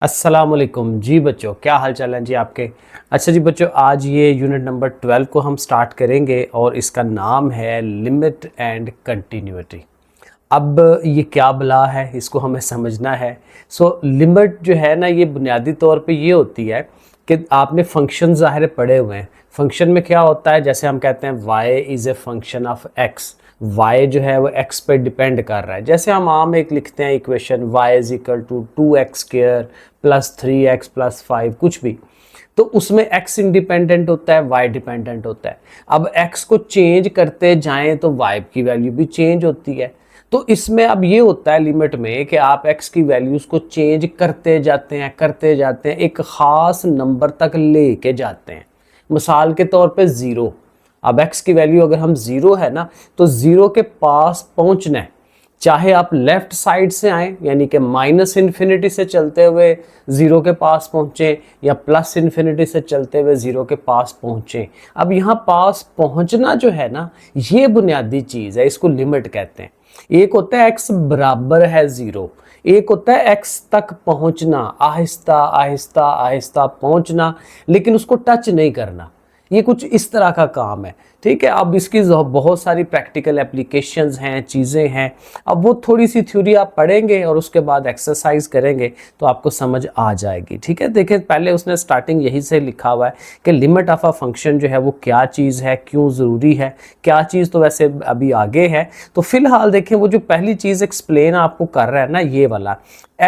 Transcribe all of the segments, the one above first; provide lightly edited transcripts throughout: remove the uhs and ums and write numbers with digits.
अस्सलाम वालेकुम जी बच्चों, क्या हाल चाल है जी आपके। अच्छा जी बच्चों, आज ये यूनिट नंबर 12 को हम स्टार्ट करेंगे और इसका नाम है लिमिट एंड कंटिन्यूटी। अब ये क्या बला है, इसको हमें समझना है। लिमिट जो है ना, ये बुनियादी तौर पे ये होती है कि आपने फंक्शन ज़ाहिर पढ़े हुए हैं। फंक्शन में क्या होता है, जैसे हम कहते हैं y is a function of x। y जो है वो x पे डिपेंड कर रहा है। जैसे हम आम एक लिखते हैं equation y is equal to 2x² plus 3x plus 5 कुछ भी, तो उसमें x इंडिपेंडेंट होता है, y डिपेंडेंट होता है। अब x को चेंज करते जाएं तो y की वैल्यू भी चेंज होती है। तो इसमें अब ये होता है लिमिट में कि आप x की वैल्यूज़ को चेंज करते जाते हैं एक ख़ास नंबर तक लेके जाते हैं। मिसाल के तौर पे 0। अब x की वैल्यू अगर हम 0 है ना, तो 0 के पास पहुंचना है, चाहे आप लेफ्ट साइड से आए यानी कि माइनस इन्फिनिटी से चलते हुए 0 के पास पहुँचें या प्लस इन्फिनिटी से चलते हुए 0 के पास पहुँचें। अब यहाँ पास पहुँचना जो है ना, ये बुनियादी चीज़ है, इसको लिमिट कहते हैं। एक होता है x बराबर है 0, एक होता है x तक पहुँचना, आहिस्ता आहिस्ता आहिस्ता पहुँचना, लेकिन उसको टच नहीं करना। ये कुछ इस तरह का काम है, ठीक है। अब इसकी बहुत सारी प्रैक्टिकल एप्लीकेशंस हैं, चीज़ें हैं। अब वो थोड़ी सी थ्योरी आप पढ़ेंगे और उसके बाद एक्सरसाइज करेंगे तो आपको समझ आ जाएगी, ठीक है। देखिए, पहले उसने स्टार्टिंग यही से लिखा हुआ है कि लिमिट ऑफ अ फंक्शन जो है वो क्या चीज़ है, क्यों ज़रूरी है, क्या चीज़ तो वैसे अभी आगे है। तो फिलहाल देखें, वो जो पहली चीज़ एक्सप्लेन आपको कर रहा है ना, ये वाला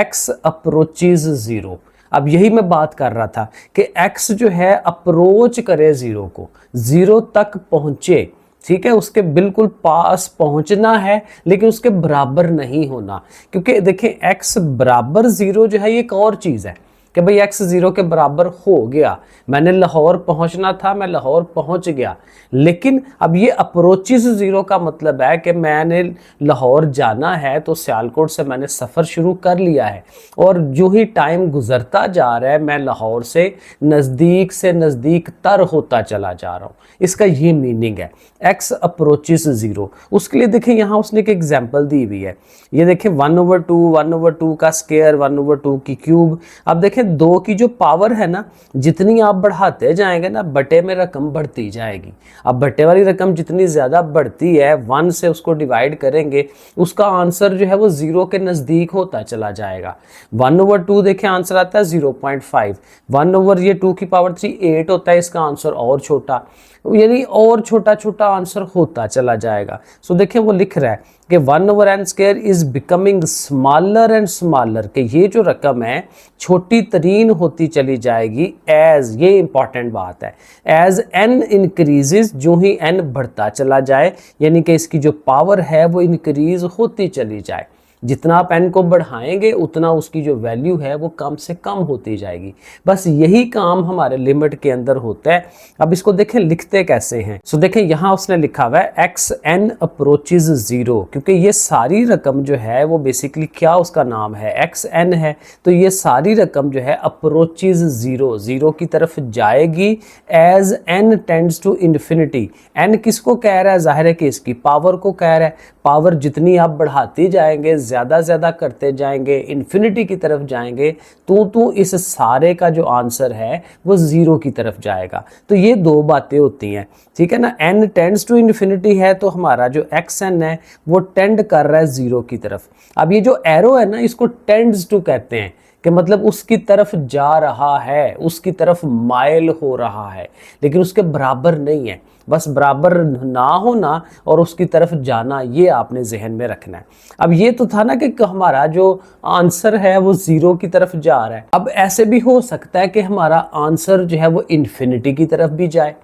x अप्रोचेज 0। अब यही मैं बात कर रहा था कि x जो है अप्रोच करे 0 को, 0 तक पहुंचे, ठीक है। उसके बिल्कुल पास पहुंचना है, लेकिन उसके बराबर नहीं होना। क्योंकि देखें, x बराबर 0 जो है ये एक और चीज़ है कि भाई x 0 के बराबर हो गया, मैंने लाहौर पहुंचना था, मैं लाहौर पहुंच गया। लेकिन अब ये अप्रोचेस 0 का मतलब है कि मैंने लाहौर जाना है तो सियालकोट से मैंने सफ़र शुरू कर लिया है, और जो ही टाइम गुजरता जा रहा है मैं लाहौर से नज़दीक तर होता चला जा रहा हूँ। इसका ये मीनिंग है x अप्रोचेस 0। उसके लिए देखें, यहाँ उसने एक एग्जाम्पल दी हुई है। ये देखें 1/2 का स्क्वायर 1/2 की क्यूब। अब देखें, 2 की जो पावर है ना, जितनी आप बढ़ाते जाएंगे ना, बटे में रकम बढ़ती जाएगी। अब बटे वाली रकम जितनी ज़्यादा बढ़ती है, 1 से उसको डिवाइड करेंगे, उसका आंसर जो है वो 0 के नज़दीक होता चला जाएगा। 1/2 देखें आंसर आता है 0.5। 1 ओवर ये 2 की पावर 3 8 होता है, इसका आंसर और छोटा, यानी और छोटा छोटा आंसर होता चला जाएगा। सो देखिए, वो लिख रहा है कि 1/n² is becoming smaller and smaller, कि ये जो रकम है छोटी तरीन होती चली जाएगी एज, ये इंपॉर्टेंट बात है, एज n इंक्रीजेज, जो ही n बढ़ता चला जाए, यानी कि इसकी जो पावर है वो इंक्रीज होती चली जाए। जितना आप n को बढ़ाएंगे उतना उसकी जो वैल्यू है वो कम से कम होती जाएगी। बस यही काम हमारे लिमिट के अंदर होता है। अब इसको देखें लिखते कैसे हैं। देखें, यहाँ उसने लिखा हुआ है xn अप्रोचेज 0, क्योंकि ये सारी रकम जो है वो बेसिकली क्या उसका नाम है, xn है। तो ये सारी रकम जो है अप्रोचेज 0 की तरफ जाएगी as n tends to infinity. n किसको कह रहा है, जाहिर है कि इसकी पावर को कह रहा है। पावर जितनी आप बढ़ाते जाएंगे, ज़्यादा करते जाएंगे, इन्फिनिटी की तरफ जाएंगे, तो इस सारे का जो आंसर है वो 0 की तरफ जाएगा। तो ये दो बातें होती हैं, ठीक है ना। n टेंड्स टू इन्फिनिटी है तो हमारा जो xn है वो टेंड कर रहा है 0 की तरफ। अब ये जो एरो है ना, इसको टेंड्स टू कहते हैं, कि मतलब उसकी तरफ जा रहा है, उसकी तरफ माइल हो रहा है, लेकिन उसके बराबर नहीं है। बस बराबर ना होना और उसकी तरफ जाना, ये आपने जहन में रखना है। अब ये तो था ना कि हमारा जो आंसर है वो 0 की तरफ जा रहा है। अब ऐसे भी हो सकता है कि हमारा आंसर जो है वो इन्फिनिटी की तरफ भी जाए।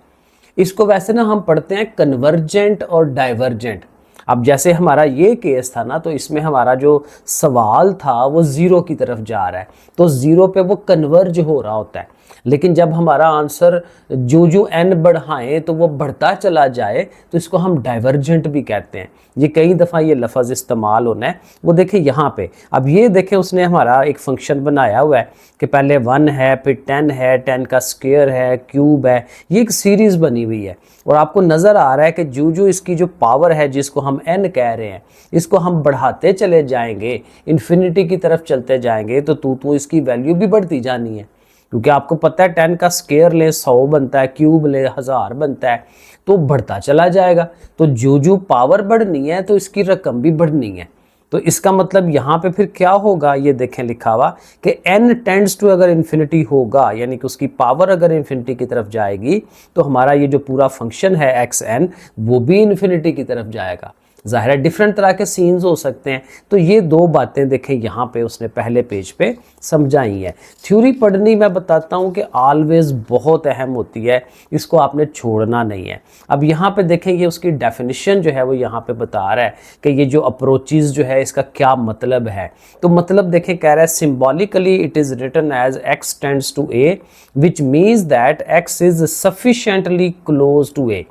इसको वैसे ना हम पढ़ते हैं कन्वर्जेंट और डाइवर्जेंट। अब जैसे हमारा ये केस था ना, तो इसमें हमारा जो सवाल था वो 0 की तरफ जा रहा है, तो 0 पे वो कन्वर्ज हो रहा होता है। लेकिन जब हमारा आंसर जो n बढ़ाएं तो वो बढ़ता चला जाए, तो इसको हम डाइवर्जेंट भी कहते हैं। ये कई दफ़ा ये लफ्ज़ इस्तेमाल होना है। वो देखें यहाँ पे, अब ये देखें, उसने हमारा एक फंक्शन बनाया हुआ है कि पहले 1 है, फिर 10 है, 10 का स्क्वायर है, क्यूब है, ये एक सीरीज़ बनी हुई है। और आपको नज़र आ रहा है कि जो इसकी जो पावर है, जिसको हम हम n कह रहे हैं, इसको हम बढ़ाते चले जाएंगे, इन्फिनिटी की तरफ चलते जाएंगे, तो इसकी वैल्यू भी बढ़ती जानी है। क्योंकि आपको पता है 10 का स्क्वायर ले 100 बनता है, क्यूब ले 1000 बनता है, तो बढ़ता चला जाएगा। तो जो पावर बढ़नी है तो इसकी रकम भी बढ़नी है। तो इसका मतलब यहाँ पे फिर क्या होगा, ये देखें लिखा हुआ कि n टेंड्स टू अगर इन्फिनिटी होगा, यानी कि उसकी पावर अगर इन्फिनिटी की तरफ जाएगी, तो हमारा ये जो पूरा फंक्शन है xn वो भी इन्फिनिटी की तरफ जाएगा। ज़ाहिर है डिफरेंट तरह के सीन्स हो सकते हैं। तो ये दो बातें देखें यहाँ पे उसने पहले पेज पे समझाई है। थ्योरी पढ़नी मैं बताता हूँ कि ऑलवेज बहुत अहम होती है, इसको आपने छोड़ना नहीं है। अब यहाँ पे देखें ये उसकी डेफिनेशन जो है वो यहाँ पे बता रहा है कि ये जो अप्रोचेस जो है इसका क्या मतलब है। तो मतलब देखें कह रहा है symbolically it is written as x tends to a which means that x is sufficiently close to a,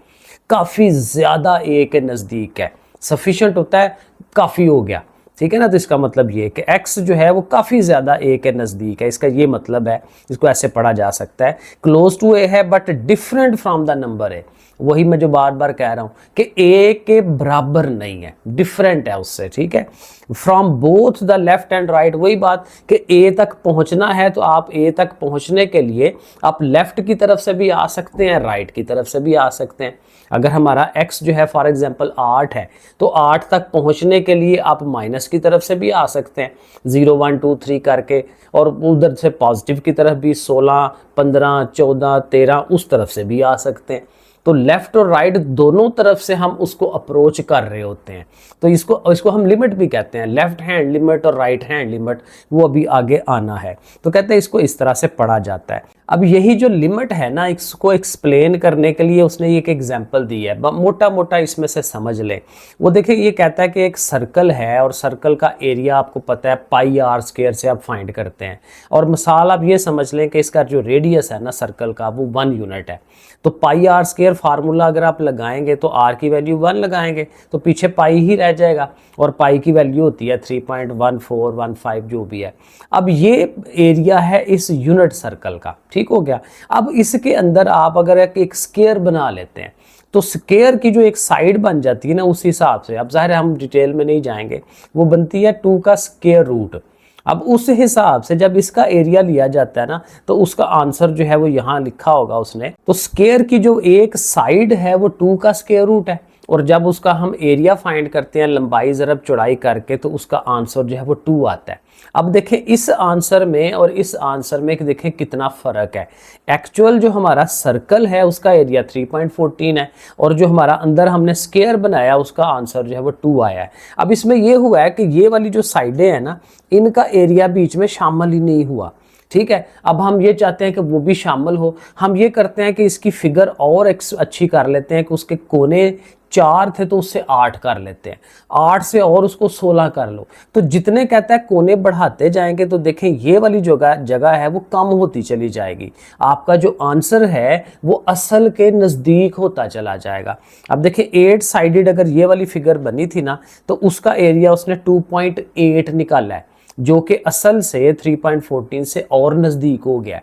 काफ़ी ज़्यादा a के नज़दीक है। सफिशिएंट होता है काफ़ी हो गया, ठीक है ना। तो इसका मतलब ये कि x जो है वो काफ़ी ज़्यादा a के नज़दीक है, इसका ये मतलब है। इसको ऐसे पढ़ा जा सकता है, क्लोज टू a है but different from the number a। वही मैं जो बार बार कह रहा हूँ कि a के बराबर नहीं है, डिफरेंट है उससे, ठीक है। From both the left and right, वही बात कि a तक पहुँचना है तो आप a तक पहुँचने के लिए आप लेफ्ट की तरफ से भी आ सकते हैं, राइट की तरफ से भी आ सकते हैं। अगर हमारा x जो है फॉर एग्जांपल 8 है, तो 8 तक पहुंचने के लिए आप माइनस की तरफ से भी आ सकते हैं, 0 1 2 3 करके, और उधर से पॉजिटिव की तरफ भी 16 15 14 13 उस तरफ से भी आ सकते हैं। तो लेफ्ट और राइट दोनों तरफ से हम उसको अप्रोच कर रहे होते हैं। तो इसको हम लिमिट भी कहते हैं, लेफ्ट हैंड लिमिट और राइट हैंड लिमिट, वो अभी आगे आना है। तो कहते हैं इसको इस तरह से पढ़ा जाता है। अब यही जो लिमिट है ना, इसको एक्सप्लेन करने के लिए उसने एक एग्जांपल दी है, मोटा मोटा इसमें से समझ लें। वो देखिए ये कहता है कि एक सर्कल है और सर्कल का एरिया आपको पता है पाई आर स्क्वायर से आप फाइंड करते हैं। और मिसाल आप ये समझ लें कि इसका जो रेडियस है ना सर्कल का वो 1 यूनिट है। तो पाई आर स्क्वायर फार्मूला अगर आप लगाएंगे तो आर की वैल्यू 1 लगाएंगे तो पीछे पाई ही रह जाएगा, और पाई की वैल्यू होती है 3.1415 जो भी है। अब ये एरिया है इस यूनिट सर्कल का, ठीक हो गया। अब इसके अंदर आप अगर एक स्क्वायर बना लेते हैं तो स्क्वायर की जो एक साइड बन जाती है ना उस हिसाब से, अब ज़ाहिर है हम डिटेल में नहीं जाएंगे, वो बनती है 2 का स्क्वायर रूट। अब उस हिसाब से जब इसका एरिया लिया जाता है ना तो उसका आंसर जो है वो यहाँ लिखा होगा उसने। तो स्क्वायर की जो एक साइड है वो 2 का स्क्वायर रूट है, और जब उसका हम एरिया फाइंड करते हैं लंबाई ज़रब चौड़ाई करके तो उसका आंसर जो है वो 2 आता है। अब देखें इस आंसर में और इस आंसर में देखें कितना फ़र्क है। एक्चुअल जो हमारा सर्कल है उसका एरिया 3.14 है, और जो हमारा अंदर हमने स्क्वायर बनाया उसका आंसर जो है वो 2 आया है। अब इसमें ये हुआ है कि ये वाली जो साइडें हैं ना इनका एरिया बीच में शामिल ही नहीं हुआ, ठीक है। अब हम ये चाहते हैं कि वो भी शामिल हो। हम ये करते हैं कि इसकी फिगर और अच्छी कर लेते हैं कि उसके कोने 4 थे तो उससे 8 कर लेते हैं, 8 से और उसको 16 कर लो। तो जितने कहता है कोने बढ़ाते जाएंगे तो देखें ये वाली जगह है वो कम होती चली जाएगी, आपका जो आंसर है वो असल के नज़दीक होता चला जाएगा। अब देखें 8 साइडेड अगर ये वाली फिगर बनी थी ना तो उसका एरिया उसने 2.8 निकाला है, जो कि असल से 3.14 से और नज़दीक हो गया।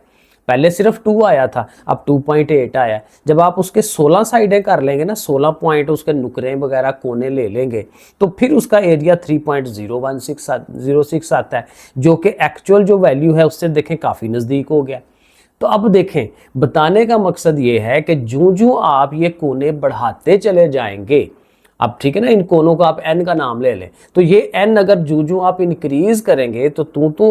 पहले सिर्फ 2 आया था, अब 2.8 आया। जब आप उसके 16 साइडें कर लेंगे ना, 16 पॉइंट उसके नुकरे वगैरह कोने ले लेंगे तो फिर उसका एरिया 3.0106 आता है, जो कि एक्चुअल जो वैल्यू है उससे देखें काफ़ी नज़दीक हो गया। तो अब देखें बताने का मकसद ये है कि जो आप ये कोने बढ़ाते चले जाएंगे, अब ठीक है ना, इन कोनों का आप n का नाम ले लें, तो ये n अगर जो आप इंक्रीज करेंगे तो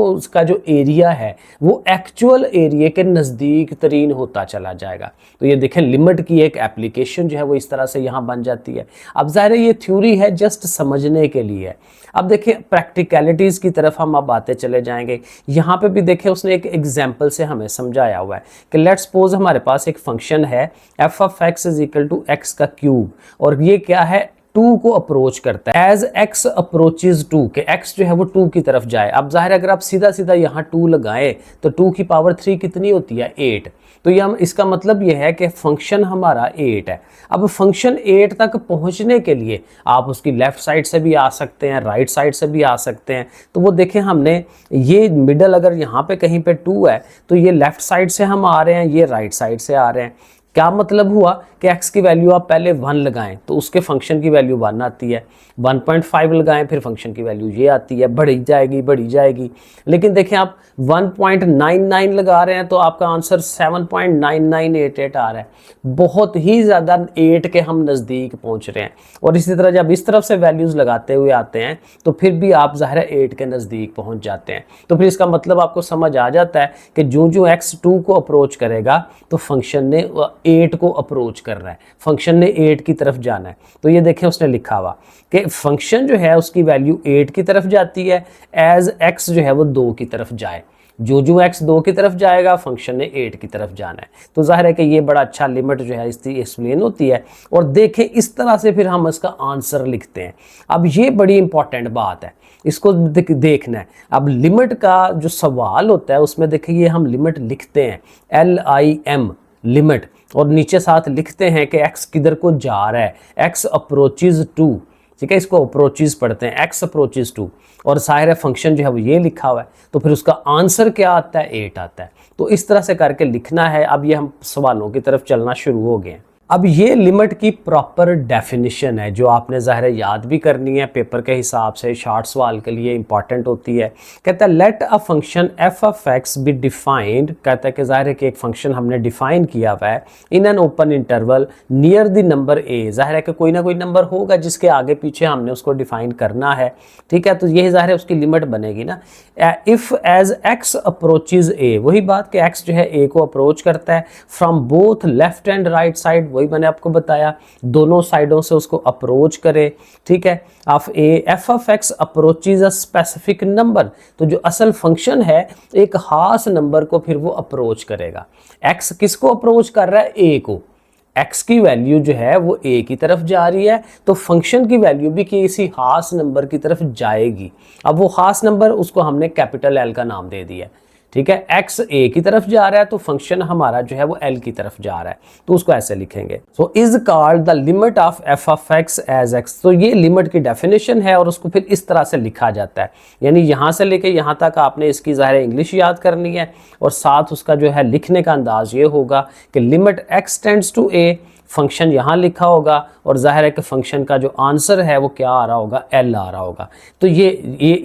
उसका जो एरिया है वो एक्चुअल एरिया के नज़दीक तरीन होता चला जाएगा। तो ये देखें लिमिट की एक एप्लीकेशन जो है वो इस तरह से यहाँ बन जाती है। अब ज़ाहिर है ये थ्योरी है जस्ट समझने के लिए। अब देखें प्रैक्टिकलिटीज़ की तरफ हम अब आते चले जाएंगे। यहाँ पे भी देखें उसने एक एग्जाम्पल से हमें समझाया हुआ है कि लेट्स सपोज हमारे पास एक फंक्शन है f of x is equal to x का क्यूब, और ये क्या है 2 को अप्रोच करता है एज x अप्रोचेज 2, कि x जो है वो 2 की तरफ जाए। अब जाहिर है अगर आप सीधा सीधा यहाँ 2 लगाएं तो 2 की पावर 3 कितनी होती है 8। तो ये हम इसका मतलब ये है कि फंक्शन हमारा 8 है। अब फंक्शन 8 तक पहुँचने के लिए आप उसकी लेफ्ट साइड से भी आ सकते हैं, राइट साइड से भी आ सकते हैं। तो वो देखें हमने ये मिडल अगर यहाँ पे कहीं पे 2 है तो ये लेफ्ट साइड से हम आ रहे हैं, ये राइट साइड से आ रहे हैं। क्या मतलब हुआ कि x की वैल्यू आप पहले 1 लगाएं तो उसके फंक्शन की वैल्यू 1 आती है, 1.5 लगाएं फिर फंक्शन की वैल्यू ये आती है, बढ़ी जाएगी। लेकिन देखें आप 1.99 लगा रहे हैं तो आपका आंसर 7.9988 आ रहा है, बहुत ही ज़्यादा 8 के हम नज़दीक पहुंच रहे हैं। और इसी तरह जब इस तरफ से वैल्यूज़ लगाते हुए आते हैं तो फिर भी आप ज़ाहिर है 8 के नज़दीक पहुंच जाते हैं। तो फिर इसका मतलब आपको समझ आ जाता है कि जो x 2 को अप्रोच करेगा तो फंक्शन ने 8 को अप्रोच कर रहा है, फंक्शन ने 8 की तरफ जाना है। तो ये देखें उसने लिखा हुआ कि फंक्शन जो है उसकी वैल्यू 8 की तरफ जाती है एज x जो है वो 2 की तरफ जाए। जो x 2 की तरफ जाएगा फंक्शन ने 8 की तरफ जाना है। तो जाहिर है कि ये बड़ा अच्छा लिमिट जो है इसकी एक्सप्लेन होती है। और देखें इस तरह से फिर हम इसका आंसर लिखते हैं। अब ये बड़ी इंपॉर्टेंट बात है, इसको देखना है। अब लिमिट का जो सवाल होता है उसमें देखिए ये हम लिमिट लिखते हैं LIM लिमिट, और नीचे साथ लिखते हैं कि x किधर को जा रहा है, x अप्रोचेज टू, ठीक है, इसको अप्रोचेज पढ़ते हैं, x अप्रोचेज टू, और साहिर है फंक्शन जो है वो ये लिखा हुआ है। तो फिर उसका आंसर क्या आता है, 8 आता है। तो इस तरह से करके लिखना है। अब ये हम सवालों की तरफ चलना शुरू हो गए हैं। अब ये लिमिट की प्रॉपर डेफिनेशन है जो आपने ज़ाहिर याद भी करनी है, पेपर के हिसाब से शॉर्ट सवाल के लिए इंपॉर्टेंट होती है। कहता है let a function F of X be defined, कहता है कि ज़ाहिर है कि एक फंक्शन हमने डिफाइन किया हुआ है in an open interval near the number A, ज़ाहिर है कि कोई ना कोई नंबर होगा जिसके आगे पीछे हमने उसको डिफाइन करना है, ठीक है। तो यही ज़ाहिर है उसकी लिमिट बनेगी ना। इफ़ एज एक्स अप्रोचेज ए, वही बात कि एक्स जो है ए को अप्रोच करता है from both left and right side, वही मैंने आपको बताया दोनों साइडों से उसको अप्रोच करे, ठीक है। Of A F of x approaches a specific number, तो जो असल फंक्शन है एक खास नंबर को फिर वो अप्रोच करेगा। एक्स किसको अप्रोच कर रहा है, ए को, x की वैल्यू जो है वो a की तरफ जा रही है तो फंक्शन की वैल्यू भी किसी खास नंबर की तरफ जाएगी। अब वो खास नंबर उसको हमने कैपिटल L का नाम दे दिया, ठीक है। x a की तरफ जा रहा है तो फंक्शन हमारा जो है वो L की तरफ जा रहा है, तो उसको ऐसे लिखेंगे। So is called the limit of f of x as x। तो ये लिमिट की डेफिनेशन है और उसको फिर इस तरह से लिखा जाता है, यानी यहाँ से लेके यहाँ तक आपने इसकी ज़ाहिर इंग्लिश याद करनी है और साथ उसका जो है लिखने का अंदाज ये होगा कि limit x tends to a, function यहाँ लिखा होगा और जाहिर है कि फंक्शन का जो आंसर है वो क्या आ रहा होगा, L आ रहा होगा। तो ये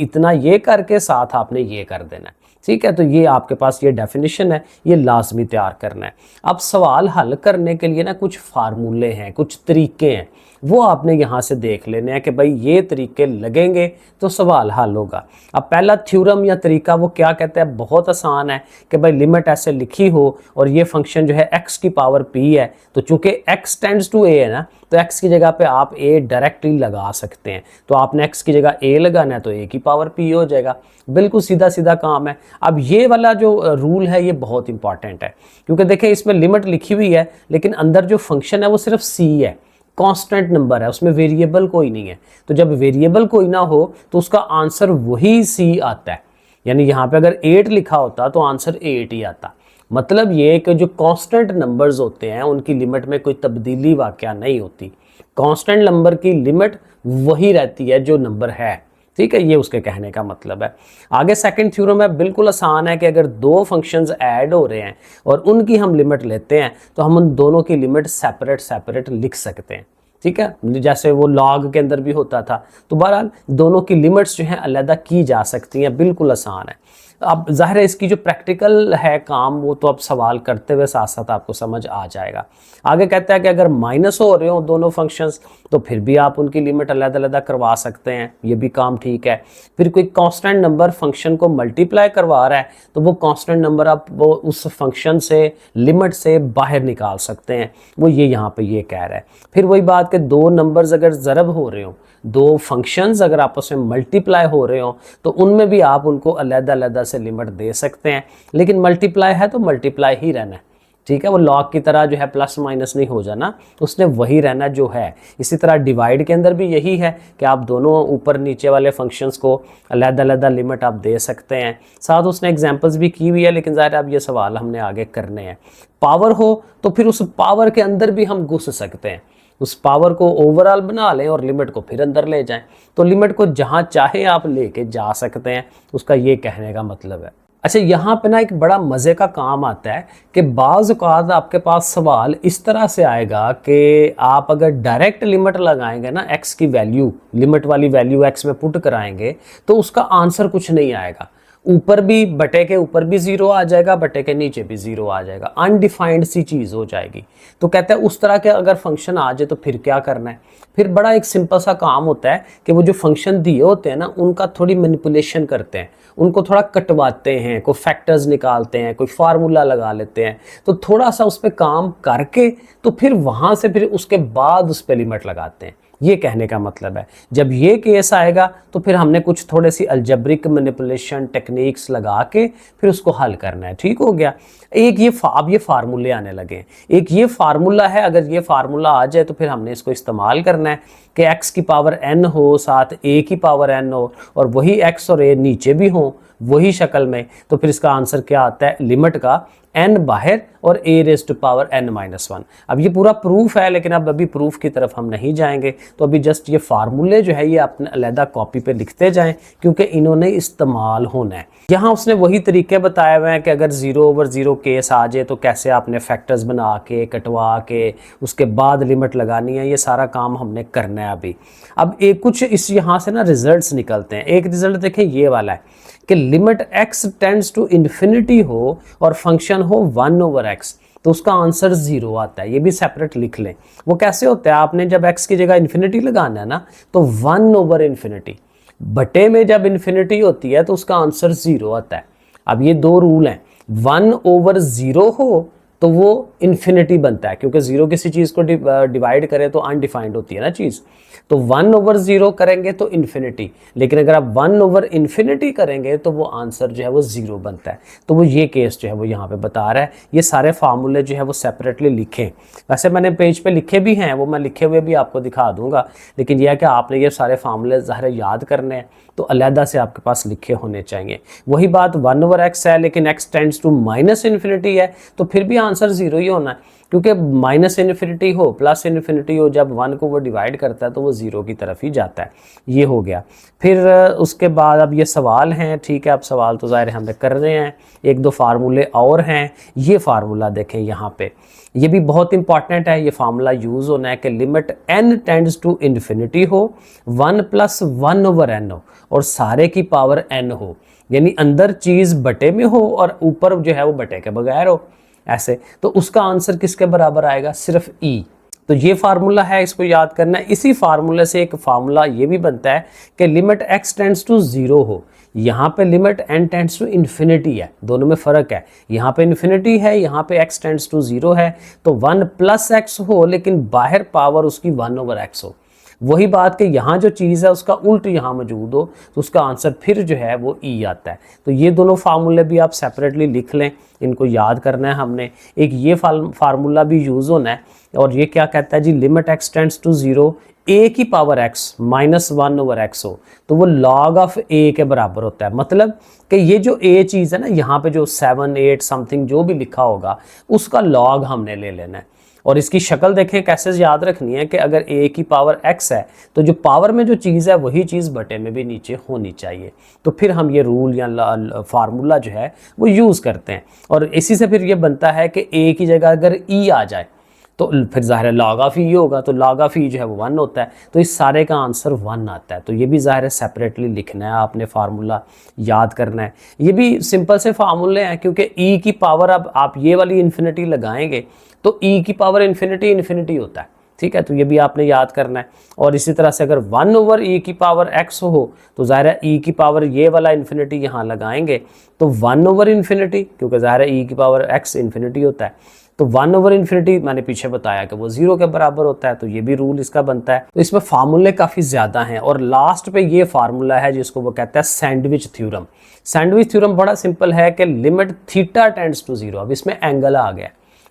इतना ये करके साथ आपने ये कर देना है, ठीक है। तो ये आपके पास ये डेफिनेशन है, ये लाजमी तैयार करना है। अब सवाल हल करने के लिए ना कुछ फार्मूले हैं, कुछ तरीके हैं, वो आपने यहाँ से देख लेने हैं कि भाई ये तरीके लगेंगे तो सवाल हल होगा। अब पहला थ्योरम या तरीका वो क्या कहता है, बहुत आसान है कि भाई लिमिट ऐसे लिखी हो और ये फंक्शन जो है x की पावर p है, तो चूंकि x टेंड्स टू a है ना, तो x की जगह पे आप a डायरेक्टली लगा सकते हैं। तो आपने x की जगह a लगाना है तो a की पावर p हो जाएगा, बिल्कुल सीधा सीधा काम है। अब ये वाला जो रूल है ये बहुत इंपॉर्टेंट है क्योंकि देखें इसमें लिमिट लिखी हुई है लेकिन अंदर जो फंक्शन है वो सिर्फ c है, कांस्टेंट नंबर है, उसमें वेरिएबल कोई नहीं है। तो जब वेरिएबल कोई ना हो तो उसका आंसर वही c आता है, यानी यहाँ पे अगर 8 लिखा होता तो आंसर 8 ही आता। मतलब ये कि जो कांस्टेंट नंबर्स होते हैं उनकी लिमिट में कोई तब्दीली वाकया नहीं होती, कांस्टेंट नंबर की लिमिट वही रहती है जो नंबर है, ठीक है। ये उसके कहने का मतलब है। आगे सेकंड थ्योरम है, बिल्कुल आसान है कि अगर दो फंक्शंस ऐड हो रहे हैं और उनकी हम लिमिट लेते हैं तो हम उन दोनों की लिमिट सेपरेट लिख सकते हैं, ठीक है, जैसे वो लॉग के अंदर भी होता था। तो बहरहाल दोनों की लिमिट्स जो हैं अलग की जा सकती हैं, बिल्कुल आसान है। अब जाहिर है इसकी जो प्रैक्टिकल है काम वो तो अब सवाल करते हुए साथ साथ आपको समझ आ जाएगा। आगे कहता है कि अगर माइनस हो रहे हो दोनों फंक्शंस तो फिर भी आप उनकी लिमिट अलग करवा सकते हैं, ये भी काम ठीक है। फिर कोई कांस्टेंट नंबर फंक्शन को मल्टीप्लाई करवा रहा है तो वो कांस्टेंट नंबर आप वो उस फंक्शन से लिमिट से बाहर निकाल सकते हैं, वो ये यहाँ पे ये कह रहा है। फिर वही बात कि दो नंबर्स अगर ज़रब हो रहे हो, दो फंक्शंस अगर आपस में मल्टीप्लाई हो रहे हो तो उनमें भी आप उनको अलग से लिमिट दे सकते हैं, लेकिन मल्टीप्लाई है तो मल्टीप्लाई ही रहना है, ठीक है। वो लॉग की तरह जो है प्लस माइनस नहीं हो जाना, उसने वही रहना जो है। इसी तरह डिवाइड के अंदर भी यही है कि आप दोनों ऊपर नीचे वाले फंक्शंस को अलग लिमिट आप दे सकते हैं। साथ उसने एग्जांपल्स भी की हुई है, लेकिन ज़ाहिर अब ये सवाल हमने आगे करने हैं। पावर हो तो फिर उस पावर के अंदर भी हम घुस सकते हैं, उस पावर को ओवरऑल बना लें और लिमिट को फिर अंदर ले जाएं, तो लिमिट को जहां चाहे आप लेके जा सकते हैं, उसका ये कहने का मतलब है। अच्छा, यहाँ पे ना एक बड़ा मज़े का काम आता है कि बाज़ औक़ात आपके पास सवाल इस तरह से आएगा कि आप अगर डायरेक्ट लिमिट लगाएंगे ना, x की वैल्यू, लिमिट वाली वैल्यू x में पुट कराएंगे तो उसका आंसर कुछ नहीं आएगा। ऊपर भी, बटे के ऊपर भी ज़ीरो आ जाएगा, बटे के नीचे भी ज़ीरो आ जाएगा, अनडिफाइंड सी चीज़ हो जाएगी। तो कहते हैं उस तरह के अगर फंक्शन आ जाए तो फिर क्या करना है। फिर बड़ा एक सिंपल सा काम होता है कि वो जो फंक्शन दिए होते हैं ना, उनका थोड़ी मैनिपुलेशन करते हैं, उनको थोड़ा कटवाते हैं, कोई फैक्टर्स निकालते हैं, कोई फार्मूला लगा लेते हैं। तो थोड़ा सा उस पर काम करके तो फिर वहाँ से फिर उसके बाद उस पर लिमिट लगाते हैं। ये कहने का मतलब है, जब ये केस आएगा तो फिर हमने कुछ थोड़े सी अल्जेब्रिक मैनिपुलेशन टेक्निक्स लगा के फिर उसको हल करना है। ठीक हो गया। एक ये अब ये फार्मूले आने लगे। एक ये फार्मूला है, अगर ये फार्मूला आ जाए तो फिर हमने इसको इस्तेमाल करना है कि x की पावर n हो, साथ a की पावर n हो, और वही x और a नीचे भी हो वही शक्ल में। तो फिर इसका आंसर क्या आता है, लिमिट का n बाहर और a raise to power n-1। अब ये पूरा प्रूफ है, लेकिन अब अभी प्रूफ की तरफ हम नहीं जाएंगे। तो अभी जस्ट ये फार्मूले जो है ये अपने अलहदा कॉपी पे लिखते जाएं, क्योंकि इन्होंने इस्तेमाल होना है। यहाँ उसने वही तरीके बताए हुए हैं कि अगर 0/0 केस आ जाए तो कैसे आपने फैक्टर्स बना के, कटवा के, उसके बाद लिमिट लगानी है। ये सारा काम हमने करना है अभी। अब एक कुछ इस यहाँ से ना रिजल्ट्स निकलते हैं। एक रिजल्ट देखें, ये वाला है कि limit x tends to infinity हो और फंक्शन हो 1/x, तो उसका आंसर 0 आता है। ये भी सेपरेट लिख लें। वो कैसे होता है, आपने जब x की जगह इन्फिनिटी लगाना है ना, तो 1/इन्फिनिटी, बटे में जब इन्फिनिटी होती है तो उसका आंसर 0 आता है। अब ये दो रूल हैं, 1/0 हो तो वो इन्फिनिटी बनता है, क्योंकि 0 किसी चीज़ को डिवाइड करें तो अनडिफाइंड होती है ना चीज़। तो 1/0 करेंगे तो इन्फिनिटी, लेकिन अगर आप 1/इन्फिनिटी करेंगे तो वो आंसर जो है वो 0 बनता है। तो वो ये केस जो है वो यहाँ पे बता रहा है। ये सारे फार्मूले जो है वो सेपरेटली लिखें। वैसे मैंने पेज पे लिखे भी हैं, वो मैं लिखे हुए भी आपको दिखा दूंगा, लेकिन यह है कि आपने ये सारे फार्मूले ज़ाहिर याद करने हैं तो अलहदा से आपके पास लिखे होने चाहिए। वही बात 1/x है, लेकिन x टेंड्स टू -इन्फिनिटी है, तो फिर भी आंसर 0 ही होना है, क्योंकि -इन्फिनिटी हो प्लस इन्फिनिटी हो, जब 1 को वो डिवाइड करता है तो वो 0 की तरफ ही जाता है। ये हो गया। फिर उसके बाद अब ये सवाल हैं, ठीक है। अब सवाल तो ज़ाहिर हमें करने हैं, एक दो फार्मूले और हैं। ये फार्मूला देखें यहाँ पे, ये भी बहुत इंपॉर्टेंट है। ये फार्मूला यूज़ होना है कि limit n tends to infinity हो, 1 + 1/n हो, और सारे की पावर n हो, यानी अंदर चीज़ बटे में हो और ऊपर जो है वो बटे के बगैर हो, ऐसे। तो उसका आंसर किसके बराबर आएगा, सिर्फ e। तो ये फार्मूला है, इसको याद करना है। इसी फार्मूले से एक फार्मूला ये भी बनता है कि लिमिट x टेंड्स टू 0 हो, यहाँ पे limit n tends to infinity है, दोनों में फ़र्क है। यहाँ पे इन्फिनिटी है, यहाँ पे x टेंड्स टू 0 है। तो 1 + x हो, लेकिन बाहर पावर उसकी 1/x हो। वही बात कि यहाँ जो चीज़ है उसका उल्ट यहाँ मौजूद हो, तो उसका आंसर फिर जो है वो ई आता है। तो ये दोनों फार्मूले भी आप सेपरेटली लिख लें, इनको याद करना है हमने। एक ये फार्मूला भी यूज़ होना है, और ये क्या कहता है जी, limit x tends to 0, a की पावर x -1/x हो, तो वो log ऑफ a के बराबर होता है। मतलब कि ये जो a चीज़ है ना, यहाँ पे जो 7, 8 समथिंग जो भी लिखा होगा, उसका log हमने ले लेना है। और इसकी शक्ल देखें, कैसे याद रखनी है कि अगर a की पावर x है तो जो पावर में जो चीज़ है वही चीज़ बटे में भी नीचे होनी चाहिए। तो फिर हम ये रूल या फार्मूला जो है वो यूज़ करते हैं, और इसी से फिर ये बनता है कि a की जगह अगर e आ जाए तो फिर ज़ाहिर log ऑफ e होगा, तो log ऑफ e जो है वो 1 होता है। तो इस सारे का आंसर 1 आता है। तो ये भी ज़ाहिर सेपरेटली लिखना है, आपने फार्मूला याद करना है। ये भी सिंपल से फार्मूले हैं, क्योंकि e की पावर, अब आप ये वाली इन्फिनिटी लगाएंगे तो e की पावर इन्फिनिटी होता है, ठीक है। तो ये भी आपने याद करना है। और इसी तरह से अगर 1/e की पावर x हो, तो ज़ाहिर है e की पावर ये वाला इन्फिनिटी यहाँ लगाएंगे तो 1/इन्फिनिटी, क्योंकि ज़ाहिर है e की पावर x इन्फिनिटी होता है। तो 1/इन्फिनिटी मैंने पीछे बताया कि वो 0 के बराबर होता है। तो ये भी रूल इसका बनता है। तो इसमें फार्मूले काफ़ी ज़्यादा हैं, और लास्ट पे ये फार्मूला है जिसको वो कहता है सैंडविच थ्योरम। सैंडविच थ्योरम बड़ा सिंपल है कि लिमिट थीटा टेंड्स टू 0, अब इसमें एंगल आ गया,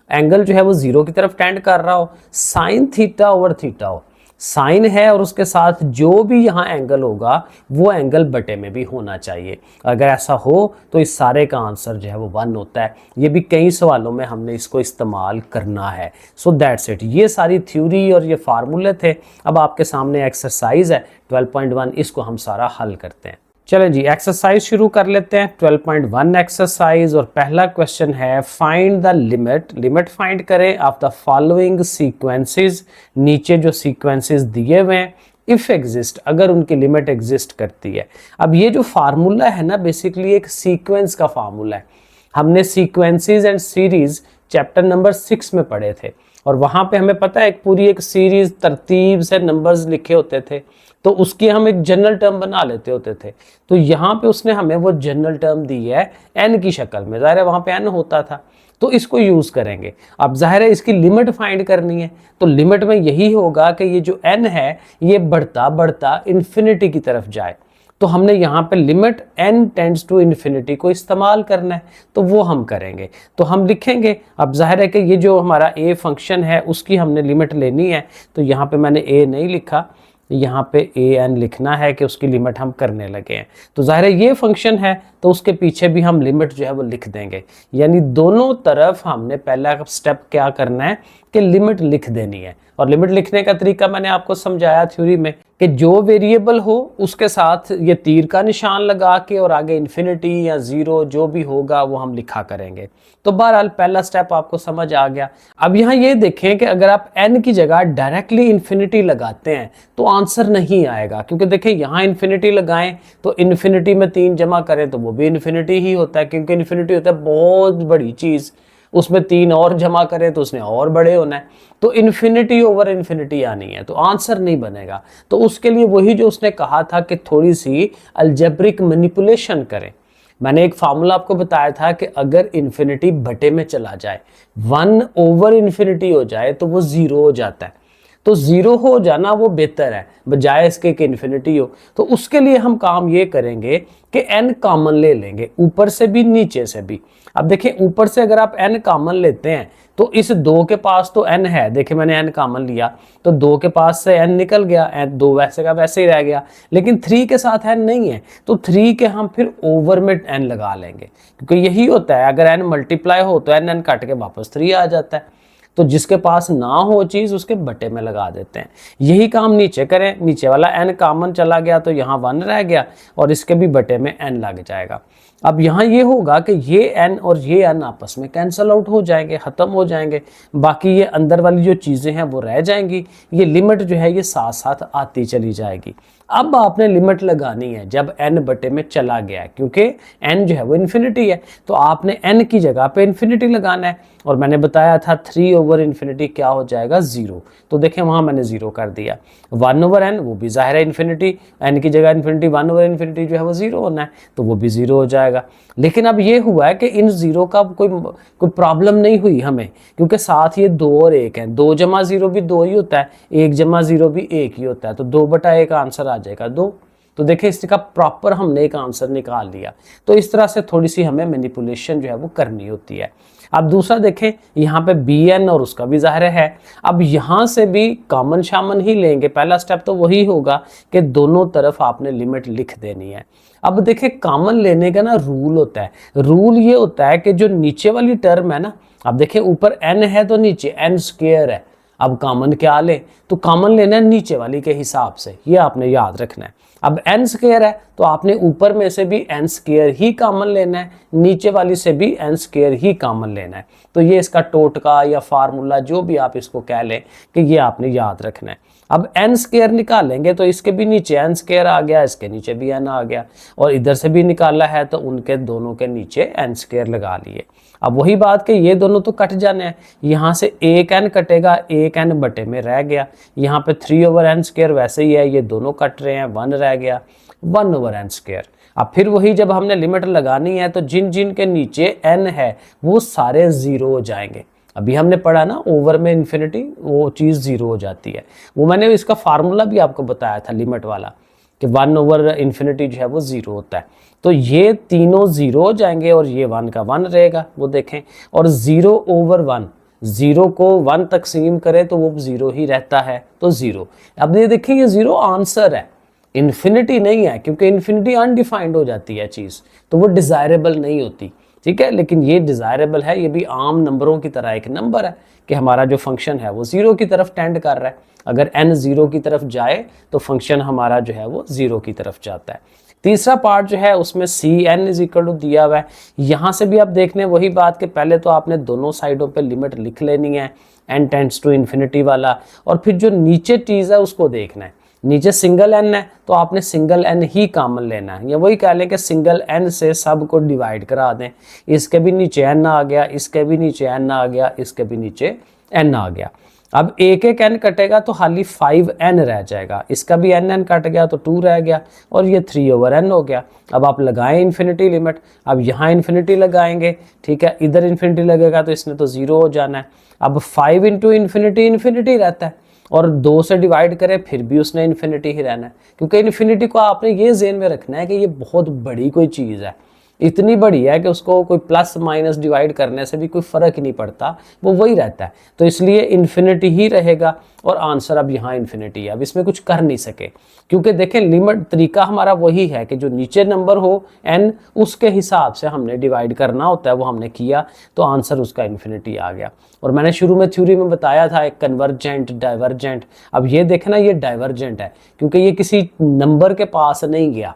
एंगल जो है वो 0 की तरफ टेंड कर रहा हो, साइन थीटा/थीटा हो, साइन है और उसके साथ जो भी यहाँ एंगल होगा वो एंगल बटे में भी होना चाहिए। अगर ऐसा हो तो इस सारे का आंसर जो है वो 1 होता है। ये भी कई सवालों में हमने इसको इस्तेमाल करना है। So that's it. ये सारी थ्योरी और ये फार्मूले थे। अब आपके सामने एक्सरसाइज है 12.1, इसको हम सारा हल करते हैं। चलें जी, एक्सरसाइज शुरू कर लेते हैं। 12.1 एक्सरसाइज, और पहला क्वेश्चन है find the limit. Limit find करें ऑफ द फॉलोइंग सीक्वेंसेस। नीचे जो सीक्वेंसेस दिए हुए हैं, इफ एग्जिस्ट, अगर उनकी लिमिट एग्जिस्ट करती है। अब ये जो फार्मूला है ना, बेसिकली एक सीक्वेंस का फार्मूला है। हमने sequences and series chapter number 6 में पढ़े थे, और वहां पे हमें पता है एक पूरी एक सीरीज तरतीब से नंबर्स लिखे होते थे, तो उसकी हम एक जनरल टर्म बना लेते होते थे। तो यहाँ पे उसने हमें वो जनरल टर्म दी है एन की शक्ल में, ज़ाहिर है वहाँ पे एन होता था, तो इसको यूज़ करेंगे। अब ज़ाहिर है इसकी लिमिट फाइंड करनी है, तो लिमिट में यही होगा कि ये जो एन है ये बढ़ता बढ़ता इन्फिनिटी की तरफ जाए। तो हमने यहाँ पे limit n tends to infinity को इस्तेमाल करना है, तो वो हम करेंगे। तो हम लिखेंगे, अब जाहिर है कि ये जो हमारा a फंक्शन है उसकी हमने लिमिट लेनी है, तो यहाँ पे मैंने a नहीं लिखा, यहाँ पे an लिखना है कि उसकी लिमिट हम करने लगे हैं। तो जाहिर है ये फंक्शन है, तो उसके पीछे भी हम लिमिट जो है वो लिख देंगे। यानी दोनों तरफ हमने पहला स्टेप क्या करना है कि लिमिट लिख देनी है। और लिमिट लिखने का तरीका मैंने आपको समझाया थ्योरी में कि जो वेरिएबल हो उसके साथ ये तीर का निशान लगा के और आगे इन्फिनिटी या ज़ीरो जो भी होगा वो हम लिखा करेंगे। तो बहरहाल पहला स्टेप आपको समझ आ गया। अब यहाँ ये देखें कि अगर आप n की जगह डायरेक्टली इन्फिनिटी लगाते हैं तो आंसर नहीं आएगा, क्योंकि देखें यहाँ इन्फिनिटी लगाएं तो इन्फिनिटी में 3 जमा करें तो वो भी इन्फिनिटी ही होता है, क्योंकि इन्फिनिटी होता है बहुत बड़ी चीज़, उसमें 3 और जमा करें तो उसने और बड़े होना है। तो इन्फिनिटी ओवर इन्फिनिटी आनी है, तो आंसर नहीं बनेगा। तो उसके लिए वही जो उसने कहा था कि थोड़ी सी अलजेब्रिक मैनिपुलेशन करें। मैंने एक फार्मूला आपको बताया था कि अगर इन्फिनिटी बटे में चला जाए, 1 ओवर इन्फिनिटी हो जाए तो वो 0 हो जाता है। तो 0 हो जाना वो बेहतर है बजाय इसके कि इन्फिनिटी हो। तो उसके लिए हम काम ये करेंगे कि n कॉमन ले लेंगे, ऊपर से भी नीचे से भी। अब देखें ऊपर से अगर आप n कॉमन लेते हैं तो इस 2 के पास तो n है, देखिए मैंने n कॉमन लिया तो 2 के पास से n निकल गया, n 2 वैसे का वैसे ही रह गया, लेकिन 3 के साथ n नहीं है, तो 3 के हम फिर ओवर में n लगा लेंगे, क्योंकि यही होता है अगर n मल्टीप्लाई हो तो n काट के वापस 3 आ जाता है। तो जिसके पास ना हो चीज़ उसके बटे में लगा देते हैं। यही काम नीचे करें, नीचे वाला n कॉमन चला गया तो यहाँ 1 रह गया और इसके भी बटे में n लग जाएगा। अब यहाँ ये होगा कि ये n और ये n आपस में कैंसल आउट हो जाएंगे, ख़त्म हो जाएंगे, बाकी ये अंदर वाली जो चीज़ें हैं वो रह जाएंगी। ये लिमिट जो है ये साथ साथ आती चली जाएगी। अब आपने लिमिट लगानी है जब n बटे में चला गया है, क्योंकि n जो है वो इन्फिनिटी है, तो आपने n की जगह पे इन्फिनिटी लगाना है। और मैंने बताया था 3 ओवर इन्फिनिटी क्या हो जाएगा 0, तो देखें वहाँ मैंने 0 कर दिया। 1 ओवर n वो भी जाहिर है इन्फिनिटी, n की जगह इन्फिनिटी 1 ओवर इन्फिनिटी जो है वो 0 होना है, तो वो भी 0 हो जाएगा। लेकिन अब ये हुआ है कि इन 0 का कोई प्रॉब्लम नहीं हुई हमें, क्योंकि साथ ये 2 और 1 है, 2 जमा 0 भी 2 ही होता है, 1 जमा 0 भी 1 ही होता है, तो 2/1 आंसर आ जाएगा 2। तो देखिए इसका प्रॉपर हमने एक आंसर निकाल लिया। तो इस तरह से थोड़ी सी हमें मैनिपुलेशन जो है वो करनी होती है। अब दूसरा देखें यहाँ पे bn और उसका भी ज़ाहिर है। अब यहाँ से भी कॉमन शामन ही लेंगे, पहला स्टेप तो वही होगा कि दोनों तरफ आपने लिमिट लिख देनी है। अब देखें कॉमन लेने का ना रूल होता है, रूल ये होता है कि जो नीचे वाली टर्म है ना, अब देखें ऊपर n है तो नीचे n स्क्वायर है। अब कॉमन क्या ले, तो कॉमन लेना है नीचे वाली के हिसाब से, ये आपने याद रखना है। अब n स्क्वायर है तो आपने ऊपर में से भी n स्क्वायर ही कॉमन लेना है, नीचे वाली से भी n स्क्वायर ही कॉमन लेना है। तो ये इसका टोटका या फार्मूला जो भी आप इसको कह लें कि ये आपने याद रखना है। अब n स्क्वायर निकालेंगे तो इसके भी नीचे n स्क्वायर आ गया, इसके नीचे भी n आ गया, और इधर से भी निकाला है तो उनके दोनों के नीचे n स्क्वायर लगा लिए। अब वही बात कि ये दोनों तो कट जाने हैं, यहाँ से एक n कटेगा, एक n बटे में रह गया, यहाँ पे 3 ओवर n स्क्वायर वैसे ही है, ये दोनों कट रहे हैं, 1 रह गया, 1 ओवर n स्क्वायर। अब फिर वही जब हमने लिमिट लगानी है तो जिन जिन के नीचे n है वो सारे 0 हो जाएंगे। अभी हमने पढ़ा ना ओवर में इन्फिनिटी वो चीज़ 0 हो जाती है, वो मैंने इसका फार्मूला भी आपको बताया था लिमिट वाला कि 1 ओवर इन्फिनिटी जो है वो 0 होता है। तो ये तीनों 0 हो जाएंगे और ये 1 का 1 रहेगा, वो देखें। और 0 ओवर 1, 0 को 1 तकसीम करें तो वो 0 ही रहता है, तो 0। अब ये देखें ये 0 आंसर है, इन्फिनिटी नहीं है, क्योंकि इन्फिनिटी अनडिफाइंड हो जाती है चीज़, तो वो डिज़ायरेबल नहीं होती, ठीक है। लेकिन ये डिज़ायरेबल है, ये भी आम नंबरों की तरह एक नंबर है कि हमारा जो फंक्शन है वो 0 की तरफ टेंड कर रहा है। अगर n 0 की तरफ जाए तो फंक्शन हमारा जो है वो 0 की तरफ जाता है। तीसरा पार्ट जो है उसमें C N is equal to दिया हुआ है। यहाँ से भी आप देख लें वही बात कि पहले तो आपने दोनों साइडों पे लिमिट लिख लेनी है n टेंड्स टू इन्फिनिटी वाला, और फिर जो नीचे चीज़ है उसको देखना है। नीचे सिंगल n है तो आपने सिंगल n ही कॉमन लेना है, या वही कह लें कि सिंगल n से सब को डिवाइड करा दें। इसके भी नीचे n आ गया, इसके भी नीचे n आ गया, इसके भी नीचे n आ गया। अब एक एक n कटेगा तो खाली 5n रह जाएगा, इसका भी n कट गया तो 2 रह गया, और ये 3/n हो गया। अब आप लगाएं इन्फिनिटी लिमिट, अब यहाँ इन्फिनिटी लगाएंगे, ठीक है, इधर इन्फिनिटी लगेगा तो इसने तो 0 हो जाना है। अब 5 इंटू इन्फिनिटी इन्फिनिटी रहता है, और 2 से डिवाइड करें फिर भी उसने इन्फिनिटी ही रहना है, क्योंकि इन्फिनिटी को आपने ये ज़हन में रखना है कि ये बहुत बड़ी कोई चीज़ है, इतनी बड़ी है कि उसको कोई प्लस माइनस डिवाइड करने से भी कोई फ़र्क ही नहीं पड़ता, वो वही रहता है। तो इसलिए इन्फिनिटी ही रहेगा, और आंसर अब यहाँ इन्फिनिटी है। अब इसमें कुछ कर नहीं सके, क्योंकि देखें लिमिट तरीका हमारा वही है कि जो नीचे नंबर हो n उसके हिसाब से हमने डिवाइड करना होता है, वो हमने किया तो आंसर उसका इन्फिनिटी आ गया। और मैंने शुरू में थ्योरी में बताया था एक कन्वर्जेंट डाइवर्जेंट। अब ये देखना ये डाइवर्जेंट है क्योंकि ये किसी नंबर के पास नहीं गया,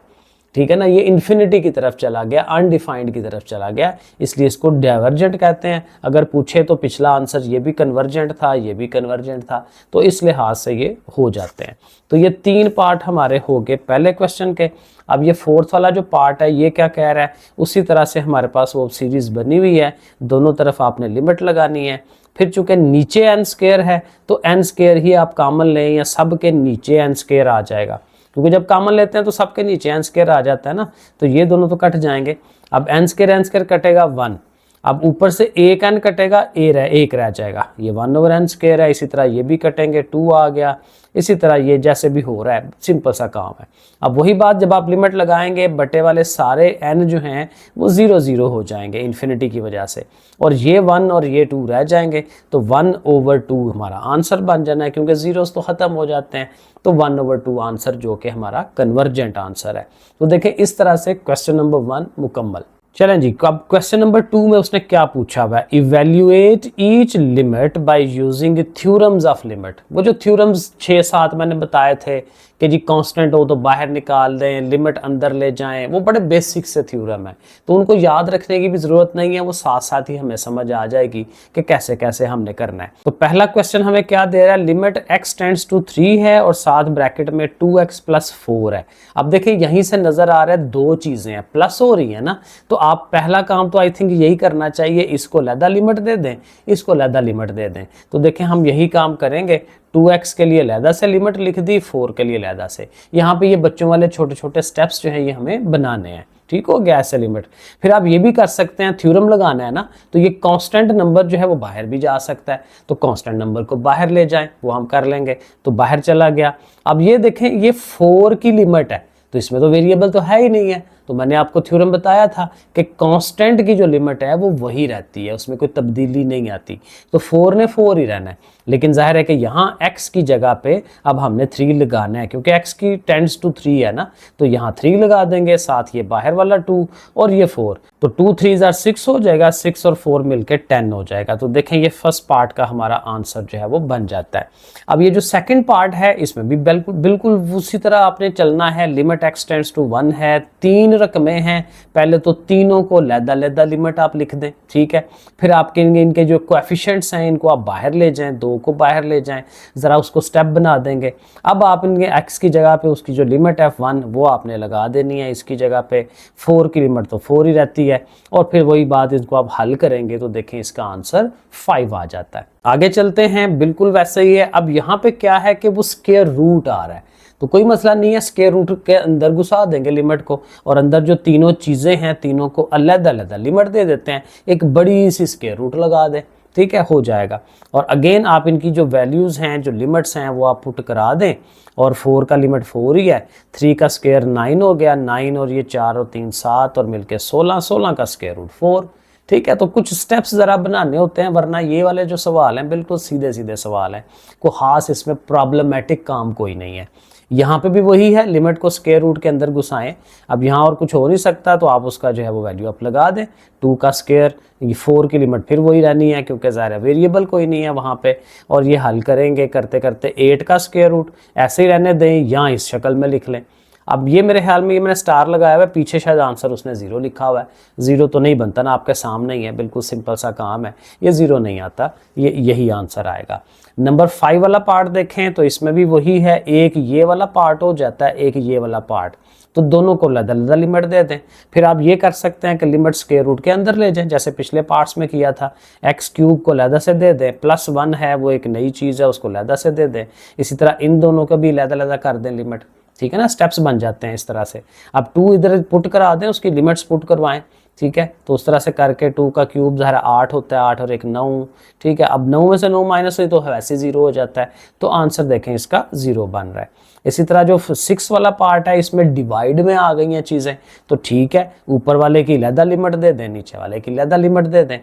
ठीक है ना, ये इन्फिनिटी की तरफ चला गया, अनडिफाइंड की तरफ चला गया, इसलिए इसको डाइवर्जेंट कहते हैं। अगर पूछे तो पिछला आंसर ये भी कन्वर्जेंट था, ये भी कन्वर्जेंट था, तो इस लिहाज से ये हो जाते हैं। तो ये 3 पार्ट हमारे हो गए पहले क्वेश्चन के। अब ये 4th वाला जो पार्ट है ये क्या कह रहा है, उसी तरह से हमारे पास वो सीरीज़ बनी हुई है, दोनों तरफ आपने लिमिट लगानी है। फिर चूंकि नीचे n² है तो n² ही आप कॉमन लें, या सब के नीचे n² आ जाएगा, क्योंकि जब कॉमन लेते हैं तो सबके नीचे n² आ जाता है ना, तो ये दोनों तो कट जाएंगे। अब n² कटेगा 1, अब ऊपर से एक n कटेगा, एक रह जाएगा, ये 1/n² है। इसी तरह ये भी कटेंगे, 2 आ गया, इसी तरह ये जैसे भी हो रहा है, सिंपल सा काम है। अब वही बात जब आप लिमिट लगाएंगे बटे वाले सारे n जो हैं वो 0 हो जाएंगे इन्फिनिटी की वजह से, और ये 1 और ये 2 रह जाएंगे, तो 1/2 हमारा आंसर बन जाना है, क्योंकि जीरोस तो ख़त्म हो जाते हैं। तो 1/2 आंसर जो कि हमारा कन्वर्जेंट आंसर है। तो देखें इस तरह से क्वेश्चन नंबर 1 मुकम्मल। चलें जी, अब क्वेश्चन नंबर 2 में उसने क्या पूछा हुआ है, evaluate each limit by using theorems of limit. वो जो थ्योरम्स 6-7 मैंने बताए थे कि जी कांस्टेंट हो तो बाहर निकाल दें, लिमिट अंदर ले जाएं, वो बड़े बेसिक से थ्योरम है, तो उनको याद रखने की भी ज़रूरत नहीं है, वो साथ साथ ही हमें समझ आ जाएगी कि कैसे कैसे हमने करना है। तो पहला क्वेश्चन हमें क्या दे रहा है, लिमिट x टेंड्स टू 3 है और साथ ब्रैकेट में 2x + 4 है। अब देखिए यहीं से नज़र आ रहा है 2 चीज़ें हैं, प्लस हो रही है ना, तो आप पहला काम तो आई थिंक यही करना चाहिए, इसको अलग लिमिट दे दें, इसको अलग लिमिट दे दें। तो देखें हम यही काम करेंगे, 2x के लिए अलग से लिमिट लिख दी, 4 के लिए अलग से। यहाँ पे ये बच्चों वाले छोटे छोटे स्टेप्स जो हैं ये हमें बनाने हैं, ठीक हो गया ऐसे लिमिट। फिर आप ये भी कर सकते हैं, थ्योरम लगाना है ना, तो ये कांस्टेंट नंबर जो है वो बाहर भी जा सकता है, तो कांस्टेंट नंबर को बाहर ले जाएं, वो हम कर लेंगे, तो बाहर चला गया। अब ये देखें ये 4 की लिमिट है, तो इसमें तो वेरिएबल तो है ही नहीं है, तो मैंने आपको थ्योरम बताया था कि कांस्टेंट की जो लिमिट है वो वही रहती है, उसमें कोई तब्दीली नहीं आती, तो 4 ने 4 ही रहना है। लेकिन जाहिर है कि यहाँ x की जगह पे अब हमने 3 लगाना है, क्योंकि x की टेंड्स टू 3 है ना, तो यहाँ 3 लगा देंगे, साथ ये बाहर वाला 2 और ये 4, तो 2 3 6 हो जाएगा, 6 और 4 मिलके 10 हो जाएगा। तो देखें ये फर्स्ट पार्ट का हमारा आंसर जो है वो बन जाता है। अब ये जो सेकंड पार्ट है इसमें भी बिल्कुल उसी तरह आपने चलना है, लिमिट x टेंड्स टू 1 है, 3 रकमें हैं, पहले तो तीनों को लैदा लिमिट आप लिख दें, ठीक है। फिर आपके इनके जो कोएफिशिएंट्स हैं इनको आप बाहर ले जाएं, 2 को बाहर ले जाएं, ज़रा उसको स्टेप बना देंगे। अब आप इनके x की जगह पे उसकी जो लिमिट है 1 वो आपने लगा देनी है, इसकी जगह पे 4 की लिमिट तो 4 ही रहती है, और फिर वही बात इसको आप हल करेंगे तो देखें इसका आंसर 5 आ जाता है। आगे चलते हैं, बिल्कुल वैसे ही है। अब यहाँ पे क्या है कि वो स्क्वायर रूट आ रहा है, तो कोई मसला नहीं है, स्क्वायर रूट के अंदर घुसा देंगे लिमिट को, और अंदर जो तीनों चीज़ें हैं तीनों को अलग लिमिट दे देते हैं, एक बड़ी सी स्क्वायर रूट लगा दें, ठीक है, हो जाएगा। और अगेन आप इनकी जो वैल्यूज़ हैं, जो लिमिट्स हैं वो आप पुट करा दें, और 4 का लिमिट 4 ही है, 3 का स्क्वायर 9 हो गया, 9 और ये 4 और 3 7 और मिलके 16, 16 का स्क्वायर रूट 4, ठीक है। तो कुछ स्टेप्स ज़रा बनाने होते हैं, वरना ये वाले जो सवाल हैं बिल्कुल सीधे सीधे सवाल हैं, कोई ख़ास इसमें प्रॉब्लमेटिक काम कोई नहीं है। यहाँ पे भी वही है, लिमिट को स्क्वायर रूट के अंदर घुसाएं। अब यहाँ और कुछ हो नहीं सकता, तो आप उसका जो है वो वैल्यू आप लगा दें, 2 का स्क्वायर, ये 4 की लिमिट फिर वही रहनी है क्योंकि ज़ाहिर है वेरिएबल कोई नहीं है वहाँ पे, और ये हल करेंगे करते करते 8 का स्क्वायर रूट ऐसे ही रहने दें या इस शक्ल में लिख लें। अब ये मेरे ख्याल में ये मैंने स्टार लगाया हुआ है, पीछे शायद आंसर उसने 0 लिखा हुआ है। 0 तो नहीं बनता ना, आपके सामने ही है, बिल्कुल सिंपल सा काम है, ये 0 नहीं आता, ये यही आंसर आएगा। नंबर 5 वाला पार्ट देखें तो इसमें भी वही है, एक ये वाला पार्ट हो जाता है, एक ये वाला पार्ट, तो दोनों को अलग-अलग लिमिट दे दें। फिर आप ये कर सकते हैं कि लिमिट स्क्वायर रूट के अंदर ले जाएं, जैसे पिछले पार्ट्स में किया था। एक्स क्यूब को अलग से दे दें, +1 है वो एक नई चीज़ है, उसको अलग से दे दें। इसी तरह इन दोनों को भी अलग-अलग कर दें लिमिट, ठीक है ना, स्टेप्स बन जाते हैं इस तरह से। अब 2 इधर पुट करा दें, उसकी लिमिट्स पुट करवाएं, ठीक है। तो उस तरह से करके 2 का क्यूब ज़ाहिर 8 होता है, 8 और 1 9, ठीक है। अब 9 में से 9 माइनस हुई तो वैसे 0 हो जाता है, तो आंसर देखें इसका 0 बन रहा है। इसी तरह जो 6 वाला पार्ट है, इसमें डिवाइड में आ गई हैं चीज़ें, तो ठीक है, ऊपर वाले की लहदा लिमिट दे दें, नीचे वाले की लहदा लिमिट दे दें।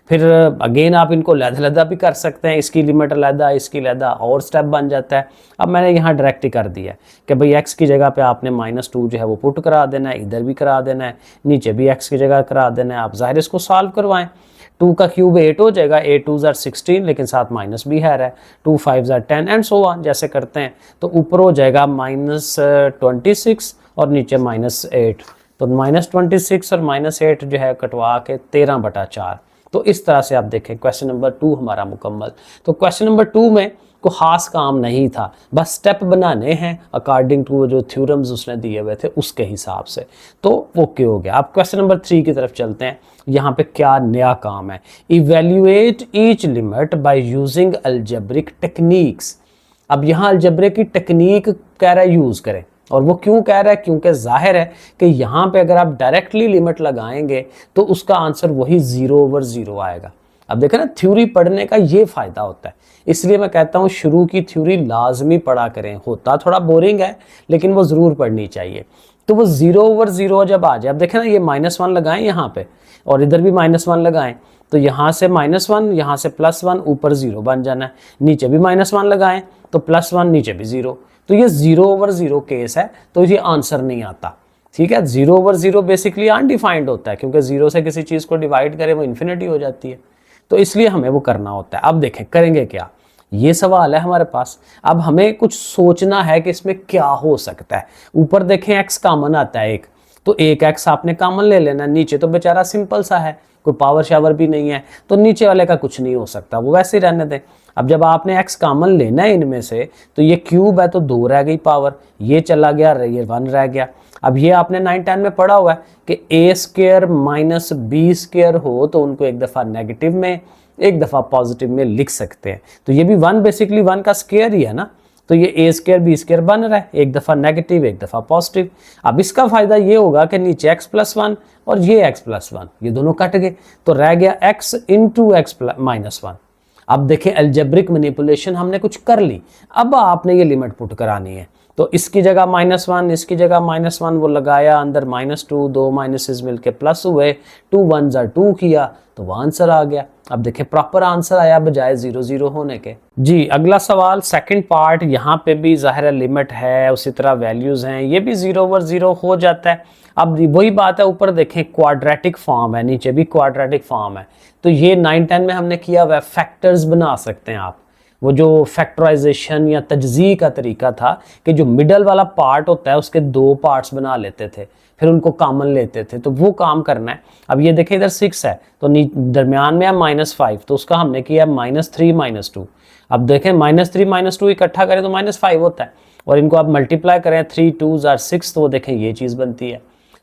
फिर अगेन आप इनको लहदा भी कर सकते हैं, इसकी लिमिट लहदा, इसकी लहदा, और स्टेप बन जाता है। अब मैंने यहाँ डायरेक्ट ही कर दिया है कि भाई x की जगह पे आपने -2 जो है वो पुट करा देना है, इधर भी करा देना है, नीचे भी x की जगह करा देना है। आप ज़ाहिर इसको सॉल्व करवाएं, 2 का क्यूब 8 हो जाएगा, 8 2 ज़ार 16, लेकिन साथ माइनस भी है रहा है, 2 5 ज़ार 10 एंड सो ऑन जैसे करते हैं। तो ऊपर हो जाएगा -26 और नीचे -8, तो -26 और -8 जो है कटवा के 13/4। तो इस तरह से आप देखें क्वेश्चन नंबर 2 हमारा मुकम्मल। तो क्वेश्चन नंबर 2 में कोई ख़ास काम नहीं था, बस स्टेप बनाने हैं अकॉर्डिंग टू जो थ्योरम्स उसने दिए हुए थे उसके हिसाब से, तो ओके हो गया। अब क्वेश्चन नंबर 3 की तरफ चलते हैं। यहाँ पे क्या नया काम है, evaluate each limit by using algebraic techniques. अब यहाँ अलजेब्रिक की टेक्निक कह रहा है यूज़ करें, और वो क्यों कह रहा है, क्योंकि जाहिर है कि यहाँ पे अगर आप डायरेक्टली लिमिट लगाएंगे तो उसका आंसर वही 0/0 आएगा। अब देखें ना, थ्योरी पढ़ने का ये फ़ायदा होता है, इसलिए मैं कहता हूँ शुरू की थ्योरी लाजमी पढ़ा करें। होता थोड़ा बोरिंग है लेकिन वो ज़रूर पढ़नी चाहिए। तो वो 0/0 जब आ जाए, अब देखें ना, ये -1 लगाएं यहाँ पे और इधर भी -1 लगाएं, तो यहाँ से -1, यहाँ से +1, ऊपर 0 बन जाना है। नीचे भी -1 लगाएं तो +1, नीचे भी 0, तो ये 0/0 केस है, तो ये आंसर नहीं आता, ठीक है। 0/0 बेसिकली अनडिफाइंड होता है, क्योंकि 0 से किसी चीज़ को डिवाइड करें वो इन्फिनिटी हो जाती है, तो इसलिए हमें वो करना होता है। अब देखें करेंगे क्या, ये सवाल है हमारे पास। अब हमें कुछ सोचना है कि इसमें क्या हो सकता है। ऊपर देखें x कॉमन आता है एक, तो एक x आपने कॉमन ले लेना। नीचे तो बेचारा सिंपल सा है, कोई पावर शावर भी नहीं है, तो नीचे वाले का कुछ नहीं हो सकता, वो वैसे ही रहने दें। अब जब आपने x कॉमन लेना है इनमें से, तो ये क्यूब है तो 2 रह गई पावर, ये चला गया, ये 1 रह गया। अब ये आपने 9-10 में पढ़ा हुआ है कि a² - b² हो तो उनको एक दफ़ा नेगेटिव में एक दफ़ा पॉजिटिव में लिख सकते हैं। तो ये भी 1 बेसिकली 1 का स्क्वायर ही है ना, तो ये a² b² बन रहा है, एक दफ़ा नेगेटिव एक दफ़ा पॉजिटिव। अब इसका फ़ायदा ये होगा कि नीचे x+1 और ये x+1 ये दोनों कट गए, तो रह गया x × x-1। अब देखें अलजेब्रिक मैनिपुलेशन हमने कुछ कर ली, अब आपने ये लिमिट पुट करानी है। तो इसकी जगह -1, इसकी जगह -1 वो लगाया, अंदर -2, 2 माइनसेस मिलके प्लस हुए, 2 1 2 किया तो वो आंसर आ गया। अब देखें प्रॉपर आंसर आया बजाय 0/0 होने के। जी अगला सवाल सेकंड पार्ट, यहाँ पे भी ज़ाहिर लिमिट है, उसी तरह वैल्यूज़ हैं, ये भी 0/0 हो जाता है। अब वही बात है, ऊपर देखें क्वाड्रेटिक फॉर्म है, नीचे भी क्वाड्रेटिक फॉर्म है, तो ये 9-10 में हमने किया हुआ है। फैक्टर्स बना सकते हैं आप, वो जो फैक्टराइजेशन या तजज़ी का तरीका था कि जो मिडल वाला पार्ट होता है उसके 2 पार्ट्स बना लेते थे, फिर उनको कॉमन लेते थे, तो वो काम करना है। अब ये देखें इधर 6 है तो दरमियान में है -5, तो उसका हमने किया -3 - 2। अब देखें -3 - 2 इकट्ठा करें तो -5 होता है, और इनको आप मल्टीप्लाई करें 3 2 ज़ार 6, तो वो देखें ये चीज़ बनती है।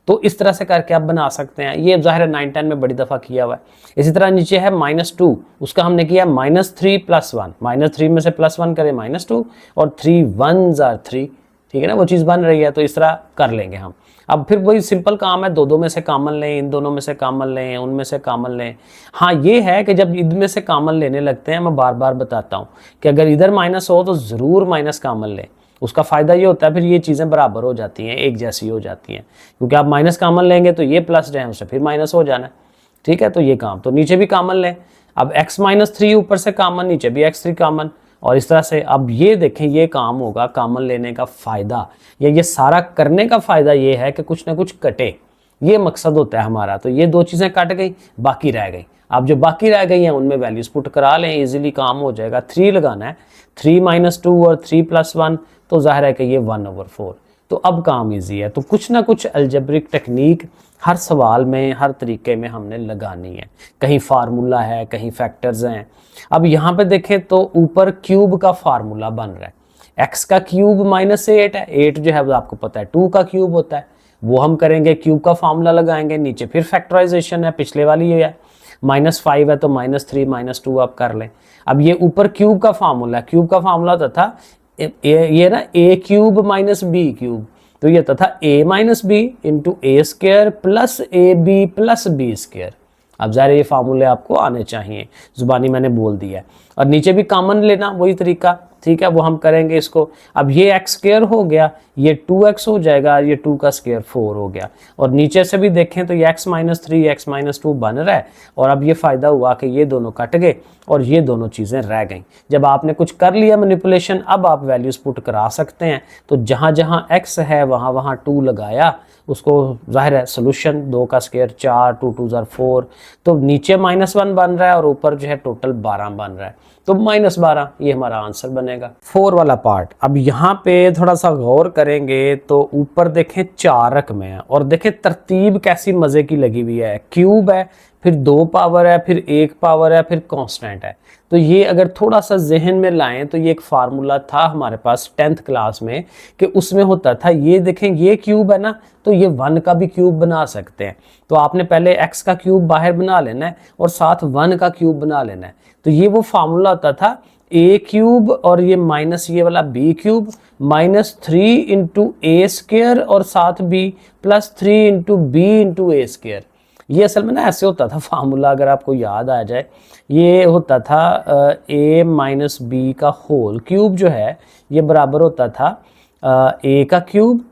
तो इस तरह से करके आप बना सकते हैं, ये ज़ाहिर है 9-10 में बड़ी दफ़ा किया हुआ है। इसी तरह नीचे है -2, उसका हमने किया -3 + 1, -3 में से +1 करें -2, और 3 1 ज़ार 3, ठीक है ना, वो चीज़ बन रही है, तो इस तरह कर लेंगे हम। अब फिर वही सिंपल काम है, 2 में से कॉमन लें, इन दोनों में से कॉमन लें, उनमें से कॉमन लें। हाँ ये है कि जब इनमें से कॉमन लेने लगते हैं, मैं बार बार बताता हूँ कि अगर इधर माइनस हो तो ज़रूर माइनस कॉमन लें, उसका फ़ायदा ये होता है फिर ये चीज़ें बराबर हो जाती हैं, एक जैसी हो जाती हैं, क्योंकि आप माइनस कॉमन लेंगे तो ये प्लस जो है उससे फिर माइनस हो जाना है, ठीक है। तो ये काम, तो नीचे भी कॉमन लें, अब x - 3 ऊपर से कॉमन, नीचे भी x3 कॉमन, और इस तरह से। अब ये देखें ये काम होगा कॉमन लेने का फ़ायदा, या ये सारा करने का फ़ायदा ये है कि कुछ ना कुछ कटे, ये मकसद होता है हमारा। तो ये 2 चीज़ें कट गई, बाकी रह गई। अब जो बाकी रह गई हैं उनमें वैल्यूज़ पुट करा लें, इजीली काम हो जाएगा। 3 लगाना है, 3 - 2 और 3 + 1, तो जाहिर है कि ये 1/4, तो अब काम इजी है। तो कुछ ना कुछ अलजेब्रिक टेक्निक हर सवाल में, हर तरीके में हमने लगानी है। कहीं फार्मूला है, कहीं फैक्टर्स हैं। अब यहाँ पे देखें तो ऊपर क्यूब का फार्मूला बन रहा है, एक्स का क्यूब -8 है। 8 जो है वो आपको पता है 2 का क्यूब होता है, वो हम करेंगे, क्यूब का फार्मूला लगाएंगे। नीचे फिर फैक्टराइजेशन है, पिछले वाली ये है, -5 है तो -3 -2 आप कर लें। अब ये ऊपर क्यूब का फार्मूला, क्यूब का फार्मूला तथा ये ना a cube minus b cube, तो ये तथा a minus b into a square plus a b plus b square. अब ज़ाहिर ये फार्मूले आपको आने चाहिए, जुबानी मैंने बोल दिया है। और नीचे भी कॉमन लेना, वही तरीका, ठीक है, वो हम करेंगे इसको। अब ये एक्स स्क्वायर हो गया, ये 2x हो जाएगा, ये 2 का स्क्वायर 4 हो गया। और नीचे से भी देखें तो ये x-3 x-2 बन रहा है। और अब ये फ़ायदा हुआ कि ये दोनों कट गए और ये दोनों चीज़ें रह गईं। जब आपने कुछ कर लिया मैनिपुलेशन, अब आप वैल्यूज़ पुट करा सकते हैं। तो जहाँ जहाँ x है वहाँ वहाँ 2 लगाया, उसको जाहिर है सोल्यूशन 2 का स्क्वायर 4, 2 2 4, तो नीचे -1 बन रहा है और ऊपर जो है टोटल 12 बन रहा है, तो -12 ये हमारा आंसर बनेगा। 4 वाला पार्ट। अब यहाँ पे थोड़ा सा गौर करेंगे तो ऊपर देखें 4 रकमें हैं और देखें तरतीब कैसी मज़े की लगी हुई है। क्यूब है, फिर 2 पावर है, फिर 1 पावर है, फिर कांस्टेंट है। तो ये अगर थोड़ा सा जहन में लाएं तो ये एक फार्मूला था हमारे पास 10th क्लास में, कि उसमें होता था, ये देखें ये क्यूब है ना, तो ये 1 का भी क्यूब बना सकते हैं। तो आपने पहले x का क्यूब बाहर बना लेना है और साथ 1 का क्यूब बना लेना है। तो ये वो फार्मूला होता था a क्यूब और ये माइनस ये वाला b cube -3 into a square और साथ b +3 into b into a square. ये असल में ना ऐसे होता था फार्मूला, अगर आपको याद आ जाए, ये होता था a माइनस बी का होल क्यूब जो है ये बराबर होता था a का क्यूब,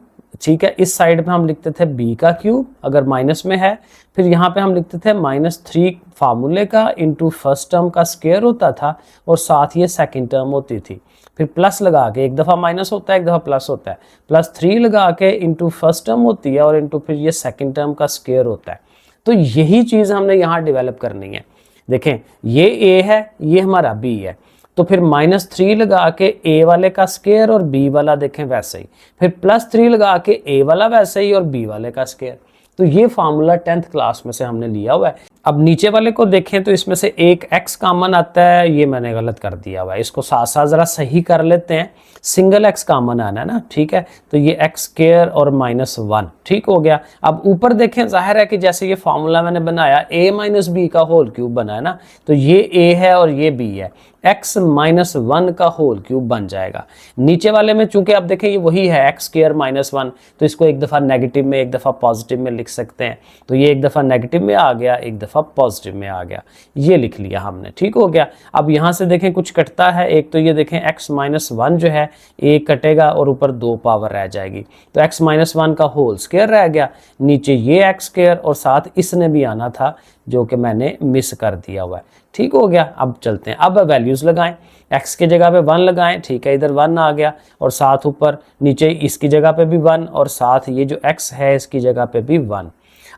ठीक है। इस साइड पे हम लिखते थे b का क्यूब अगर माइनस में है, फिर यहाँ पे हम लिखते थे -3 फार्मूले का इंटू फर्स्ट टर्म का स्क्वायर होता था और साथ ये सेकंड टर्म होती थी। फिर प्लस लगा के, एक दफ़ा माइनस होता है एक दफ़ा प्लस होता है, +3 लगा के इंटू फर्स्ट टर्म होती है और इंटू फिर ये सेकंड टर्म का स्क्वायर होता है। तो यही चीज़ हमने यहाँ डेवलप करनी है। देखें ये a है, ये हमारा b है, तो फिर -3 लगा के a वाले का स्क्वायर और b वाला देखें वैसे ही, फिर +3 लगा के a वाला वैसे ही और b वाले का स्क्वायर। तो ये फार्मूला 10th क्लास में से हमने लिया हुआ है। अब नीचे वाले को देखें तो इसमें से एक x कॉमन आता है, ये मैंने गलत कर दिया हुआ है, इसको साथ साथ ज़रा सही कर लेते हैं। सिंगल x कॉमन आना है ना, ठीक है, तो ये x स्क्वायर और -1 ठीक हो गया। अब ऊपर देखें, जाहिर है कि जैसे ये फार्मूला मैंने बनाया a माइनस बी का होल क्यूब बना है ना, तो ये a है और ये b है, x -1 का होल क्यूब बन जाएगा। नीचे वाले में चूंकि आप देखें ये वही है x स्क्वायर -1, तो इसको एक दफ़ा नेगेटिव में एक दफ़ा पॉजिटिव में लिख सकते हैं। तो ये एक दफ़ा नेगेटिव में आ गया, एक दफ़ा पॉजिटिव में आ गया, ये लिख लिया हमने, ठीक हो गया। अब यहाँ से देखें कुछ कटता है, एक तो ये देखें x -1 जो है एक कटेगा और ऊपर 2 पावर रह जाएगी, तो x -1 का होल स्क्वायर रह गया, नीचे ये x स्क्वायर और साथ इसने भी आना था जो कि मैंने मिस कर दिया हुआ है, ठीक हो गया। अब चलते हैं, अब वैल्यूज़ लगाएं, x के जगह पे 1 लगाएं, ठीक है, इधर 1 आ गया और साथ ऊपर नीचे इसकी जगह पे भी 1 और साथ ये जो x है इसकी जगह पे भी 1।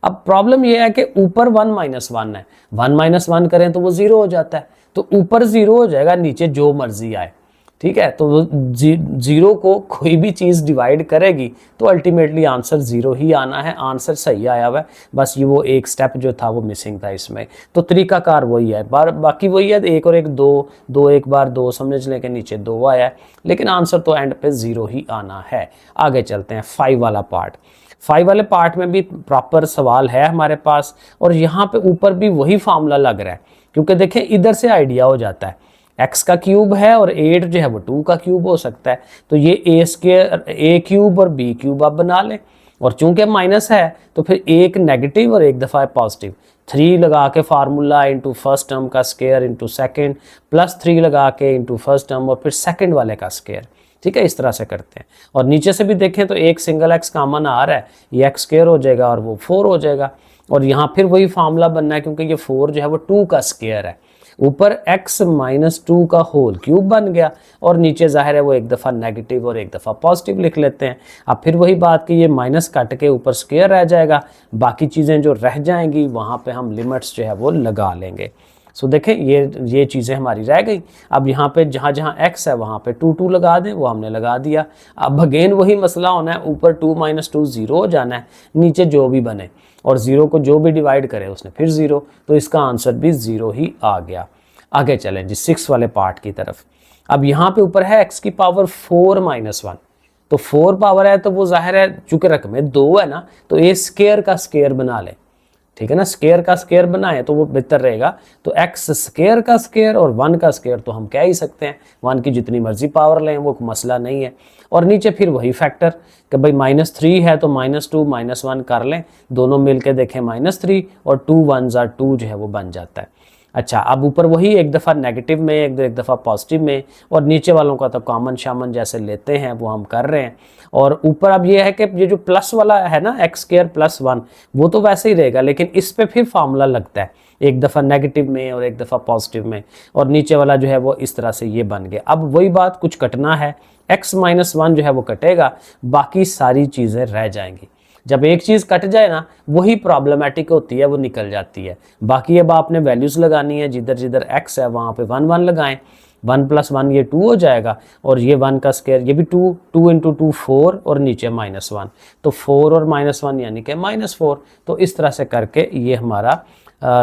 अब प्रॉब्लम ये है कि ऊपर 1 -1 है, 1 -1 करें तो वो 0 हो जाता है, तो ऊपर 0 हो जाएगा, नीचे जो मर्जी आए, ठीक है। तो 0 को कोई भी चीज़ डिवाइड करेगी तो अल्टीमेटली आंसर 0 ही आना है। आंसर सही आया हुआ है, बस ये वो एक स्टेप जो था वो मिसिंग था इसमें। तो तरीकाकार वही है, बाकी वही है, 1 और 1 2, 2 एक बार 2 समझ लें कि नीचे 2 आया है, लेकिन आंसर तो एंड पे 0 ही आना है। आगे चलते हैं 5 वाला पार्ट। 5 वाले पार्ट में भी प्रॉपर सवाल है हमारे पास और यहाँ पे ऊपर भी वही फार्मूला लग रहा है, क्योंकि देखें इधर से आइडिया हो जाता है, x का क्यूब है और 8 जो है वो 2 का क्यूब हो सकता है, तो ये a क्यूब और b क्यूब आप बना लें। और चूंकि माइनस है तो फिर एक नेगेटिव और एक दफ़ा पॉजिटिव, 3 लगा के फार्मूला इंटू फर्स्ट टर्म का स्क्वायर इंटू सेकेंड, +3 लगा के इंटू फर्स्ट टर्म और फिर सेकेंड वाले का स्क्वायर, ठीक है, इस तरह से करते हैं। और नीचे से भी देखें तो एक सिंगल x कॉमन आ रहा है, ये x स्क्वायर हो जाएगा और वो 4 हो जाएगा। और यहाँ फिर वही फार्मूला बनना है, क्योंकि ये 4 जो है वो 2 का स्क्वायर है, ऊपर x -2 का होल क्यूब बन गया और नीचे जाहिर है वो एक दफ़ा नेगेटिव और एक दफ़ा पॉजिटिव लिख लेते हैं। अब फिर वही बात कि ये माइनस काट के ऊपर स्क्वायर रह जाएगा, बाकी चीज़ें जो रह जाएंगी वहाँ पे हम लिमिट्स जो है वो लगा लेंगे। सो देखें ये चीज़ें हमारी रह गई। अब यहाँ पे जहाँ जहाँ x है वहाँ पे 2 2 लगा दें, वो हमने लगा दिया। अब अगेन वही मसला होना है, ऊपर 2 - 2 0 हो जाना है, नीचे जो भी बने और 0 को जो भी डिवाइड करे उसने फिर 0, तो इसका आंसर भी 0 ही आ गया। आगे चलें जी 6 वाले पार्ट की तरफ। अब यहाँ पे ऊपर है x की पावर 4 - 1, तो 4 पावर है तो वो जाहिर है चूंकि रकमें 2 है ना, तो ये स्केयर का स्केयर बना लें, ठीक है ना, स्केयर का स्केयर बनाए तो वो बेहतर रहेगा। तो x स्केयर का स्केयर और 1 का स्केयर तो हम कह ही सकते हैं, 1 की जितनी मर्जी पावर लें वो मसला नहीं है। और नीचे फिर वही फैक्टर कि भाई -3 है तो -2 -1 कर लें, दोनों मिल के देखें -3 और 2 1 2 जो है वो बन जाता है। अच्छा, अब ऊपर वही एक दफ़ा नेगेटिव में एक दफ़ा पॉजिटिव में, और नीचे वालों का तो कॉमन शामन जैसे लेते हैं वो हम कर रहे हैं। और ऊपर अब ये है कि ये जो प्लस वाला है ना x² + 1, वो तो वैसे ही रहेगा, लेकिन इस पे फिर फार्मूला लगता है, एक दफ़ा नेगेटिव में और एक दफ़ा पॉजिटिव में, और नीचे वाला जो है वो इस तरह से ये बन गया। अब वही बात, कुछ कटना है, x - 1 जो है वो कटेगा, बाकी सारी चीज़ें रह जाएंगी। जब एक चीज़ कट जाए ना, वही प्रॉब्लमेटिक होती है, वो निकल जाती है। बाकी अब आपने वैल्यूज़ लगानी है, जिधर जिधर x है वहाँ पे 1 1 लगाएं, 1 + 1 ये 2 हो जाएगा, और ये 1 का स्क्वायर ये भी 2, 2 × 2 4 और नीचे -1, तो 4 और -1 यानी कि -4। तो इस तरह से करके ये हमारा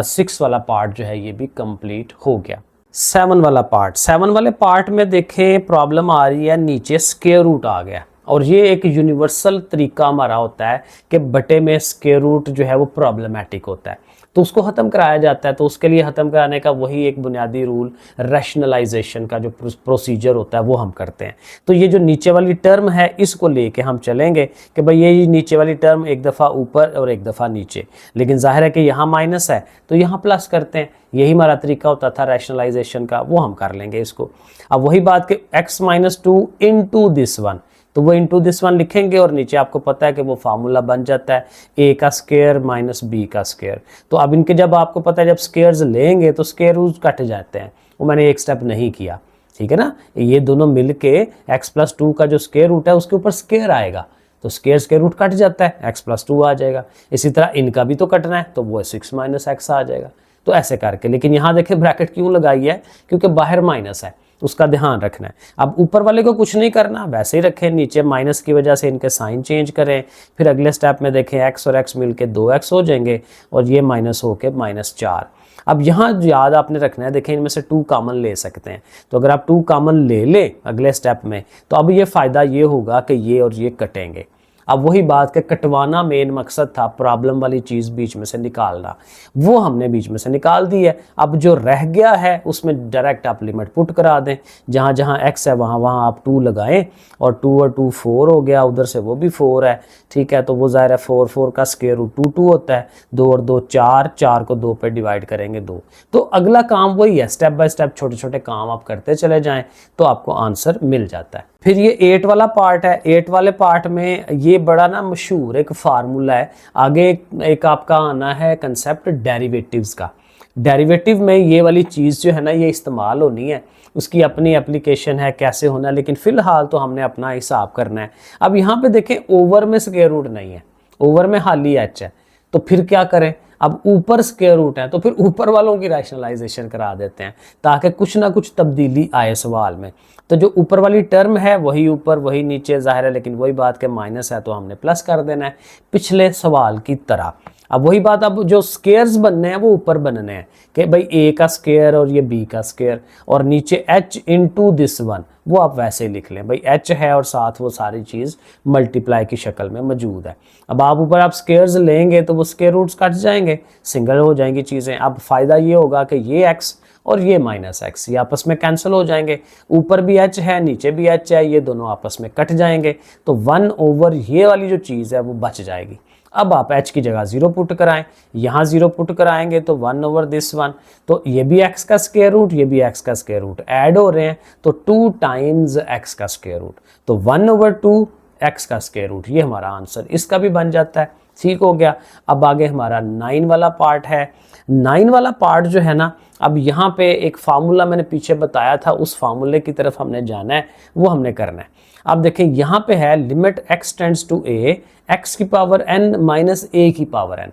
6 वाला पार्ट जो है ये भी कंप्लीट हो गया। 7 वाला पार्ट, 7 वाले पार्ट में देखें प्रॉब्लम आ रही है, नीचे स्क्वायर रूट आ गया, और ये एक यूनिवर्सल तरीका हमारा होता है कि बटे में स्क्वायर रूट जो है वो प्रॉब्लमेटिक होता है, तो उसको ख़त्म कराया जाता है। तो उसके लिए ख़त्म कराने का वही एक बुनियादी रूल, रैशनलाइजेशन का जो प्रोसीजर होता है वो हम करते हैं। तो ये जो नीचे वाली टर्म है इसको लेके हम चलेंगे कि भाई ये नीचे वाली टर्म एक दफ़ा ऊपर और एक दफ़ा नीचे, लेकिन जाहिर है कि यहाँ माइनस है तो यहाँ प्लस करते हैं, यही हमारा तरीका होता था रैशनलाइजेशन का, वो हम कर लेंगे इसको। अब वही बात कि x - 2 × दिस 1, तो वो इंटू दिस 1 लिखेंगे, और नीचे आपको पता है कि वो फार्मूला बन जाता है a का स्क्वायर - b का स्क्वायर। तो अब इनके जब आपको पता है जब स्क्वायर्स लेंगे तो स्क्वायर रूट कट जाते हैं, वो मैंने एक स्टेप नहीं किया, ठीक है ना। ये दोनों मिलके x + 2 का जो स्क्वायर रूट है उसके ऊपर स्क्वायर आएगा, तो स्क्वायर रूट कट जाता है, x + 2 आ जाएगा। इसी तरह इनका भी तो कटना है, तो वो 6 - x आ जाएगा। तो ऐसे करके, लेकिन यहाँ देखें ब्रैकेट क्यों लगाई है, क्योंकि बाहर माइनस है, उसका ध्यान रखना है। अब ऊपर वाले को कुछ नहीं करना, वैसे ही रखें, नीचे माइनस की वजह से इनके साइन चेंज करें, फिर अगले स्टेप में देखें x और x मिलके 2x हो जाएंगे, और ये माइनस होके -4। अब यहाँ याद आपने रखना है, देखें इनमें से 2 कॉमन ले सकते हैं, तो अगर आप 2 कॉमन ले लें अगले स्टेप में, तो अब ये फ़ायदा ये होगा कि ये और ये कटेंगे। अब वही बात कि कटवाना मेन मकसद था, प्रॉब्लम वाली चीज़ बीच में से निकालना, वो हमने बीच में से निकाल दी है। अब जो रह गया है उसमें डायरेक्ट आप लिमिट पुट करा दें, जहाँ जहाँ x है वहाँ वहाँ आप 2 लगाएं, और 2 और 2 4 हो गया, उधर से वो भी 4 है, ठीक है। तो वो ज़ाहिर है 4 4 का स्क्वायर रूट 2 2 होता है, 2 और 2 4, 4 को 2 पे डिवाइड करेंगे 2। तो अगला काम वही है, स्टेप बाय स्टेप छोटे छोटे काम आप करते चले जाएं तो आपको आंसर मिल जाता है। फिर ये 8 वाला पार्ट है, 8 वाले पार्ट में ये बड़ा ना मशहूर एक फार्मूला है। आगे एक आपका आना है कंसेप्ट डेरिवेटिव्स का। डेरिवेटिव में ये वाली चीज़ जो है ना ये इस्तेमाल होनी है, उसकी अपनी एप्लीकेशन है कैसे होना है, लेकिन फ़िलहाल तो हमने अपना हिसाब करना है। अब यहाँ पे देखें ओवर में स्क्वायर रूट नहीं है, ओवर में खाली h है, तो फिर क्या करें, अब ऊपर स्क्वायर रूट है तो फिर ऊपर वालों की रैशनलाइजेशन करा देते हैं ताकि कुछ ना कुछ तब्दीली आए सवाल में। तो जो ऊपर वाली टर्म है वही ऊपर वही नीचे ज़ाहिर है, लेकिन वही बात के माइनस है तो हमने प्लस कर देना है पिछले सवाल की तरह। अब वही बात, अब जो स्क्वायर्स बनने हैं वो ऊपर बनने हैं कि भाई a का स्क्वायर और ये b का स्क्वायर, और नीचे h × दिस 1, वो आप वैसे ही लिख लें, भाई h है और साथ वो सारी चीज़ मल्टीप्लाई की शक्ल में मौजूद है। अब आप ऊपर आप स्क्वायर्स लेंगे तो वो स्क्वायर रूट्स कट जाएंगे, सिंगल हो जाएंगी चीज़ें। अब फ़ायदा ये होगा कि ये x और ये -x ये आपस में कैंसिल हो जाएंगे, ऊपर भी h है नीचे भी h है, ये दोनों आपस में कट जाएंगे, तो 1 ओवर ये वाली जो चीज़ है वो बच जाएगी। अब आप h की जगह 0 पुट कराएं, यहाँ 0 पुट कराएंगे तो 1 ओवर दिस 1, तो ये भी x का स्क्वायर रूट ये भी x का स्क्वायर रूट ऐड हो रहे हैं, तो 2 टाइम्स x का स्क्वायर रूट, तो 1 ओवर 2 x का स्क्वायर रूट, ये हमारा आंसर इसका भी बन जाता है। ठीक हो गया। अब आगे हमारा 9 वाला पार्ट है। 9 वाला पार्ट जो है ना, अब यहाँ पे एक फार्मूला मैंने पीछे बताया था, उस फार्मूले की तरफ हमने जाना है, वो हमने करना है। अब देखें यहाँ पे है limit x tends to a x की पावर n माइनस a की पावर n।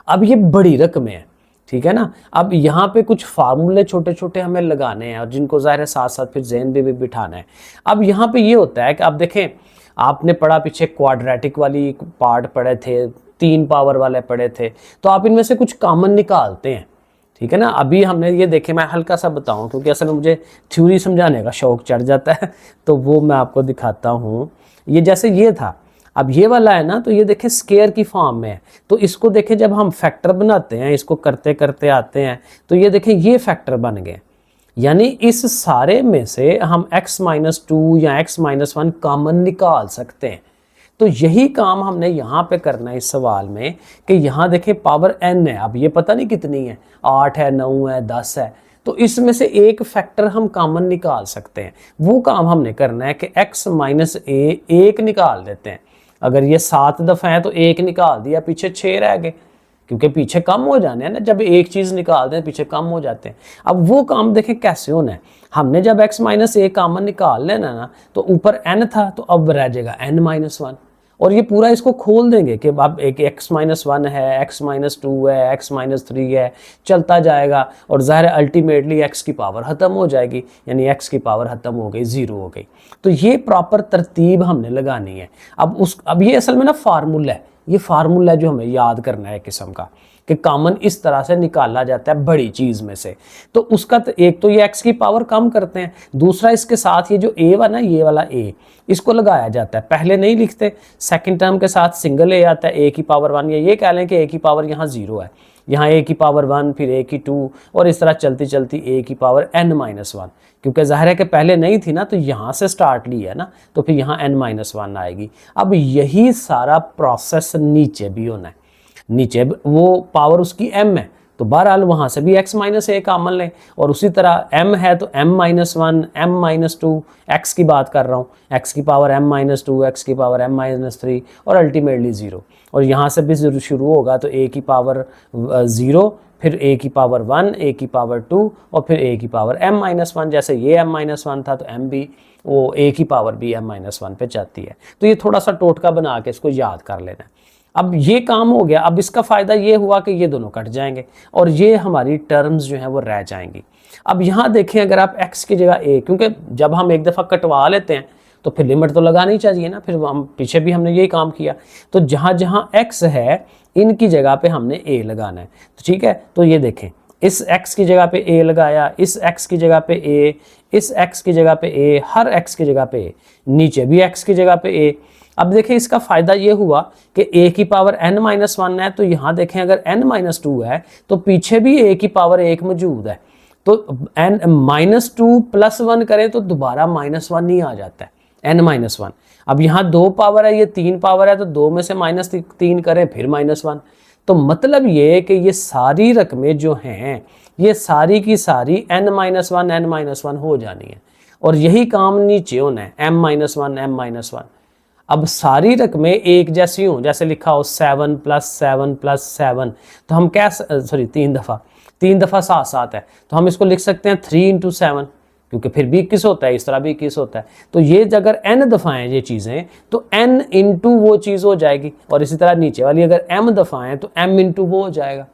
अब ये बड़ी रकमें हैं, ठीक है ना। अब यहाँ पे कुछ फार्मूले छोटे छोटे हमें लगाने हैं और जिनको ज़ाहिर है साथ साथ फिर ज़हन में भी बिठाना है। अब यहाँ पे ये होता है कि आप देखें, आपने पढ़ा पीछे क्वाड्रेटिक वाली पार्ट पढ़े थे, 3 पावर वाले पढ़े थे, तो आप इनमें से कुछ कॉमन निकालते हैं, ठीक है ना। अभी हमने ये देखे, मैं हल्का सा बताऊं क्योंकि असल में मुझे थ्योरी समझाने का शौक चढ़ जाता है, तो वो मैं आपको दिखाता हूँ। ये जैसे ये था, अब ये वाला है ना, तो ये देखें स्केयर की फॉर्म में है, तो इसको देखें जब हम फैक्टर बनाते हैं, इसको करते करते आते हैं, तो ये देखें ये फैक्टर बन गए, यानी इस सारे में से हम x-2 या x-1 कॉमन निकाल सकते हैं। तो यही काम हमने यहाँ पे करना है इस सवाल में कि यहाँ देखें पावर n है, अब ये पता नहीं कितनी है, 8 है, 9 है, 10 है, तो इसमें से एक फैक्टर हम कॉमन निकाल सकते हैं। वो काम हमने करना है कि x-a 1 निकाल देते हैं। अगर ये 7 दफ़ा है तो 1 निकाल दिया, पीछे 6 रह गए, क्योंकि पीछे कम हो जाने हैं ना, जब एक चीज़ निकाल दें पीछे कम हो जाते हैं। अब वो काम देखें कैसे होना है, हमने जब x-a कॉमन निकाल लेना ना, तो ऊपर n था तो अब रह जाएगा n-1, और ये पूरा इसको खोल देंगे कि अब एक x-1 है, x-2 है, x-3 है, चलता जाएगा, और ज़ाहिर है अल्टीमेटली x की पावर ख़त्म हो जाएगी, यानी x की पावर ख़त्म हो गई, 0 हो गई। तो ये प्रॉपर तरतीब हमने लगानी है। अब ये असल में ना फार्मूला है, ये फार्मूला जो हमें याद करना है किस्म का, कि कॉमन इस तरह से निकाला जाता है बड़ी चीज़ में से। तो उसका एक तो ये x की पावर कम करते हैं, दूसरा इसके साथ ये जो a वाला, ये वाला a, इसको लगाया जाता है, पहले नहीं लिखते, सेकंड टर्म के साथ सिंगल a आता है, a की पावर 1, या ये कह लें कि a की पावर यहाँ 0 है, यहाँ a की पावर 1, फिर a की 2, और इस तरह चलती चलती a की पावर n-1, क्योंकि ज़ाहिर है कि पहले नहीं थी ना, तो यहाँ से स्टार्ट ली है ना, तो फिर यहाँ n-1 आएगी। अब यही सारा प्रोसेस नीचे भी होना है, नीचे वो पावर उसकी m है, तो बहरहाल वहाँ से भी x-a कॉमन लें, और उसी तरह m है तो m-1, m-2, x की बात कर रहा हूँ, x की पावर m-2, x की पावर m-3, और अल्टीमेटली 0, और यहाँ से भी शुरू होगा तो a की पावर 0, फिर a की पावर 1, a की पावर 2, और फिर a की पावर m-1, जैसे ये m-1 था तो m भी, वो a की पावर भी m-1 पे जाती है। तो ये थोड़ा सा टोटका बना के इसको याद कर लेना है। अब ये काम हो गया। अब इसका फ़ायदा ये हुआ कि ये दोनों कट जाएंगे और ये हमारी टर्म्स जो हैं वो रह जाएंगी। अब यहाँ देखें, अगर आप x की जगह a, क्योंकि जब हम एक दफ़ा कटवा लेते हैं तो फिर लिमिट तो लगानी चाहिए ना, फिर हम पीछे भी हमने यही काम किया, तो जहाँ जहाँ x है इनकी जगह पे हमने a लगाना है। तो ठीक है, तो ये देखें, इस x की जगह पे a लगाया, इस x की जगह पे a, इस x की जगह पे a, हर x की जगह पे a, नीचे भी x की जगह पे a। अब देखें, इसका फ़ायदा ये हुआ कि a की पावर n-1 है, तो यहाँ देखें अगर n-2 है तो पीछे भी a की पावर 1 मौजूद है, तो n-2 + 1 करें तो दोबारा -1 ही आ जाता है, n-1। अब यहाँ 2 पावर है, ये 3 पावर है, तो 2 में से -3 करें फिर -1। तो मतलब ये कि ये सारी रकमें जो हैं ये सारी की सारी n-1 हो जानी है, और यही काम नीचे होना है, m-1 m-1। अब सारी रकमें एक जैसी हों, जैसे लिखा हो 7 + 7 + 7, तो हम क्या, सॉरी 3 दफ़ा 7 है, तो हम इसको लिख सकते हैं 3 × 7, क्योंकि फिर भी 21 होता है, इस तरह भी 21 होता है। तो ये अगर n दफ़ा हैं ये चीज़ें तो n × वो चीज़ हो जाएगी, और इसी तरह नीचे वाली अगर m दफ़ा हैं तो m × वो हो जाएगा।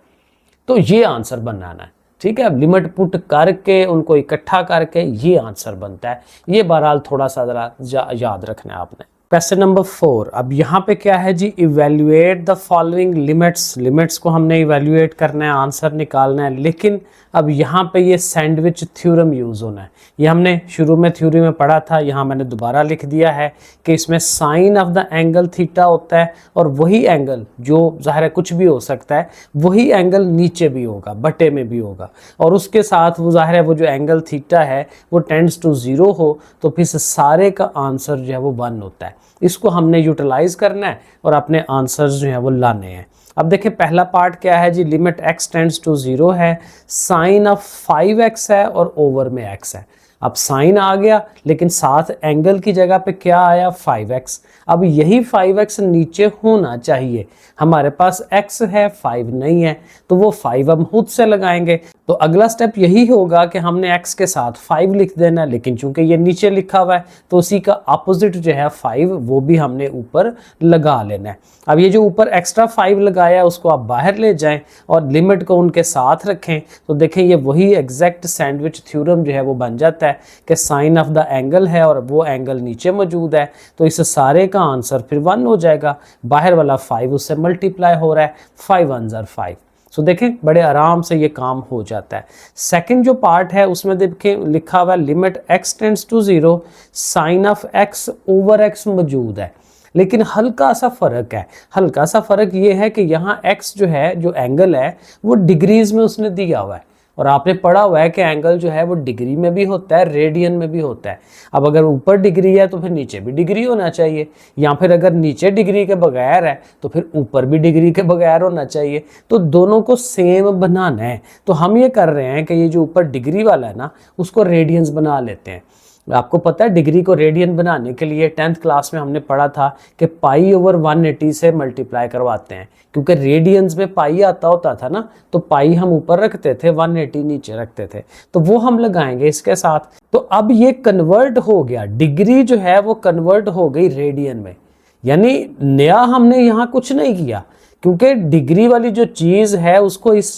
तो ये आंसर बनाना है, ठीक है। अब लिमिट पुट करके उनको इकट्ठा करके ये आंसर बनता है। ये बहरहाल थोड़ा सा ज़रा याद रखना है आपने। क्वेश्चन नंबर 4, अब यहाँ पे क्या है जी, इवेल्युएट द फॉलोइंग लिमिट्स को हमने इवेल्युएट करना है, आंसर निकालना है। लेकिन अब यहाँ पे ये सैंडविच थ्योरम यूज़ होना है। ये हमने शुरू में थ्योरी में पढ़ा था, यहाँ मैंने दोबारा लिख दिया है कि इसमें sine of the angle theta होता है, और वही एंगल जो ज़ाहिर है कुछ भी हो सकता है, वही एंगल नीचे भी होगा, बटे में भी होगा, और उसके साथ वो ज़ाहिर है वो जो एंगल थीटा है वो टेंड्स टू 0 हो, तो फिर सारे का आंसर जो है वो 1 होता है। इसको हमने यूटिलाइज करना है और अपने आंसर्स जो है वो लाने हैं। अब देखिए पहला पार्ट क्या है जी, लिमिट x टेंड्स टू 0 है, साइन ऑफ 5x है और ओवर में x है। अब साइन आ गया लेकिन साथ एंगल की जगह पे क्या आया 5x। अब यही 5x नीचे होना चाहिए, हमारे पास x है 5 नहीं है, तो वो 5 हम खुद से लगाएंगे। तो अगला स्टेप यही होगा कि हमने x के साथ 5 लिख देना है, लेकिन चूंकि ये नीचे लिखा हुआ है तो उसी का अपोजिट जो है 5 वो भी हमने ऊपर लगा लेना है। अब ये जो ऊपर एक्स्ट्रा 5 लगाया उसको आप बाहर ले जाएं और लिमिट को उनके साथ रखें, तो देखें ये वही एग्जैक्ट सैंडविच थ्योरम जो है वो बन जाता है कि साइन ऑफ द एंगल है और वो एंगल नीचे मौजूद है, तो इस सारे का आंसर फिर 1 हो जाएगा। बाहर वाला 5 उससे मल्टीप्लाई हो रहा है, 5 1 ज़र 5। सो देखें बड़े आराम से ये काम हो जाता है। सेकंड जो पार्ट है उसमें देखें लिखा हुआ है limit x tends to 0 sine of x over x मौजूद है, लेकिन हल्का सा फ़र्क है। हल्का सा फ़र्क ये है कि यहाँ x जो है, जो एंगल है वो डिग्रीज में उसने दिया हुआ है, और आपने पढ़ा हुआ है कि एंगल जो है वो डिग्री में भी होता है, रेडियन में भी होता है। अब अगर ऊपर डिग्री है तो फिर नीचे भी डिग्री होना चाहिए, या फिर अगर नीचे डिग्री के बगैर है तो फिर ऊपर भी डिग्री के बगैर होना चाहिए। तो दोनों को सेम बनाना है, तो हम ये कर रहे हैं कि ये जो ऊपर डिग्री वाला है ना उसको रेडियंस बना लेते हैं। आपको पता है डिग्री को रेडियन बनाने के लिए 10th क्लास में हमने पढ़ा था कि पाई ओवर 180 से मल्टीप्लाई करवाते हैं, क्योंकि रेडियंस में पाई आता होता था ना, तो पाई हम ऊपर रखते थे 180 नीचे रखते थे, तो वो हम लगाएंगे इसके साथ। तो अब ये कन्वर्ट हो गया, डिग्री जो है वो कन्वर्ट हो गई रेडियन में, यानी नया हमने यहाँ कुछ नहीं किया, क्योंकि डिग्री वाली जो चीज़ है उसको इस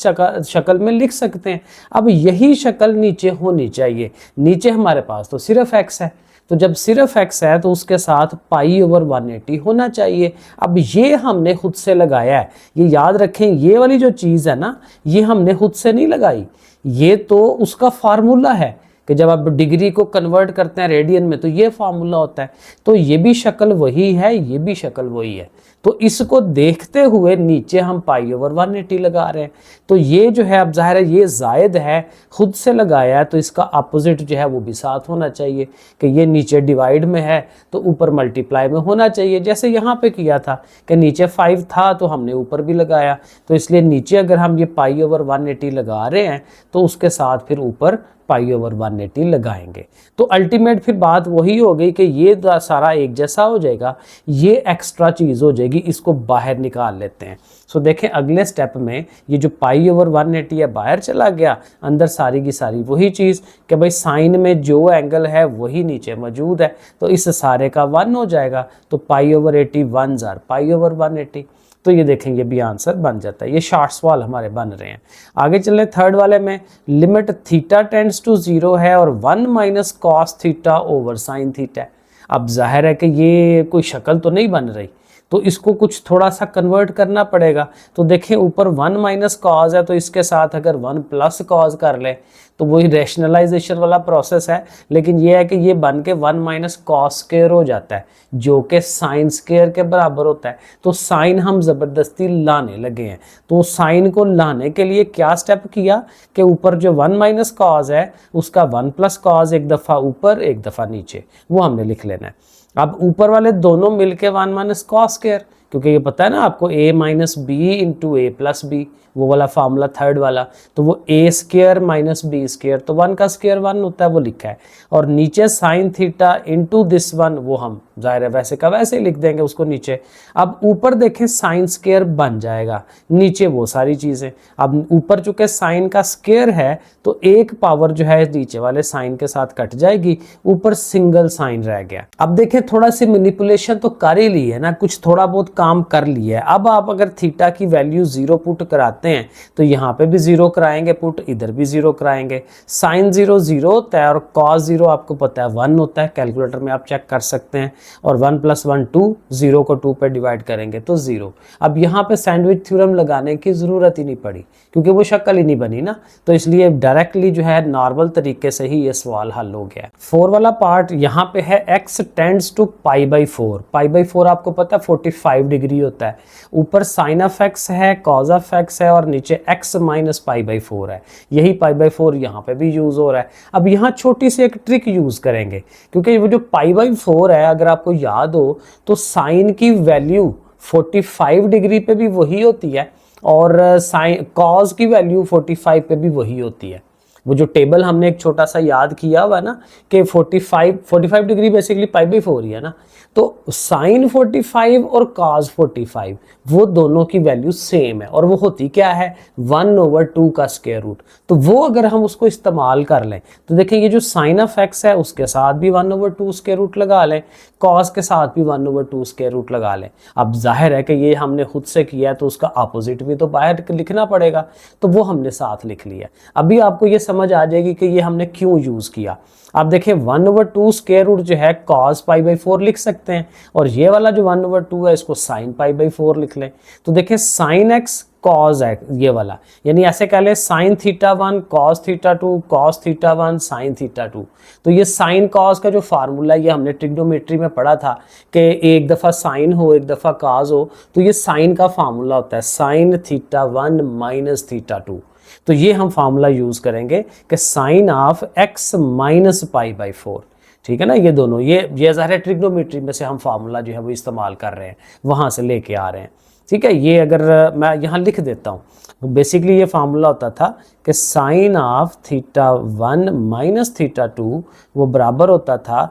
शक्ल में लिख सकते हैं। अब यही शक्ल नीचे होनी चाहिए। नीचे हमारे पास तो सिर्फ x है, तो जब सिर्फ x है तो उसके साथ पाई ओवर 180 होना चाहिए। अब ये हमने खुद से लगाया है, ये याद रखें, ये वाली जो चीज़ है ना ये हमने खुद से नहीं लगाई, ये तो उसका फार्मूला है कि जब आप डिग्री को कन्वर्ट करते हैं रेडियन में तो ये फार्मूला होता है। तो ये भी शक्ल वही है, ये भी शक्ल वही है, तो इसको देखते हुए नीचे हम पाई ओवर 180 लगा रहे हैं। तो ये जो है अब जाहिर है ये जायद है, खुद से लगाया है, तो इसका अपोजिट जो है वो भी साथ होना चाहिए कि ये नीचे डिवाइड में है तो ऊपर मल्टीप्लाई में होना चाहिए। जैसे यहाँ पे किया था कि नीचे 5 था तो हमने ऊपर भी लगाया, तो इसलिए नीचे अगर हम ये पाई ओवर 180 लगा रहे हैं तो उसके साथ फिर ऊपर पाई ओवर 180 लगाएंगे। तो अल्टीमेट फिर बात वही हो गई कि ये सारा एक जैसा हो जाएगा, ये एक्स्ट्रा चीज़ हो जाएगी, इसको बाहर निकाल लेते हैं। सो देखें अगले स्टेप में ये जो पाई ओवर 180 है बाहर चला गया, अंदर सारी की सारी वही चीज़ कि भाई साइन में जो एंगल है वही नीचे मौजूद है, तो इस सारे का 1 हो जाएगा। तो पाई ओवर 80 1 ज़र पाई ओवर 180, तो ये देखें ये भी आंसर बन जाता है। ये शॉर्ट सवाल हमारे बन रहे हैं। आगे चलें थर्ड वाले में, लिमिट थीटा टेंड्स टू 0 है और 1 minus cos theta over sine theta है। अब जाहिर है कि ये कोई शक्ल तो नहीं बन रही, तो इसको कुछ थोड़ा सा कन्वर्ट करना पड़ेगा। तो देखें ऊपर 1 माइनस कॉज है, तो इसके साथ अगर 1 प्लस कॉज कर ले तो वही रैशनलाइजेशन वाला प्रोसेस है, लेकिन ये है कि ये बन के 1 माइनस कॉस स्क्वायर हो जाता है जो कि साइन स्क्वायर के बराबर होता है। तो साइन हम ज़बरदस्ती लाने लगे हैं, तो साइन को लाने के लिए क्या स्टेप किया कि ऊपर जो 1 माइनस कॉज है उसका 1 प्लस कॉज एक दफ़ा ऊपर एक दफ़ा नीचे, वो हमने लिख लेना है। अब ऊपर वाले दोनों मिलके 1 माइनस कॉस स्क्वायर, क्योंकि ये पता है ना आपको a minus b into a plus b, वो वाला फार्मूला थर्ड वाला, तो वो a square minus b square, तो 1 का स्क्वायर 1 होता है, वो लिखा है। और नीचे साइन थीटा इंटू दिस 1, वो हम जाहिर है वैसे का वैसे ही लिख देंगे उसको नीचे। अब ऊपर देखें साइन स्क्वायर बन जाएगा, नीचे वो सारी चीज़ें। अब ऊपर चूँकि साइन का स्क्वायर है तो एक पावर जो है नीचे वाले साइन के साथ कट जाएगी, ऊपर सिंगल साइन रह गया। अब देखें थोड़ा सी मैनिपुलेशन तो कर ही ली है ना, कुछ थोड़ा बहुत काम कर लिया है। अब आप अगर थीटा की वैल्यू 0 पुट कराते हैं तो यहाँ पे भी 0 कराएंगे पुट, इधर भी 0 कराएंगे। साइन 0 0 होता है और कॉस 0 आपको पता है 1 होता है, कैलकुलेटर में आप चेक कर सकते हैं। और 1 प्लस 1 2, 0 को 2 पे डिवाइड करेंगे तो 0। अब यहाँ पे सैंडविच थ्योरम लगाने की ज़रूरत ही नहीं पड़ी, क्योंकि वो शक्ल ही नहीं बनी ना, तो इसलिए डायरेक्टली जो है नॉर्मल तरीके से ही ये सवाल हल हो गया। 4 वाला पार्ट यहाँ पे है x tends to pi by 4। Pi by 4 आपको पता है 45 डिग्री होता है। ऊपर साइन ऑफ x है, कॉज ऑफ x है और नीचे x माइनस पाई बाई 4 है। यही पाई बाई 4 यहाँ पे भी यूज़ हो रहा है। अब यहाँ छोटी सी एक ट्रिक यूज़ करेंगे, क्योंकि वो जो पाई बाई 4 है अगर आपको याद हो तो साइन की वैल्यू 45 डिग्री पे भी वही होती है और साइन कॉज की वैल्यू 45 पे भी वही होती है। वो जो टेबल हमने एक छोटा सा याद किया हुआ है ना कि 45 डिग्री बेसिकली π/4 ही है ना, तो साइन 45 और कॉस 45 वो दोनों की वैल्यू सेम है, और वो होती क्या है 1/2 का स्क्वायर रूट। तो वो अगर हम उसको इस्तेमाल कर लें तो देखें ये जो साइन ऑफ x है उसके साथ भी 1/2 स्क्वायर रूट लगा लें, कॉस के साथ भी 1/2 स्क्वायर रूट लगा लें। अब जाहिर है कि ये हमने खुद से किया है तो उसका अपोजिट भी तो बाहर लिखना पड़ेगा, तो वो हमने साथ लिख लिया। अभी आपको ये समझ आ जाएगी कि ये हमने क्यों यूज़ किया। आप देखें 1/2 स्क्वायर रूट जो है cos π/4 लिख सकते हैं, और ये वाला जो 1/2 है इसको sin π/4 लिख लें। तो देखें sin x cos x ये वाला, यानी ऐसे कह लें sin θ1 cos θ2 cos θ1 sin θ2। तो ये sin cos का जो फार्मूला है ये हमने ट्रिग्नोमेट्री में पढ़ा था कि एक दफ़ा sin हो एक दफ़ा cos हो, तो ये sin का फार्मूला होता है sin θ1 माइनस θ2। तो ये हम फार्मूला यूज़ करेंगे कि साइन ऑफ x माइनस π/4, ठीक है ना। ये दोनों ये ज़ाहिर है ट्रिग्नोमेट्री में से हम फार्मूला जो है वो इस्तेमाल कर रहे हैं, वहाँ से लेके आ रहे हैं, ठीक है। ये अगर मैं यहाँ लिख देता हूँ, बेसिकली ये फार्मूला होता था कि साइन ऑफ θ1 माइनस θ2 वो बराबर होता था,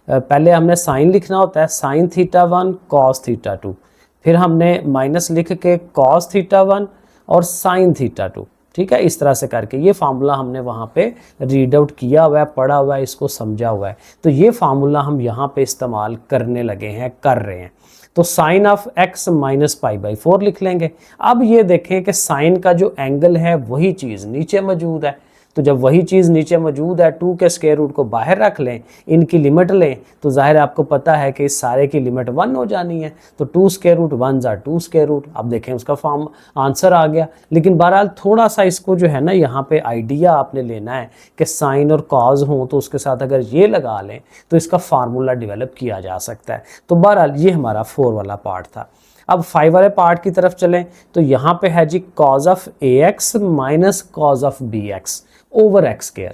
पहले हमने साइन लिखना होता है sin θ1 cos θ2, फिर हमने माइनस लिख के cos θ1 और sin θ2, ठीक है। इस तरह से करके ये फार्मूला हमने वहाँ पे रीड आउट किया हुआ है, पढ़ा हुआ है, इसको समझा हुआ है। तो ये फार्मूला हम यहाँ पे इस्तेमाल करने लगे हैं, कर रहे हैं। तो साइन ऑफ x माइनस π/4 लिख लेंगे। अब ये देखें कि साइन का जो एंगल है वही चीज़ नीचे मौजूद है, तो जब वही चीज़ नीचे मौजूद है 2 के स्क्वायर रूट को बाहर रख लें, इनकी लिमिट लें, तो जाहिर है आपको पता है कि इस सारे की लिमिट 1 हो जानी है। तो 2 स्क्वायर रूट 1 ज़ा 2 स्क्वायर रूट, अब देखें उसका फॉर्म आंसर आ गया। लेकिन बहरहाल थोड़ा सा इसको जो है ना यहाँ पे आइडिया आपने लेना है कि साइन और कॉज हों तो उसके साथ अगर ये लगा लें तो इसका फार्मूला डेवलप किया जा सकता है। तो बहरहाल ये हमारा 4 वाला पार्ट था। अब 5 वाले पार्ट की तरफ चलें तो यहाँ पे है जी cos of ax minus cos of bx over x square.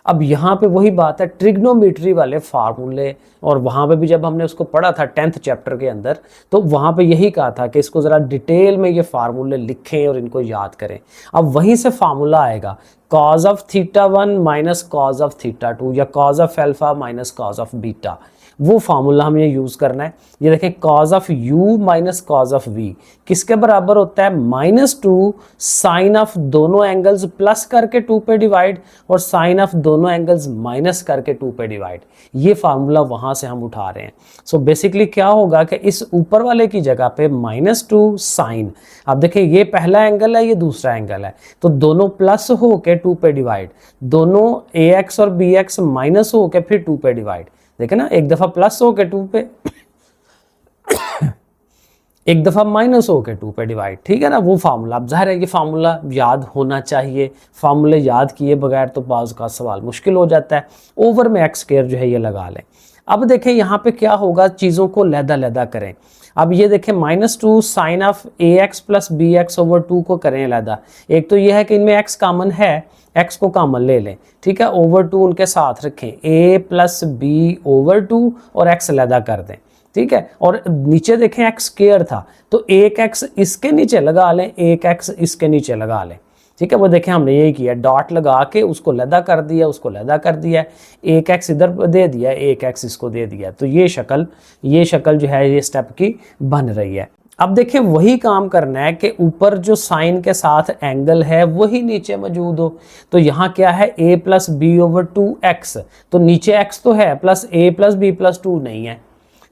अब यहाँ पे वही बात है ट्रिग्नोमेट्री वाले फार्मूले, और वहाँ पे भी जब हमने उसको पढ़ा था 10th चैप्टर के अंदर, तो वहाँ पे यही कहा था कि इसको ज़रा डिटेल में ये फार्मूले लिखें और इनको याद करें। अब वहीं से फार्मूला आएगा cos of θ1 minus cos of θ2 या cos of alpha minus cos of beta, वो फार्मूला हमें यूज़ करना है। ये देखें cos of u minus cos of v किसके बराबर होता है -2 साइन ऑफ दोनों एंगल्स प्लस करके 2 पे डिवाइड और साइन ऑफ दोनों एंगल्स माइनस करके 2 पे डिवाइड। ये फार्मूला वहाँ से हम उठा रहे हैं। सो बेसिकली क्या होगा कि इस ऊपर वाले की जगह पे -2 साइन, अब देखें ये पहला एंगल है ये दूसरा एंगल है, तो दोनों प्लस हो के 2 पे डिवाइड, दोनों ax और bx माइनस हो के फिर 2 पे डिवाइड। देखें ना, एक दफ़ा प्लस हो के 2 पे एक दफ़ा माइनस हो के 2 पे डिवाइड, ठीक है ना। वो फार्मूला, अब ज़ाहिर है ये फार्मूला याद होना चाहिए, फार्मूले याद किए बगैर तो बाज़ का सवाल मुश्किल हो जाता है। ओवर में एक्स स्क्वायर जो है ये लगा लें। अब देखें यहाँ पे क्या होगा, चीज़ों को लहदा करें। अब ये देखें -2 sine of ax plus bx over 2 को करें लहदा। एक तो ये है कि इनमें x कॉमन है, x को कॉमन ले लें, ठीक है, ओवर 2 उनके साथ रखें, a प्लस b ओवर 2 और x लहदा कर दें, ठीक है। और नीचे देखें x स्क्वायर था, तो एक x इसके नीचे लगा लें, एक x इसके नीचे लगा लें, ठीक है। वो देखें हमने यही किया, डॉट लगा के उसको लहदा कर दिया, उसको लहदा कर दिया, एक x इधर दे दिया, एक x इसको दे दिया। तो ये शक्ल जो है ये स्टेप की बन रही है। अब देखें वही काम करना है कि ऊपर जो साइन के साथ एंगल है वही नीचे मौजूद हो। तो यहाँ क्या है a plus b over 2x, तो नीचे x तो है plus a plus b plus 2 नहीं है,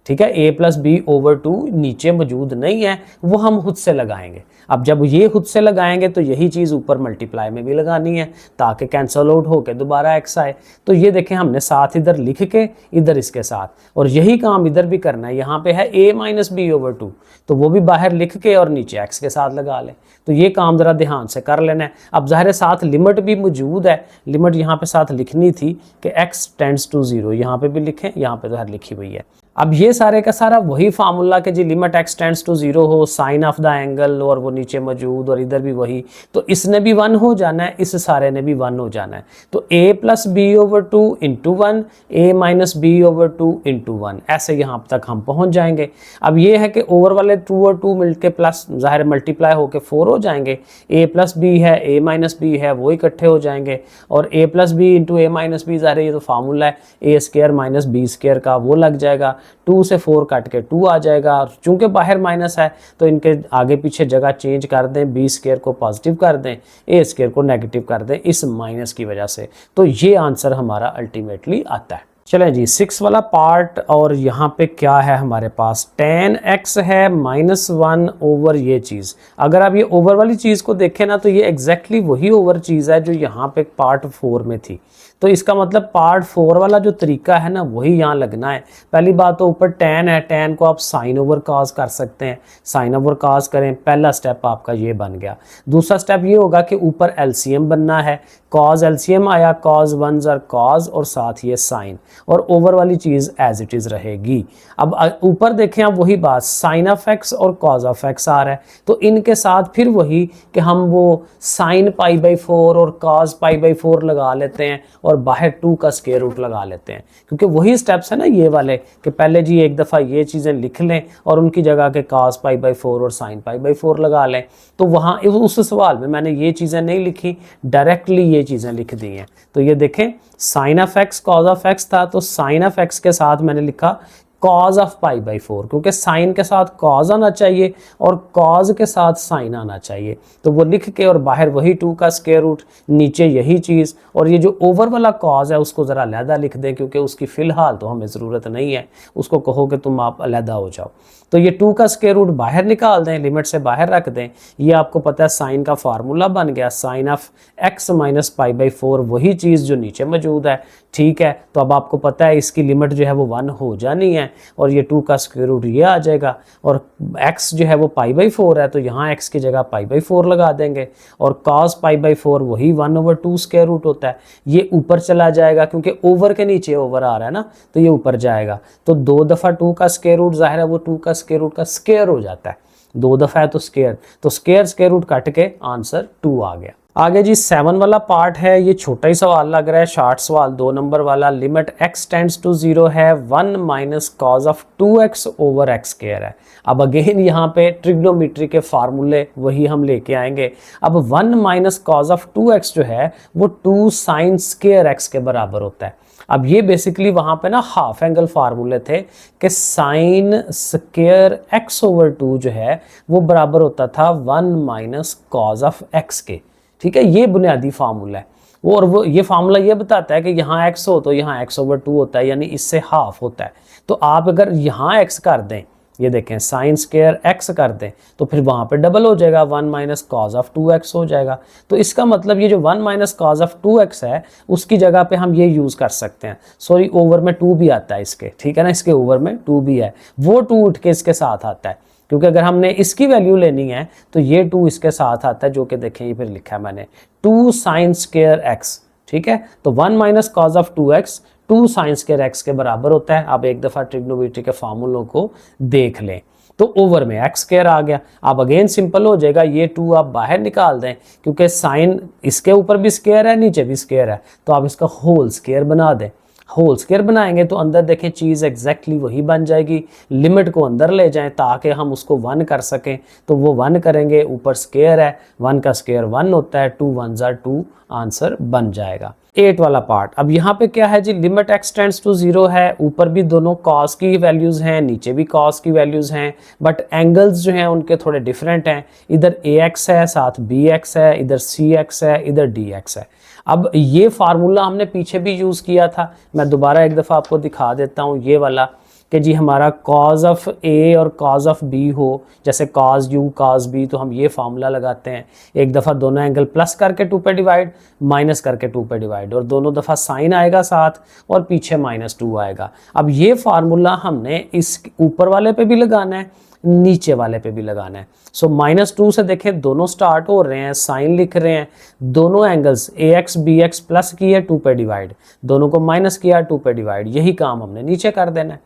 ठीक है। a प्लस बी ओवर 2 नीचे मौजूद नहीं है, वो हम खुद से लगाएंगे। अब जब ये खुद से लगाएंगे तो यही चीज़ ऊपर मल्टीप्लाई में भी लगानी है ताकि कैंसल आउट होकर दोबारा x आए। तो ये देखें हमने साथ इधर लिख के इधर इसके साथ, और यही काम इधर भी करना है। यहाँ पे है a माइनस बी ओवर 2, तो वो भी बाहर लिख के और नीचे x के साथ लगा लें। तो ये काम ज़रा ध्यान से कर लेना है। अब ज़ाहिर है साथ लिमिट भी मौजूद है, लिमिट यहाँ पे साथ लिखनी थी कि x टेंड्स टू 0, यहाँ पे भी लिखें, यहाँ पे तो हर लिखी हुई है। अब ये सारे का सारा वही फार्मूला कि जी लिमिट एक्स टेंड्स टू 0 हो, साइन ऑफ द एंगल और वो नीचे मौजूद और इधर भी वही, तो इसने भी 1 हो जाना है, इस सारे ने भी 1 हो जाना है। तो a plus b over 2 into 1, a minus b over 2 into 1, ऐसे यहाँ तक हम पहुँच जाएंगे। अब ये है कि ओवर वाले 2 और 2 मिलके प्लस ज़ाहिर मल्टीप्लाई होकर 4 हो जाएंगे, a प्लस बी है, a माइनस बी है, वो इकट्ठे हो जाएंगे, और a plus b into a minus b, ज़ाहिर ये तो फार्मूला है a square minus b square का, वो लग जाएगा। 2 से 4 काट के 2 आ जाएगा, और चूंकि बाहर माइनस है तो इनके आगे पीछे जगह चेंज कर दें, बी स्क्वायर को पॉजिटिव कर दें, ए स्क्वायर को नेगेटिव कर दें इस माइनस की वजह से, तो ये आंसर हमारा अल्टीमेटली आता है। चलें जी 6 वाला पार्ट, और यहाँ पे क्या है हमारे पास, tan x है -1 ओवर ये चीज़। अगर आप ये ओवर वाली चीज़ को देखें ना, तो ये एग्जैक्टली वही ओवर चीज़ है जो यहाँ पे पार्ट 4 में थी। तो इसका मतलब पार्ट 4 वाला जो तरीका है ना, वही यहाँ लगना है। पहली बात तो ऊपर tan है, tan को आप साइन ओवर कॉस कर सकते हैं, साइन ओवर कॉस करें, पहला स्टेप आपका ये बन गया। दूसरा स्टेप ये होगा कि ऊपर एलसीएम बनना है, कॉज एलसीएम आया, कॉज 1 ज़र कॉज और साथ ये साइन, और ओवर वाली चीज़ एज इट इज़ रहेगी। अब ऊपर देखें आप वही बात, साइन ऑफ एक्स और कॉज ऑफ एक्स आ रहा है, तो इनके साथ फिर वही कि हम वो साइन π/4 और कॉज π/4 लगा लेते हैं, और बाहर 2 का स्क्वायर रूट लगा लेते हैं, क्योंकि वही स्टेप्स है ना ये वाले कि पहले जी एक दफ़ा ये चीज़ें लिख लें और उनकी जगह के cos π/4 और sin π/4 लगा लें। तो वहाँ उस सवाल में मैंने ये चीज़ें नहीं लिखी, डायरेक्टली ये चीज़ें लिख दी हैं। तो ये देखें sine of x cos of x था, तो साइन ऑफ एक्स के साथ मैंने लिखा कॉज ऑफ π/4, क्योंकि साइन के साथ कॉज आना चाहिए और कॉज के साथ साइन आना चाहिए, तो वो लिख के और बाहर वही 2 का स्क्वायर रूट, नीचे यही चीज़, और ये जो ओवर वाला कॉज है उसको ज़रा अलहदा लिख दें, क्योंकि उसकी फ़िलहाल तो हमें ज़रूरत नहीं है, उसको कहो कि तुम आप अलहदा हो जाओ। तो ये 2 का स्क्वायर रूट बाहर निकाल दें, लिमिट से बाहर रख दें। ये आपको पता है साइन का फार्मूला बन गया, साइन ऑफ एक्स माइनस π/4, वही चीज़ जो नीचे मौजूद है, ठीक है। तो अब आपको पता है इसकी लिमिट जो है वो 1 हो जानी है, और ये 2 का स्क्वायर रूट ये आ जाएगा, और x जो है वो π/4 है, तो यहाँ x की जगह π/4 लगा देंगे, और cos π/4 वही 1/2 स्क्वायर रूट होता है, ये ऊपर चला जाएगा क्योंकि ओवर के नीचे ओवर आ रहा है ना, तो ये ऊपर जाएगा। तो 2 दफ़ा 2 का स्क्वायर रूट, ज़ाहिर है वो 2 का स्क्वायर रूट का स्क्वायर हो जाता है, 2 दफ़ा है तो स्क्वायर, तो स्क्वायर रूट काट के आंसर 2 आ गया। आगे जी 7 वाला पार्ट है, ये छोटा ही सवाल लग रहा है, शॉर्ट सवाल 2 नंबर वाला। लिमिट x टेंड्स टू 0 है, 1 minus cos of 2x over x square है। अब अगेन यहाँ पे ट्रिग्नोमेट्री के फार्मूले वही हम लेके आएंगे। अब 1 माइनस कॉज ऑफ 2x जो है वो 2 साइन स्क्वायर x के बराबर होता है। अब ये बेसिकली वहाँ पे ना हाफ एंगल फार्मूले थे कि साइन स्क्वायर x ओवर 2 जो है वो बराबर होता था 1 माइनस कॉज ऑफ x के, ठीक है। ये बुनियादी फार्मूला है, और वो ये फार्मूला ये बताता है कि यहाँ x हो तो यहाँ x ओवर 2 होता है, यानी इससे हाफ होता है। तो आप अगर यहाँ x कर दें, ये देखें साइन स्क्वायर x कर दें, तो फिर वहाँ पे डबल हो जाएगा, 1 माइनस कॉज ऑफ 2x हो जाएगा। तो इसका मतलब ये जो 1 माइनस कॉज ऑफ 2x है उसकी जगह पे हम ये यूज़ कर सकते हैं। सॉरी, ओवर में 2 भी आता है इसके, ठीक है ना, इसके ओवर में 2 भी है, वो 2 उठ के इसके साथ आता है, क्योंकि अगर हमने इसकी वैल्यू लेनी है तो ये 2 इसके साथ आता है, जो कि देखें ये फिर लिखा है मैंने 2 साइन स्क्वायर x, ठीक है। तो 1 minus cos of 2x 2 sign square x के बराबर होता है। आप एक दफ़ा ट्रिग्नोमेट्री के फार्मूलों को देख लें, तो ओवर में x स्क्वायर आ गया। अब अगेन सिंपल हो जाएगा, ये 2 आप बाहर निकाल दें, क्योंकि साइन इसके ऊपर भी स्क्वायर है नीचे भी स्क्वायर है, तो आप इसका होल स्क्वायर बना दें। होल स्क्वायर बनाएंगे तो अंदर देखें चीज़ एग्जैक्टली वही बन जाएगी। लिमिट को अंदर ले जाएं ताकि हम उसको 1 कर सकें, तो वो 1 करेंगे, ऊपर स्क्वायर है, 1 का स्क्वायर 1 होता है, 2 1 ज़ा 2 आंसर बन जाएगा। 8 वाला पार्ट, अब यहाँ पे क्या है जी, लिमिट x टेंड्स टू 0 है, ऊपर भी दोनों cos की वैल्यूज़ हैं, नीचे भी cos की वैल्यूज़ हैं, बट एंगल्स जो हैं उनके थोड़े डिफरेंट हैं। इधर ax है, साथ bx है, इधर cx है, इधर dx है। अब ये फार्मूला हमने पीछे भी यूज़ किया था, मैं दोबारा एक दफ़ा आपको दिखा देता हूँ। ये वाला कि जी हमारा cos ऑफ a और cos ऑफ b हो, जैसे cos u cos b, तो हम ये फार्मूला लगाते हैं, एक दफ़ा दोनों एंगल प्लस करके 2 पे डिवाइड, माइनस करके 2 पे डिवाइड, और दोनों दफ़ा साइन आएगा साथ और पीछे -2 आएगा। अब ये फार्मूला हमने इस ऊपर वाले पे भी लगाना है, नीचे वाले पे भी लगाना है। सो -2 से देखें दोनों स्टार्ट हो रहे हैं, साइन लिख रहे हैं, दोनों एंगल्स ax bx प्लस किए 2 पे डिवाइड, दोनों को माइनस किया 2 पे डिवाइड, यही काम हमने नीचे कर देना है।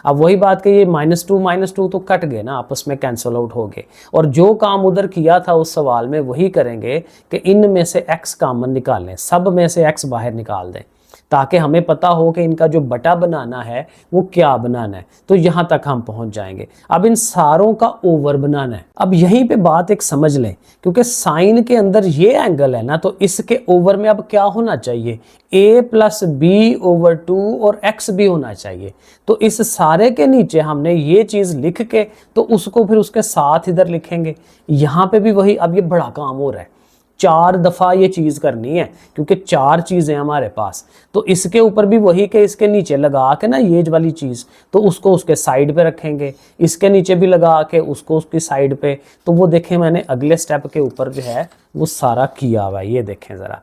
अब वही बात कि ये -2 तो कट गए ना, आपस में कैंसल आउट हो गए, और जो काम उधर किया था उस सवाल में वही करेंगे कि इनमें से x कॉमन निकालें, सब में से x बाहर निकाल दें, ताकि हमें पता हो कि इनका जो बटा बनाना है वो क्या बनाना है। तो यहाँ तक हम पहुँच जाएंगे। अब इन सारों का ओवर बनाना है। अब यहीं पे बात एक समझ लें, क्योंकि साइन के अंदर ये एंगल है ना, तो इसके ओवर में अब क्या होना चाहिए, a + b/2 और x भी होना चाहिए। तो इस सारे के नीचे हमने ये चीज़ लिख के तो उसको फिर उसके साथ इधर लिखेंगे। यहाँ पे भी वही, अब ये बड़ा काम हो रहा है, 4 दफ़ा ये चीज़ करनी है, क्योंकि 4 चीज़ें हमारे पास। तो इसके ऊपर भी वही के इसके नीचे लगा के ना ये वाली चीज़, तो उसको उसके साइड पे रखेंगे, इसके नीचे भी लगा के उसको उसकी साइड पे। तो वो देखें मैंने अगले स्टेप के ऊपर जो है वो सारा किया हुआ है। ये देखें ज़रा,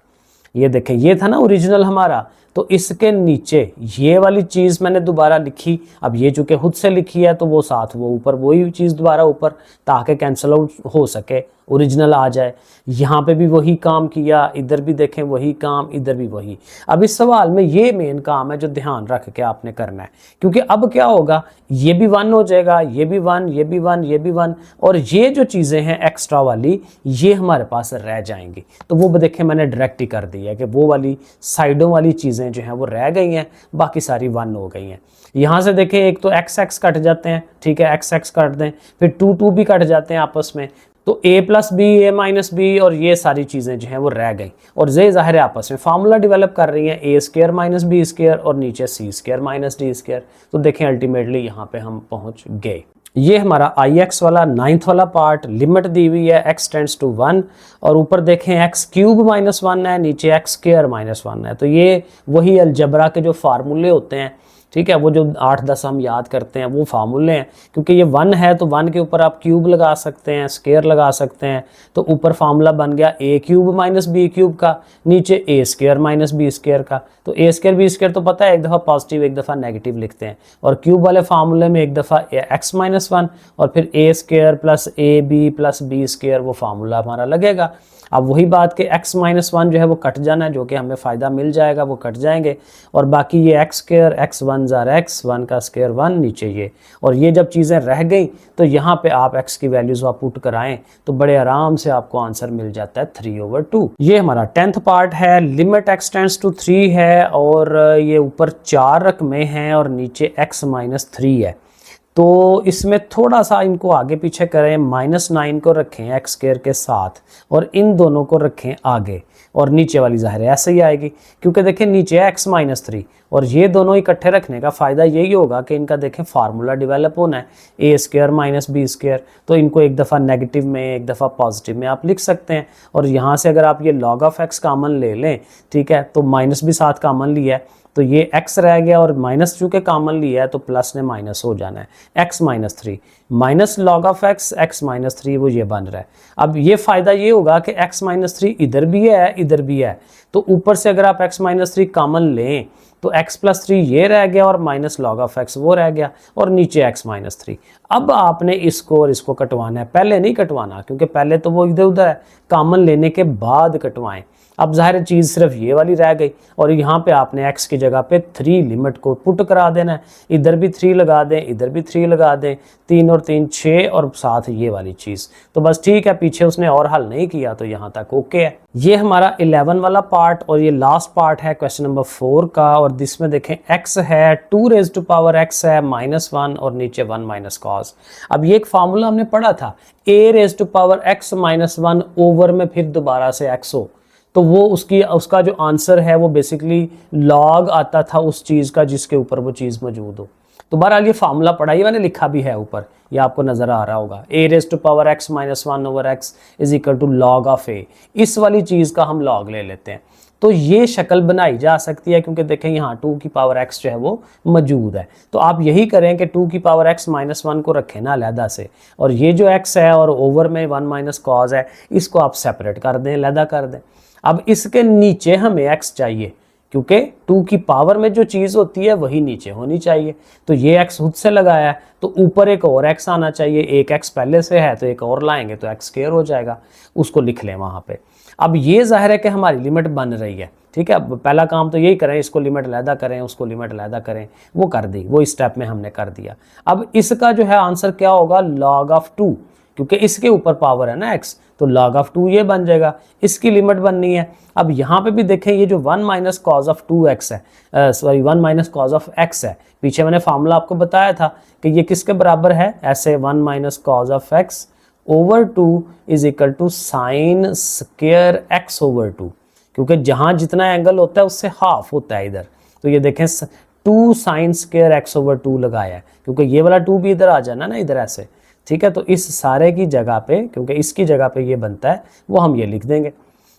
ये देखें, ये था ना ओरिजिनल हमारा, तो इसके नीचे ये वाली चीज़ मैंने दोबारा लिखी। अब ये चूँकि खुद से लिखी है तो वो साथ वो ऊपर वही चीज़ दोबारा ऊपर, ताकि कैंसल आउट हो सके, ओरिजिनल आ जाए। यहाँ पे भी वही काम किया, इधर भी देखें वही काम, इधर भी वही। अब इस सवाल में ये मेन काम है जो ध्यान रख के आपने करना है, क्योंकि अब क्या होगा, ये भी 1 हो जाएगा, ये भी 1, ये भी 1, ये भी 1, और ये जो चीज़ें हैं एक्स्ट्रा वाली ये हमारे पास रह जाएंगी। तो वो देखें मैंने डायरेक्ट ही कर दी है कि वो वाली साइडों वाली चीज़ें जो हैं वो रह गई हैं, बाकी सारी 1 हो गई हैं। यहाँ से देखें एक तो x कट जाते हैं, ठीक है, x कट दें, फिर 2 भी कट जाते हैं आपस में, तो a + b, a - b, और ये सारी चीज़ें जो हैं वो रह गई, और ये ज़ाहिर है आपस में फार्मूला डेवलप कर रही हैं, a² - b² और नीचे c² - d²। तो देखें अल्टीमेटली यहाँ पे हम पहुँच गए। ये हमारा ix वाला 9th वाला पार्ट, लिमिट दी हुई है x टेंड्स टू 1, और ऊपर देखें x³ - 1 है, नीचे x² - 1 है। तो ये वही अलजबरा के जो फार्मूले होते हैं, ठीक है, वो जो 8-10 हम याद करते हैं वो फार्मूले हैं। क्योंकि ये 1 है तो 1 के ऊपर आप क्यूब लगा सकते हैं, स्क्वायर लगा सकते हैं, तो ऊपर फार्मूला बन गया a³ - b³ का, नीचे a² - b² का। तो a² b² तो पता है, एक दफ़ा पॉजिटिव एक दफ़ा नेगेटिव लिखते हैं, और क्यूब वाले फार्मूले में एक दफ़ा x - 1 और फिर a² + ab + b² वो फार्मूला हमारा लगेगा। अब वही बात कि x - 1 जो है वो कट जाना है, जो कि हमें फ़ायदा मिल जाएगा, वो कट जाएंगे, और बाकी ये x², x1 x, 1 का स्क्वायर 1, नीचे ये, और ये जब चीज़ें रह गई तो यहाँ पे आप x की वैल्यूज़ आप पुट कराएं तो बड़े आराम से आपको आंसर मिल जाता है 3/2। ये हमारा 10th पार्ट है, लिमिट x टेंड्स टू 3 है, और ये ऊपर 4 रकमें हैं और नीचे x - 3 है। तो इसमें थोड़ा सा इनको आगे पीछे करें, -9 को रखें x² के साथ और इन दोनों को रखें आगे, और नीचे वाली ज़ाहिर है ऐसे ही आएगी, क्योंकि देखें नीचे है x - 3, और ये दोनों इकट्ठे रखने का फ़ायदा यही होगा कि इनका देखें फार्मूला डेवलप होना है, a² - b²। तो इनको एक दफ़ा नेगेटिव में एक दफ़ा पॉजिटिव में आप लिख सकते हैं, और यहाँ से अगर आप ये log ऑफ x कॉमन ले लें, ठीक है, तो माइनस भी साथ कॉमन लिया है, तो ये x रह गया, और माइनस चूँकि कॉमन लिया है तो प्लस ने माइनस हो जाना है, x - 3 minus log of x - 3 वो ये बन रहा है। अब ये फ़ायदा ये होगा कि x - 3 इधर भी है इधर भी है, तो ऊपर से अगर आप x - 3 कॉमन लें तो x + 3 ये रह गया, और माइनस log ऑफ x वो रह गया, और नीचे x - 3। अब आपने इसको और इसको कटवाना है, पहले नहीं कटवाना, क्योंकि पहले तो वो इधर उधर है, कॉमन लेने के बाद कटवाएं। अब ज़ाहिर चीज़ सिर्फ ये वाली रह गई, और यहाँ पे आपने x की जगह पे 3 लिमिट को पुट करा देना है, इधर भी 3 लगा दें, इधर भी 3 लगा दें, 3 और 3 6, और साथ ये वाली चीज़। तो बस ठीक है, पीछे उसने और हल नहीं किया तो यहाँ तक ओके है। ये हमारा 11 वाला पार्ट, और ये लास्ट पार्ट है क्वेश्चन नंबर 4 का, और जिसमें देखें x है 2⁻x है -1, और नीचे 1 - cos। अब ये एक फार्मूला हमने पढ़ा था, a⁻x - 1 ओवर में फिर दोबारा से x हो, तो वो उसका जो आंसर है वो बेसिकली लॉग आता था उस चीज़ का जिसके ऊपर वो चीज़ मौजूद हो। तो बहरहाल ये फार्मूला पढ़ा, ये मैंने लिखा भी है ऊपर, ये आपको नज़र आ रहा होगा, a⁻x - 1/x = log of a। इस वाली चीज़ का हम लॉग ले लेते हैं, तो ये शक्ल बनाई जा सकती है, क्योंकि देखें यहाँ 2⁻x जो है वो मौजूद है। तो आप यही करें कि 2⁻x - 1 को रखें ना अलहदा से, और ये जो x है और ओवर में 1 - cos है, इसको आप सेपरेट कर दें, अलहदा कर दें। अब इसके नीचे हमें x चाहिए, क्योंकि 2 की पावर में जो चीज़ होती है वही नीचे होनी चाहिए, तो ये x खुद से लगाया है, तो ऊपर एक और x आना चाहिए, एक x पहले से है तो एक और लाएंगे तो x² हो जाएगा, उसको लिख लें वहाँ पे। अब ये जाहिर है कि हमारी लिमिट बन रही है, ठीक है। अब पहला काम तो यही करें, इसको लिमिट अलहदा करें, उसको लिमिट अलहदा करें, वो कर दी, वो इस स्टेप में हमने कर दिया। अब इसका जो है आंसर क्या होगा, log ऑफ 2, क्योंकि इसके ऊपर पावर है ना x, तो log ऑफ 2 ये बन जाएगा, इसकी लिमिट बननी है। अब यहाँ पे भी देखें, ये जो 1 माइनस कॉज ऑफ 2x है, sorry 1 minus cos of x है, पीछे मैंने फार्मूला आपको बताया था कि ये किसके बराबर है, ऐसे 1 minus cos of x over 2 is equal to sine square x over 2, क्योंकि जहाँ जितना एंगल होता है उससे हाफ होता है इधर। तो ये देखें 2 साइन स्क्वायर x ओवर 2 लगाया है, क्योंकि ये वाला 2 भी इधर आ जाना ना इधर ऐसे, ठीक है। तो इस सारे की जगह पे, क्योंकि इसकी जगह पे ये बनता है, वो हम ये लिख देंगे।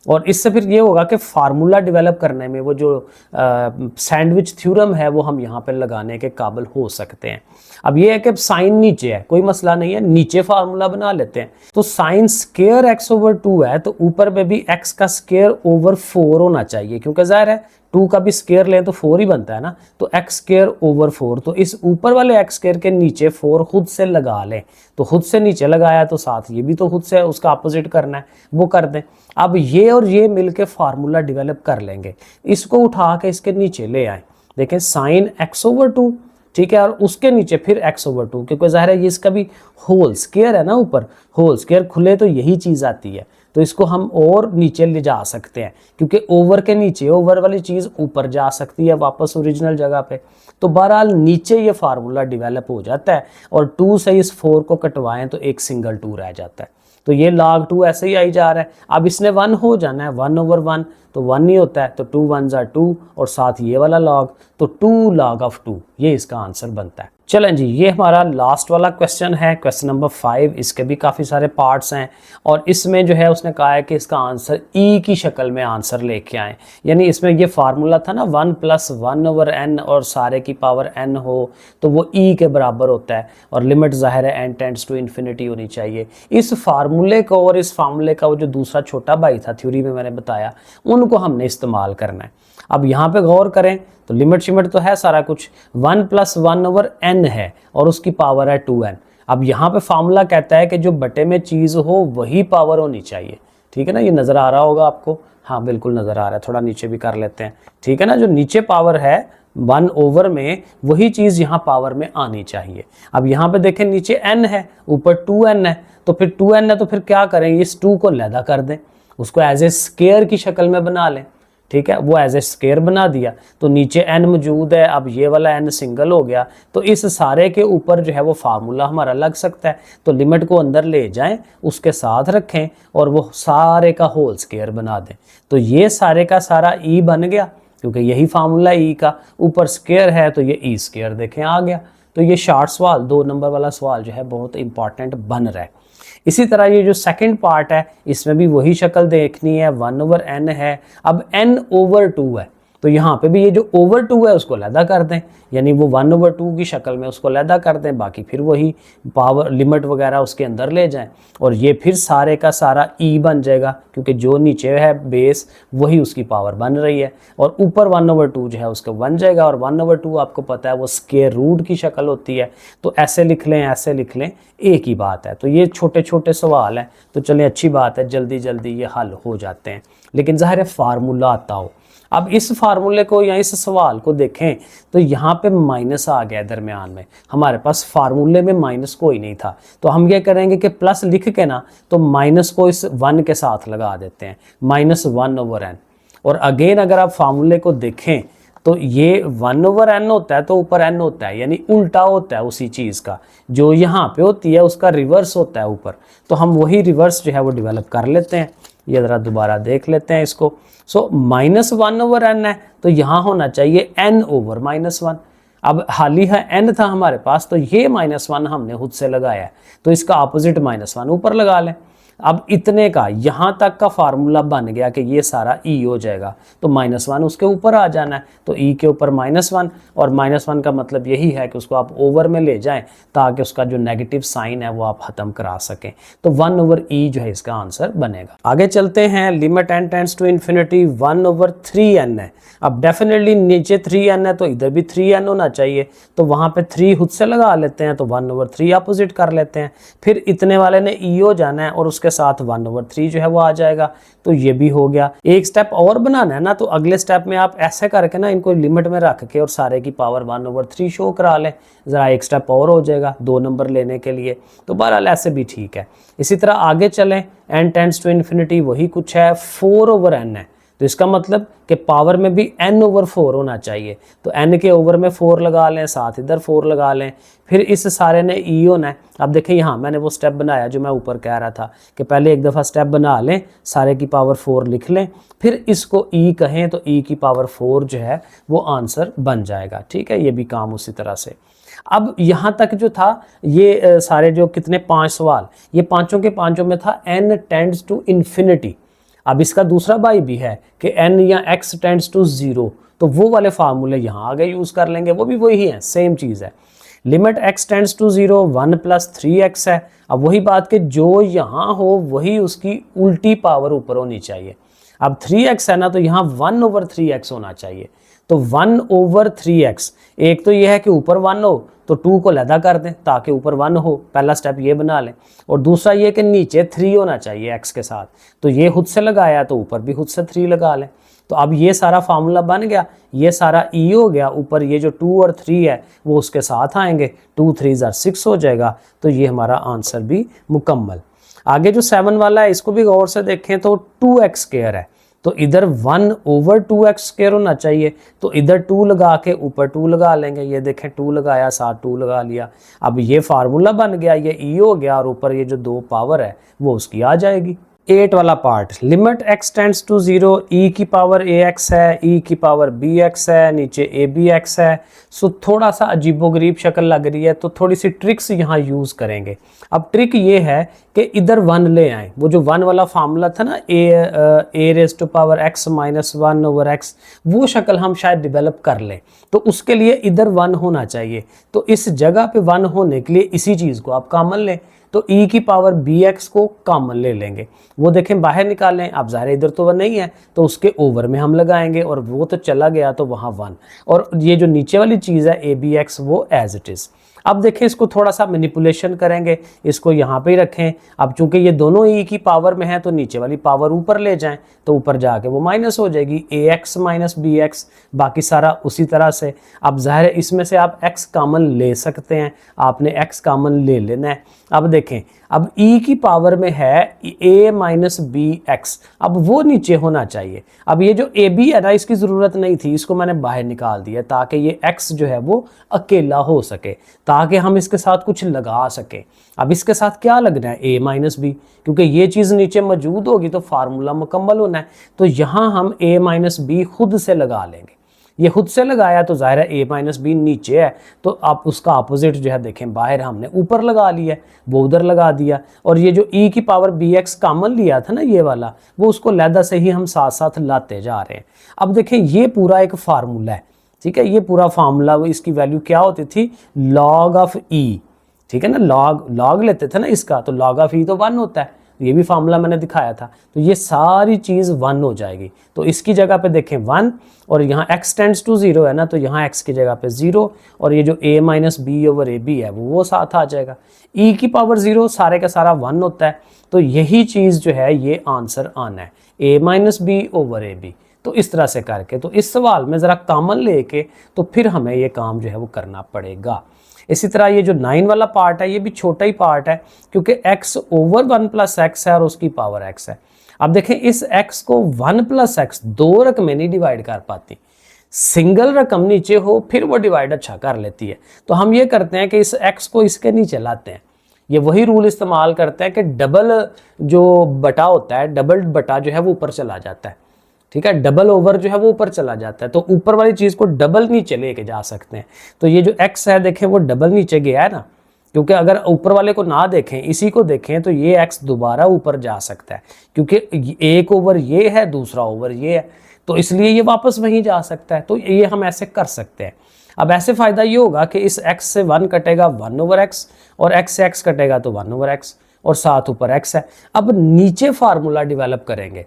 और इससे फिर ये होगा कि फार्मूला डेवलप करने में वो जो सैंडविच थ्योरम है वो हम यहाँ पे लगाने के काबिल हो सकते हैं। अब ये है कि साइन नीचे है, कोई मसला नहीं है, नीचे फार्मूला बना लेते हैं। तो साइन स्क्वायर x ओवर 2 है, तो ऊपर पे भी x का स्क्वायर ओवर 4 होना चाहिए, क्योंकि जाहिर है 2 का भी स्क्वायर लें तो 4 ही बनता है ना, तो x स्क्वायर ओवर 4। तो इस ऊपर वाले x स्क्वायर के नीचे 4 खुद से लगा लें, तो खुद से नीचे लगाया तो साथ ये भी तो खुद से उसका अपोजिट करना है, वो कर दें। अब ये और ये मिलके फार्मूला डेवलप कर लेंगे, इसको उठा के इसके नीचे ले आए, देखें साइन x ओवर 2, ठीक है, और उसके नीचे फिर x ओवर 2, क्योंकि ज़ाहिर है ये इसका भी होल स्क्वायर है ना, ऊपर होल स्क्वायर खुले तो यही चीज़ आती है, तो इसको हम और नीचे ले जा सकते हैं, क्योंकि ओवर के नीचे ओवर वाली चीज़ ऊपर जा सकती है वापस ओरिजिनल जगह पे। तो बहरहाल नीचे ये फार्मूला डेवलप हो जाता है, और 2 से इस 4 को कटवाएं तो एक सिंगल 2 रह जाता है। तो ये log 2 ऐसे ही आई जा रहा है। अब इसने 1 हो जाना है, 1 ओवर 1 तो 1 ही होता है, तो 2 1s are 2, और साथ ये वाला log, तो 2 log ऑफ 2, ये इसका आंसर बनता है। चलें जी, ये हमारा लास्ट वाला क्वेश्चन है, क्वेश्चन नंबर 5। इसके भी काफ़ी सारे पार्ट्स हैं, और इसमें जो है उसने कहा है कि इसका आंसर ई की शक्ल में आंसर लेके आएँ। यानी इसमें ये फार्मूला था ना 1 + 1 ओवर n, और सारे की पावर n हो तो वो ई के बराबर होता है, और लिमिट ज़ाहिर है n टेंड्स टू इन्फिनिटी होनी चाहिए। इस फार्मूले को और इस फार्मूले का वो जो दूसरा छोटा भाई था थ्योरी में मैंने बताया, उनको हमने इस्तेमाल करना है। अब यहाँ पे गौर करें तो लिमिट शिमिट तो है सारा कुछ, 1 + 1 ओवर n है, और उसकी पावर है 2n। अब यहाँ पे फार्मूला कहता है कि जो बटे में चीज़ हो वही पावर होनी चाहिए, ठीक है ना, ये नज़र आ रहा होगा आपको, हाँ बिल्कुल नज़र आ रहा है, थोड़ा नीचे भी कर लेते हैं, ठीक है ना, जो नीचे पावर है 1 ओवर में वही चीज़ यहाँ पावर में आनी चाहिए। अब यहाँ पे देखें नीचे n है, ऊपर 2n है, तो फिर 2n है तो फिर क्या करें, इस 2 को लैदा कर दें, उसको एज ए स्क्वायर की शक्ल में बना लें, ठीक है, वो एज ए स्क्वायर बना दिया, तो नीचे n मौजूद है, अब ये वाला n सिंगल हो गया, तो इस सारे के ऊपर जो है वो फार्मूला हमारा लग सकता है। तो लिमिट को अंदर ले जाएं, उसके साथ रखें, और वो सारे का होल स्क्वायर बना दें, तो ये सारे का सारा e बन गया, क्योंकि यही फार्मूला e का, ऊपर स्क्वायर है तो ये e स्क्वायर देखें आ गया। तो ये शार्ट सवाल 2 नंबर वाला सवाल जो है बहुत इंपॉर्टेंट बन रहा है। इसी तरह ये जो सेकंड पार्ट है इसमें भी वही शक्ल देखनी है, 1 ओवर n है, अब n ओवर 2 है, तो यहाँ पे भी ये जो ओवर 2 है उसको लैदा कर दें, यानी वो 1 ओवर 2 की शक्ल में उसको लैदा कर दें, बाकी फिर वही पावर लिमिट वगैरह उसके अंदर ले जाएं, और ये फिर सारे का सारा e बन जाएगा, क्योंकि जो नीचे है बेस वही उसकी पावर बन रही है, और ऊपर 1 ओवर 2 जो है उसका बन जाएगा, और 1 ओवर 2 आपको पता है वो स्क्वायर रूट की शक्ल होती है, तो ऐसे लिख लें ऐसे लिख लें, एक ही बात है। तो ये छोटे छोटे सवाल हैं, तो चलें अच्छी बात है, जल्दी जल्दी ये हल हो जाते हैं, लेकिन ज़ाहिर है फार्मूला आता हो। अब इस फार्मूले को या इस सवाल को देखें तो यहाँ पे माइनस आ गया दरमियान में, हमारे पास फार्मूले में माइनस कोई नहीं था, तो हम ये करेंगे कि प्लस लिख के ना तो माइनस को इस 1 के साथ लगा देते हैं, -1 ओवर n। और अगेन अगर आप फार्मूले को देखें तो ये 1 ओवर n होता है तो ऊपर n होता है, यानी उल्टा होता है उसी चीज़ का, जो यहाँ पे होती है उसका रिवर्स होता है ऊपर, तो हम वही रिवर्स जो है वो डेवलप कर लेते हैं। ये ज़रा दोबारा देख लेते हैं इसको। सो -1 ओवर n है, तो यहाँ होना चाहिए n ओवर -1। अब हाल ही है n था हमारे पास, तो ये -1 हमने खुद से लगाया है, तो इसका अपोजिट -1 ऊपर लगा लें। अब इतने का यहाँ तक का फार्मूला बन गया कि ये सारा e हो जाएगा, तो -1 उसके ऊपर आ जाना है, तो e के ऊपर -1, और -1 का मतलब यही है कि उसको आप ओवर में ले जाएं ताकि उसका जो नेगेटिव साइन है वो आप ख़त्म करा सकें, तो 1 ओवर e जो है इसका आंसर बनेगा। आगे चलते हैं, limit n tends to infinity 1 over 3n है। अब डेफिनेटली नीचे 3n है तो इधर भी 3n होना चाहिए, तो वहाँ पे 3 खुद से लगा लेते हैं, तो 1 ओवर 3 अपोजिट कर लेते हैं, फिर इतने वाले ने e हो जाना है और उसके साथ 1/3 जो है वो आ जाएगा। तो ये भी हो गया। एक स्टेप और बनाना है ना, तो अगले स्टेप में आप ऐसे करके ना इनको लिमिट में रख के और सारे की पावर 1/3 शो करा लें, ज़रा एक स्टेप और हो जाएगा 2 नंबर लेने के लिए। तो बहरहाल ऐसे भी ठीक है। इसी तरह आगे चलें, n टेंड्स टू इन्फिनिटी वही कुछ है, 4/n है, तो इसका मतलब कि पावर में भी n/4 होना चाहिए। तो n के ओवर में 4 लगा लें, साथ इधर 4 लगा लें, फिर इस सारे ने e होना है। अब देखें यहाँ मैंने वो स्टेप बनाया जो मैं ऊपर कह रहा था कि पहले एक दफ़ा स्टेप बना लें, सारे की पावर 4 लिख लें, फिर इसको e कहें तो e की पावर 4 जो है वो आंसर बन जाएगा। ठीक है, ये भी काम उसी तरह से। अब यहाँ तक जो था ये सारे जो कितने 5 सवाल, ये पांचों के पांचों में था n टेंड्स टू इन्फिनिटी। अब इसका दूसरा बाई भी है कि n या x टेंड्स टू 0, तो वो वाले फार्मूले यहाँ आगे यूज़ कर लेंगे, वो भी वही है, सेम चीज़ है। Limit x tends to 0 1 + 3x है। अब वही बात कि जो यहाँ हो वही उसकी उल्टी पावर ऊपर होनी चाहिए। अब 3x है ना, तो यहाँ 1/3x होना चाहिए। तो 1/3x, एक तो ये है कि ऊपर 1 हो तो 2 को लैदा कर दें ताकि ऊपर 1 हो, पहला स्टेप ये बना लें। और दूसरा ये कि नीचे 3 होना चाहिए x के साथ, तो ये खुद से लगाया तो ऊपर भी खुद से 3 लगा लें। तो अब ये सारा फार्मूला बन गया, ये सारा e हो गया, ऊपर ये जो 2 और 3 है वो उसके साथ आएंगे, 2 3 6 हो जाएगा। तो ये हमारा आंसर भी मुकम्मल। आगे जो 7 वाला है इसको भी गौर से देखें तो 2x² है, तो इधर 1/2x² होना चाहिए, तो इधर 2 लगा के ऊपर 2 लगा लेंगे। ये देखें 2 लगाया, साथ 2 लगा लिया। अब ये फार्मूला बन गया, ये e हो गया, और ऊपर ये जो 2 पावर है वो उसकी आ जाएगी। 8 वाला part, limit x tends to 0, e की पावर ax है, e की पावर bx है, नीचे abx है। सो थोड़ा सा अजीबोगरीब शक्ल लग रही है, तो थोड़ी सी ट्रिक्स यहाँ यूज़ करेंगे। अब ट्रिक ये है कि इधर 1 ले आएँ, वो जो 1 वाला फार्मूला था ना, a⁻x - 1/x, वो शक्ल हम शायद डेवलप कर लें, तो उसके लिए इधर 1 होना चाहिए। तो इस जगह पे 1 होने के लिए इसी चीज़ को आप कॉमन लें, तो e की पावर bx को कॉमन ले लेंगे। वो देखें बाहर निकालें, अब ज़ाहिर इधर तो वह नहीं है तो उसके ओवर में हम लगाएंगे, और वो तो चला गया तो वहाँ 1, और ये जो नीचे वाली चीज़ है abx वो एज इट इज़। अब देखें इसको थोड़ा सा मैनिपुलेशन करेंगे, इसको यहाँ पे ही रखें। अब चूंकि ये दोनों e की पावर में है तो नीचे वाली पावर ऊपर ले जाएं, तो ऊपर जाके वो माइनस हो जाएगी, ax - bx, बाकी सारा उसी तरह से। अब ज़ाहिर है इसमें से आप x कॉमन ले सकते हैं, आपने x कॉमन ले लेना है। अब देखें, अब e की पावर में है a - bx, अब वो नीचे होना चाहिए। अब ये जो ab है ना, इसकी ज़रूरत नहीं थी, इसको मैंने बाहर निकाल दिया ताकि ये x जो है वो अकेला हो सके, ताकि हम इसके साथ कुछ लगा सकें। अब इसके साथ क्या लगना है, a - b, क्योंकि ये चीज़ नीचे मौजूद होगी तो फार्मूला मुकम्मल होना है। तो यहाँ हम a - b खुद से लगा लेंगे। ये खुद से लगाया तो ज़ाहिर है a - b नीचे है, तो आप उसका अपोजिट जो है देखें, बाहर हमने ऊपर लगा लिया, वो उधर लगा दिया। और ये जो e की पावर bx कॉमन लिया था ना ये वाला, वो उसको लैदा से ही हम साथ साथ लाते जा रहे हैं। अब देखें ये पूरा एक फार्मूला है, ठीक है, ये पूरा फार्मूला, इसकी वैल्यू क्या होती थी, log ऑफ e, ठीक है ना, log लेते थे ना इसका, तो log ऑफ e तो 1 होता है, ये भी फार्मूला मैंने दिखाया था। तो ये सारी चीज़ 1 हो जाएगी, तो इसकी जगह पे देखें 1, और यहाँ x टेंड्स टू 0 है ना, तो यहाँ x की जगह पे 0, और ये जो a - b/ab है वो साथ आ जाएगा। e की पावर 0 सारे का सारा 1 होता है, तो यही चीज़ जो है ये आंसर आना है, a - b/ab। तो इस तरह से करके, तो इस सवाल में ज़रा कॉमन लेके तो फिर हमें ये काम जो है वो करना पड़ेगा। इसी तरह ये जो 9 वाला पार्ट है ये भी छोटा ही पार्ट है, क्योंकि x/1 + x है और उसकी पावर x है। अब देखें इस x को 1 + x 2 रकमें नहीं डिवाइड कर पाती, सिंगल रकम नीचे हो फिर वो डिवाइड अच्छा कर लेती है। तो हम ये करते हैं कि इस x को इसके नीचे लाते हैं, ये वही रूल इस्तेमाल करते हैं कि डबल जो बटा होता है, डबल बटा जो है वो ऊपर चला जाता है, ठीक है, डबल ओवर जो है वो ऊपर चला जाता है, तो ऊपर वाली चीज़ को डबल नीचे लेके जा सकते हैं। तो ये जो x है देखें वो डबल नीचे गया है ना, क्योंकि अगर ऊपर वाले को ना देखें इसी को देखें तो ये x दोबारा ऊपर जा सकता है, क्योंकि एक ओवर ये है दूसरा ओवर ये है, तो इसलिए ये वापस वहीं जा सकता है। तो ये हम ऐसे कर सकते हैं। अब ऐसे फ़ायदा ये होगा कि इस x से 1 कटेगा 1/x, और x से x कटेगा तो 1/x, और साथ ऊपर x है। अब नीचे फार्मूला डेवलप करेंगे,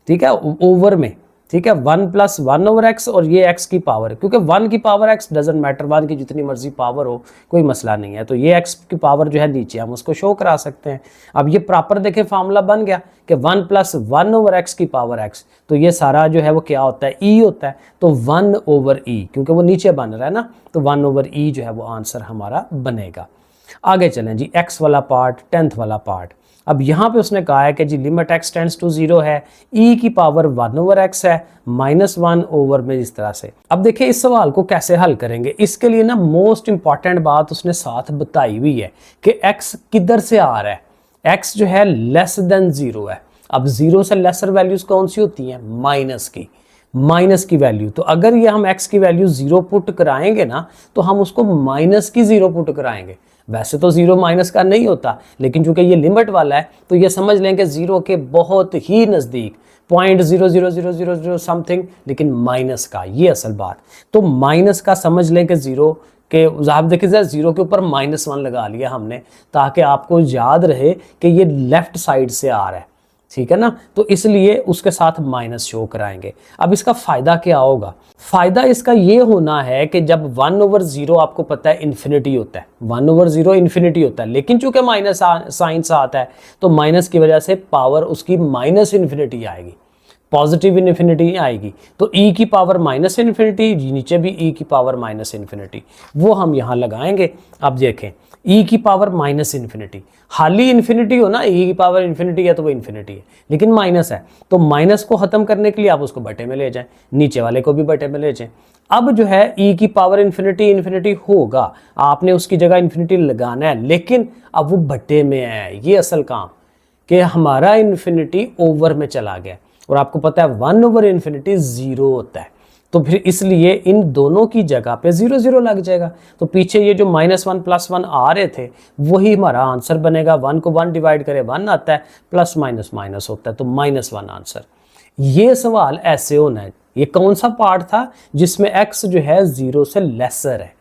ठीक है, ओवर में, ठीक है, 1 प्लस 1/x और ये x की पावर, क्योंकि 1 की पावर x डजेंट मैटर, 1 की जितनी मर्जी पावर हो कोई मसला नहीं है। तो ये x की पावर जो है नीचे हम उसको शो करा सकते हैं। अब ये प्रॉपर देखें फार्मूला बन गया कि 1 प्लस 1/x की पावर x, तो ये सारा जो है वो क्या होता है, e होता है। तो 1/e, क्योंकि वो नीचे बन रहा है ना, तो 1/e जो है वो आंसर हमारा बनेगा। आगे चलें जी, x वाला पार्ट, 10th वाला पार्ट। अब यहाँ पे उसने कहा है कि जी लिमिट x टेंड्स टू 0 है, e की पावर 1/x है, -1 ओवर में इस तरह से। अब देखिए इस सवाल को कैसे हल करेंगे, इसके लिए ना मोस्ट इंपॉर्टेंट बात उसने साथ बताई हुई है कि x किधर से आ रहा है, x जो है लेस देन 0 है। अब 0 से लेसर वैल्यूज कौन सी होती हैं, माइनस की वैल्यू। तो अगर ये हम x की वैल्यू 0 पुट कराएंगे ना, तो हम उसको माइनस की 0 पुट कराएंगे। वैसे तो 0 माइनस का नहीं होता, लेकिन चूंकि ये लिमिट वाला है तो ये समझ लें कि 0 के बहुत ही नज़दीक, 0.00000 समथिंग, लेकिन माइनस का, ये असल बात। तो माइनस का समझ लें कि 0 के, आप देखिए 0 के ऊपर -1 लगा लिया हमने, ताकि आपको याद रहे कि ये लेफ्ट साइड से आ रहा है, ठीक है ना। तो इसलिए उसके साथ माइनस शो कराएंगे। अब इसका फ़ायदा क्या होगा, फ़ायदा इसका ये होना है कि जब 1/0 आपको पता है इन्फिनिटी होता है, 1/0 इन्फिनिटी होता है, लेकिन चूंकि माइनस साइन से आता है तो माइनस की वजह से पावर उसकी -इन्फिनिटी आएगी, पॉजिटिव इन्फिनिटी आएगी। तो e की पावर -इन्फिनिटी, नीचे भी e की पावर -इन्फिनिटी, वो हम यहाँ लगाएंगे। अब देखें e की पावर -इन्फिनिटी, हाली इन्फिनिटी हो ना, e की पावर इन्फिनिटी है तो वो इन्फिनिटी है, लेकिन माइनस है, तो माइनस को ख़त्म करने के लिए आप उसको बटे में ले जाएं, नीचे वाले को भी बटे में ले जाएं। अब जो है e की पावर इन्फिनिटी होगा, आपने उसकी जगह इन्फिनिटी लगाना है, लेकिन अब वो बटे में है। ये असल काम कि हमारा इन्फिनिटी ओवर में चला गया, और आपको पता है 1/∞ 0 होता है, तो फिर इसलिए इन दोनों की जगह पे 0 0 लग जाएगा। तो पीछे ये जो -1 +1 आ रहे थे वही हमारा आंसर बनेगा। 1 को 1 डिवाइड करे 1 आता है, प्लस माइनस माइनस होता है, तो -1 आंसर। ये सवाल ऐसे होना है। ये कौन सा पार्ट था जिसमें x जो है 0 से लेसर है,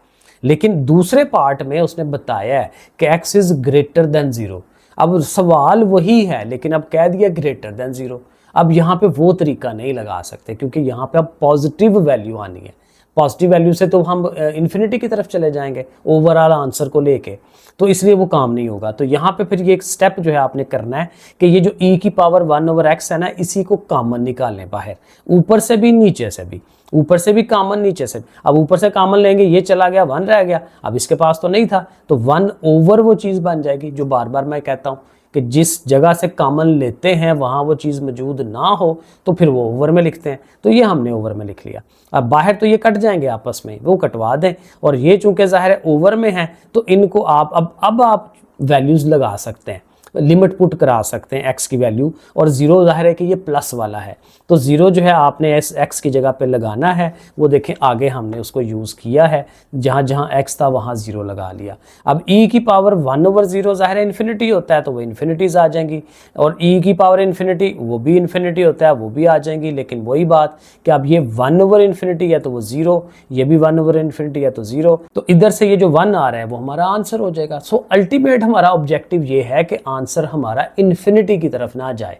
लेकिन दूसरे पार्ट में उसने बताया है कि x इज ग्रेटर देन 0। अब सवाल वही है, लेकिन अब कह दिया ग्रेटर देन 0। अब यहाँ पे वो तरीका नहीं लगा सकते, क्योंकि यहाँ पे अब पॉजिटिव वैल्यू आनी है। पॉजिटिव वैल्यू से तो हम इन्फिनिटी की तरफ चले जाएंगे ओवरऑल आंसर को लेके, तो इसलिए वो काम नहीं होगा। तो यहाँ पे फिर ये एक स्टेप जो है आपने करना है कि ये जो e की पावर 1/x है ना, इसी को कॉमन निकालें बाहर, ऊपर से भी नीचे से भी, ऊपर से भी कॉमन नीचे से। अब ऊपर से कॉमन लेंगे, ये चला गया 1 रह गया, अब इसके पास तो नहीं था, तो 1 ओवर वो चीज़ बन जाएगी। जो बार बार मैं कहता हूँ कि जिस जगह से कॉमन लेते हैं वहाँ वो चीज़ मौजूद ना हो तो फिर वो ओवर में लिखते हैं, तो ये हमने ओवर में लिख लिया। अब बाहर तो ये कट जाएंगे आपस में, वो कटवा दें, और ये चूंकि ज़ाहिर है ओवर में है तो इनको आप अब आप वैल्यूज़ लगा सकते हैं, लिमिट पुट करा सकते हैं x की वैल्यू, और 0 ज़ाहिर है कि ये प्लस वाला है, तो 0 जो है आपने x की जगह पे लगाना है। वो देखें आगे हमने उसको यूज़ किया है, जहाँ जहाँ x था वहाँ 0 लगा लिया। अब e की पावर 1/0 ज़ाहिर है इन्फिनिटी होता है, तो वो इन्फिनिटीज़ आ जाएंगी, और e की पावर इन्फिनिटी वो भी इन्फिनिटी होता है, वो भी आ जाएंगी। लेकिन वही बात कि अब ये 1/∞ है तो वो 0, ये भी 1/∞ है तो 0, तो इधर से ये जो 1 आ रहा है वो हमारा आंसर हो जाएगा। सो अल्टीमेट हमारा ऑब्जेक्टिव ये है कि आंसर हमारा इन्फिनिटी की तरफ ना जाए,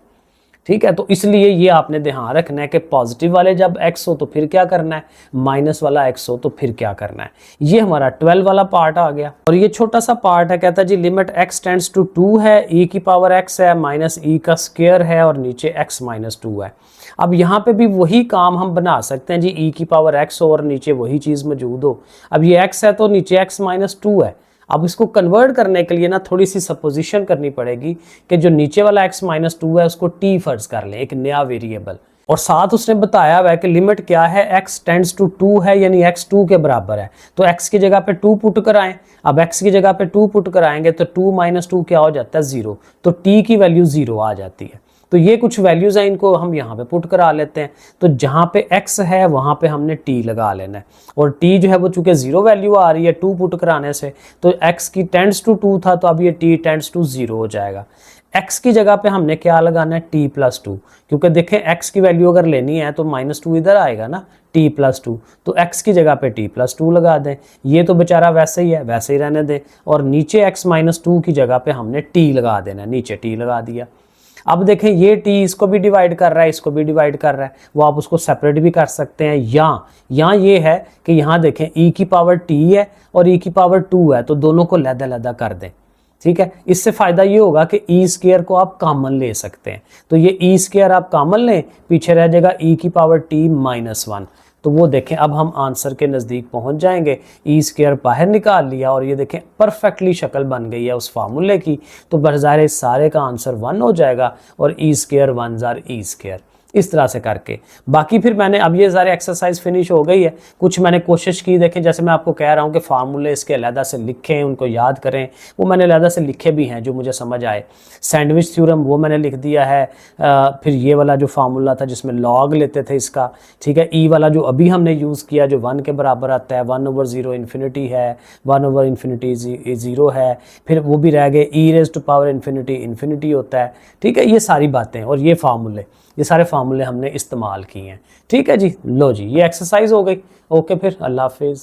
ठीक है। तो इसलिए ये आपने ध्यान रखना है कि पॉजिटिव वाले जब x हो तो फिर क्या करना है, माइनस वाला x हो तो फिर क्या करना है। ये हमारा 12 वाला पार्ट आ गया, और ये छोटा सा पार्ट है, कहता है जी लिमिट x टेंड्स टू 2 है, e की पावर x है, माइनस e का स्क्वायर है, और नीचे x - 2 है। अब यहाँ पे भी वही काम हम बना सकते हैं जी, e की पावर x हो और नीचे वही चीज़ मौजूद हो। अब ये x है तो नीचे x - 2 है। अब इसको कन्वर्ट करने के लिए ना थोड़ी सी सपोजिशन करनी पड़ेगी कि जो नीचे वाला x - 2 है उसको t फर्ज कर लें, एक नया वेरिएबल, और साथ उसने बताया हुआ है कि लिमिट क्या है, x टेंड्स टू 2 है, यानी x 2 के बराबर है, तो x की जगह पे 2 पुट कराएं। अब x की जगह पे 2 पुट कराएंगे तो 2 - 2 क्या हो जाता है, 0, तो t की वैल्यू 0 आ जाती है। तो ये कुछ वैल्यूज़ हैं, इनको हम यहाँ पे पुट करा लेते हैं। तो जहाँ पे x है वहाँ पे हमने t लगा लेना है, और t जो है वो चूँकि 0 वैल्यू आ रही है 2 पुट कराने से, तो x की टेंड्स टू 2 था, तो अब ये t टेंड्स टू 0 हो जाएगा। x की जगह पे हमने क्या लगाना है, t + 2, क्योंकि देखें x की वैल्यू अगर लेनी है तो -2 इधर आएगा ना, t + 2, तो x की जगह पे t + 2 लगा दें। ये तो बेचारा वैसे ही है, वैसे ही रहने दें, और नीचे x - 2 की जगह पे हमने t लगा देना है, नीचे t लगा दिया। अब देखें ये t इसको भी डिवाइड कर रहा है, इसको भी डिवाइड कर रहा है, वो आप उसको सेपरेट भी कर सकते हैं। यहाँ ये है कि यहाँ देखें e की पावर t है और e की पावर 2 है, तो दोनों को लहदा कर दें। ठीक है, इससे फ़ायदा ये होगा कि ई स्क्वायर को आप कॉमन ले सकते हैं, तो ये ई स्क्वायर आप कॉमन लें, पीछे रह जाएगा e की पावर t -1। तो वो देखें अब हम आंसर के नज़दीक पहुंच जाएंगे। ई स्क्वायर बाहर निकाल लिया और ये देखें परफेक्टली शक्ल बन गई है उस फार्मूले की, तो बज़ाहिर सारे का आंसर 1 हो जाएगा और ई स्क्वायर 1 ज़ार ई स्क्वायर, इस तरह से करके। बाकी फिर मैंने अब ये सारे एक्सरसाइज फिनिश हो गई है, कुछ मैंने कोशिश की, देखें जैसे मैं आपको कह रहा हूँ कि फार्मूले इसके अलहदा से लिखें, उनको याद करें, वो मैंने अलहदा से लिखे भी हैं जो मुझे समझ आए। सैंडविच थ्योरम वो मैंने लिख दिया है, फिर ये वाला जो फार्मूला था जिसमें लॉग लेते थे इसका, ठीक है, ई वाला जो अभी हमने यूज़ किया जो 1 के बराबर आता है, 1/0 इन्फिनिटी है, 1/इन्फिनिटी 0 है, फिर वो भी रह गए e⁻∞ इन्फिनिटी होता है। ठीक है, ये सारी बातें और ये फार्मूले, ये सारे फार्मूले हमने इस्तेमाल किए हैं। ठीक है जी, लो जी ये एक्सरसाइज हो गई। ओके, फिर अल्लाह हाफिज़।